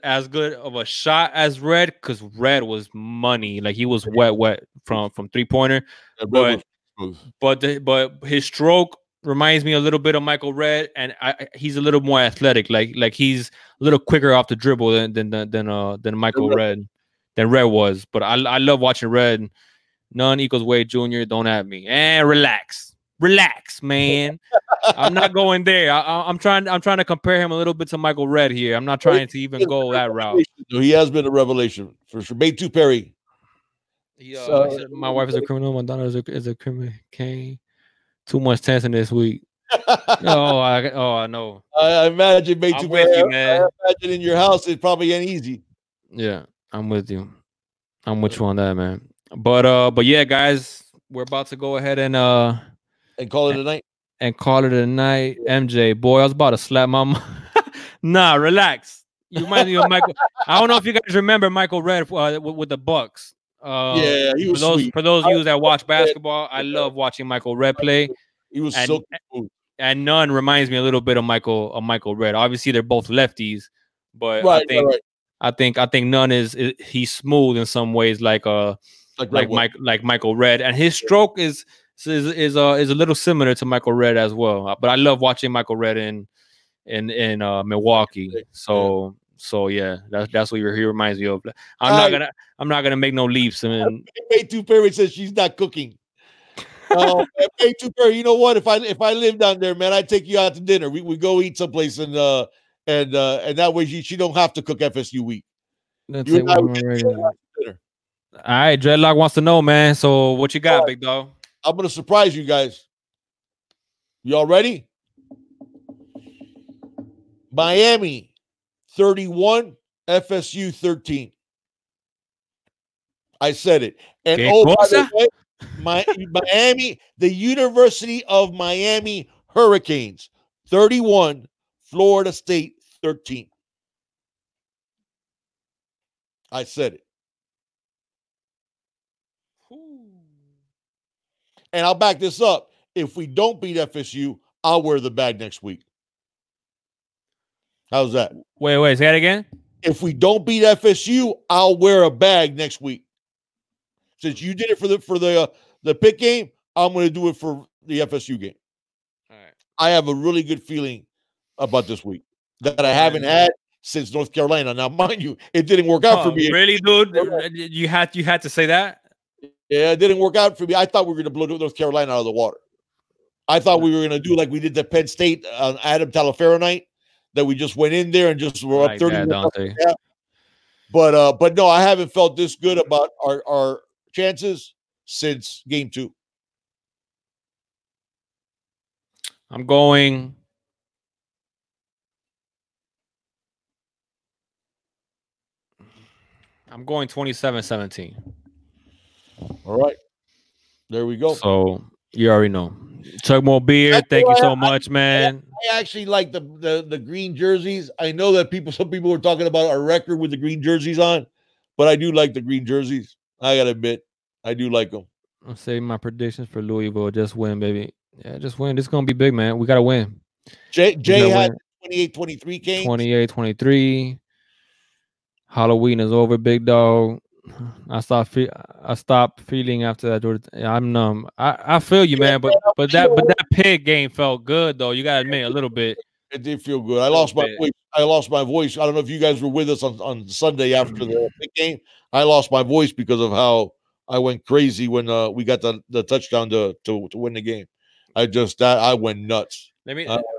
of a shot as Redd, because Redd was money. Like, he was wet from 3-pointer. But his stroke reminds me a little bit of Michael Redd, and he's a little more athletic. Like he's a little quicker off the dribble than Michael Redd was. But I love watching Redd. None equals Wade Jr. Don't at me. And relax, man. I'm not going there. I'm trying to compare him a little bit to Michael Redd here. I'm not trying to even go that route. He has been a revelation for sure. Bay 2 Perry. My wife is a criminal. My daughter is a criminal. Okay. Too much tension this week. I know. I imagine Bay 2 I'm with you, man. I imagine in your house it probably ain't easy. Yeah, I'm with you. I'm with you on that, man. But yeah, guys, we're about to go ahead and call it a night. Yeah. MJ, boy, I was about to slap my mom. Nah, relax. You remind me of Michael. I don't know if you guys remember Michael Redd with the Bucks. He was sweet. For those of you that watch basketball, I love watching Michael Redd play. He was so smooth. And Nunn reminds me a little bit of Michael Redd. Obviously, they're both lefties, but I think Nunn he's smooth in some ways, like Michael Redd, and his stroke is a little similar to Michael Redd as well. But I love watching Michael Redd in Milwaukee. So yeah, that's what he reminds me of. I'm not gonna make no leaps. I mean, Bay 2 Perry says she's not cooking. Bay 2 Perry, you know what? If I live down there, man, I'd take you out to dinner. We go eat someplace and that way she don't have to cook FSU week. All right, Dreadlock wants to know, man. So what you got, big dog? I'm gonna surprise you guys. Y'all ready? Miami 31, FSU 13. I said it. And by the way, Miami, the University of Miami Hurricanes 31, Florida State 13. I said it. And I'll back this up. If we don't beat FSU, I'll wear the bag next week. How's that? Wait, say that again? If we don't beat FSU, I'll wear a bag next week. Since you did it for the Pitt game, I'm going to do it for the FSU game. All right. I have a really good feeling about this week that I haven't had since North Carolina. Now, mind you, it didn't work out for me. Really, dude? You had to say that? Yeah, it didn't work out for me. I thought we were going to blow North Carolina out of the water. I thought we were going to do like we did the Penn State on Adam Talaferro night, that we just went in there and just were up 30. But no, I haven't felt this good about our chances since game 2. I'm going 27-17. All right. There we go. So you already know. Chug more beer. Thank you so much, man. I actually like the green jerseys. I know that some people were talking about our record with the green jerseys on, but I do like the green jerseys. I gotta admit, I do like them. I'll say my predictions for Louisville. Just win, baby. Yeah, just win. This is gonna be big, man. We gotta win. Jay had 28-23 games. 28-23. Halloween is over, big dog. I stopped feeling after that. I'm numb. I feel you, man. But that pig game felt good though. You gotta admit a little bit. It did feel good. I lost my voice. I don't know if you guys were with us on Sunday after the big game. I lost my voice because of how I went crazy when we got the touchdown to win the game. I went nuts.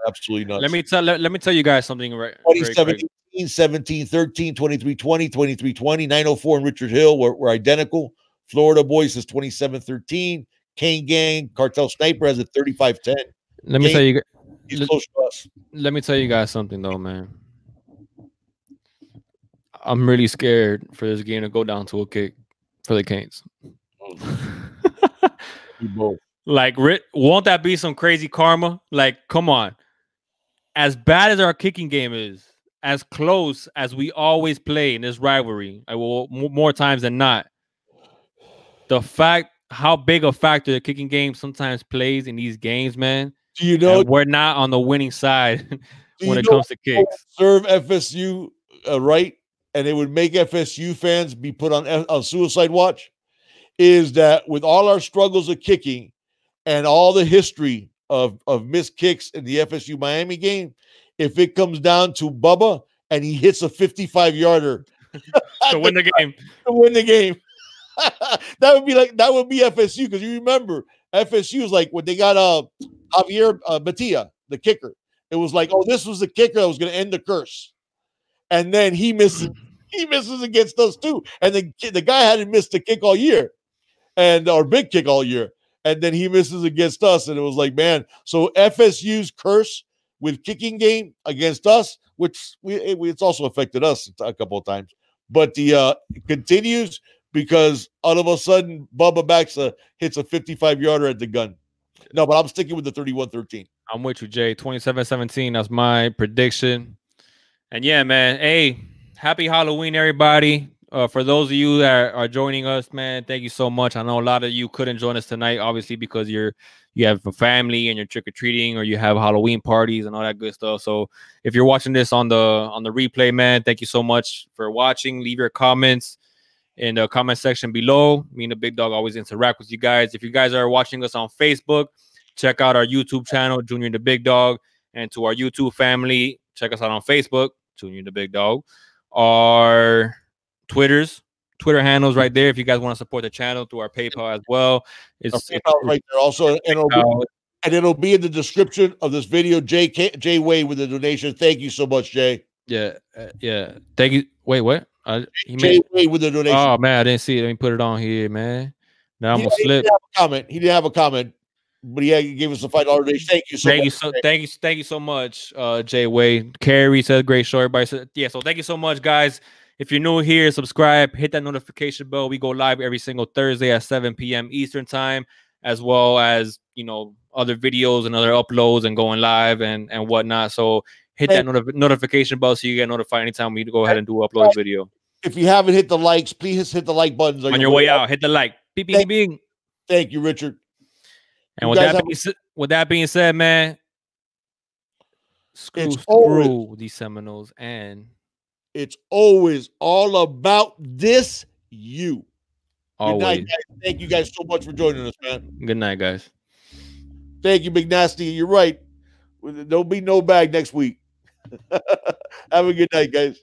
Absolutely nuts. Let me tell you guys something. Right. 2017, 17-13, 23-20, 23-20, 904 and Richard Hill were identical. Florida boys is 27-13. Kane Gang, Cartel Sniper has a 35-10. Let me tell you. He's close to us. Let me tell you guys something though, man. I'm really scared for this game to go down to a kick for the Canes. Like, won't that be some crazy karma? Like, come on. As bad as our kicking game is, as close as we always play in this rivalry, more times than not, the fact how big a factor the kicking game sometimes plays in these games, man. Do you know we're not on the winning side when it comes to kicks? Serve FSU right, and it would make FSU fans be put on suicide watch. Is that with all our struggles of kicking and all the history of missed kicks in the FSU Miami game, if it comes down to Bubba and he hits a 55-yarder to win the game, that would be FSU, because you remember FSU is like when they got Javier Batia, the kicker. It was like, oh, this was the kicker that was going to end the curse, and then he misses against us too, and the guy hadn't missed a kick all year, or big kick all year. And then he misses against us. And it was like, man, so FSU's curse with kicking game against us, which it's also affected us a couple of times. But it continues because all of a sudden, Bubba Baxa hits a 55-yarder at the gun. No, but I'm sticking with the 31-13. I'm with you, Jay. 27-17. That's my prediction. And yeah, man. Hey, happy Halloween, everybody. For those of you that are joining us, man, thank you so much. I know a lot of you couldn't join us tonight, obviously, because you have a family and you're trick-or-treating, or you have Halloween parties and all that good stuff. So if you're watching this on the replay, man, thank you so much for watching. Leave your comments in the comment section below. Me and the Big Dog always interact with you guys. If you guys are watching us on Facebook, check out our YouTube channel, Junior and the Big Dog. And to our YouTube family, check us out on Facebook, Junior and the Big Dog. Our Twitter handles right there if you guys want to support the channel, through our PayPal as well. It's right there also, and it'll be in the description of this video. Jay Wade with the donation. Thank you so much, Jay. Yeah. Thank you. Wait, what? Jay Wade with the donation. Oh man, I didn't see it. Let me put it on here, man. Now I'm gonna slip. He didn't have a comment, but he gave us a $5 donation. Thank you so much. Thank you so much, Jay Wade. Carrie said great show. Everybody said so thank you so much, guys. If you're new here, subscribe, hit that notification bell. We go live every single Thursday at 7 p.m. Eastern time, as well as, other videos and other uploads and going live and whatnot. So hit that notification bell so you get notified anytime we go ahead and upload a video. If you haven't hit the likes, please hit the like buttons on your way out. Hit the like. Beep, beep, beep. Thank you, Richard. And with that being said, man, screw these Seminoles, and it's always all about this you. Always. Good night, guys. Thank you guys so much for joining us, man. Good night, guys. Thank you, Big Nasty. You're right. There'll be no bag next week. Have a good night, guys.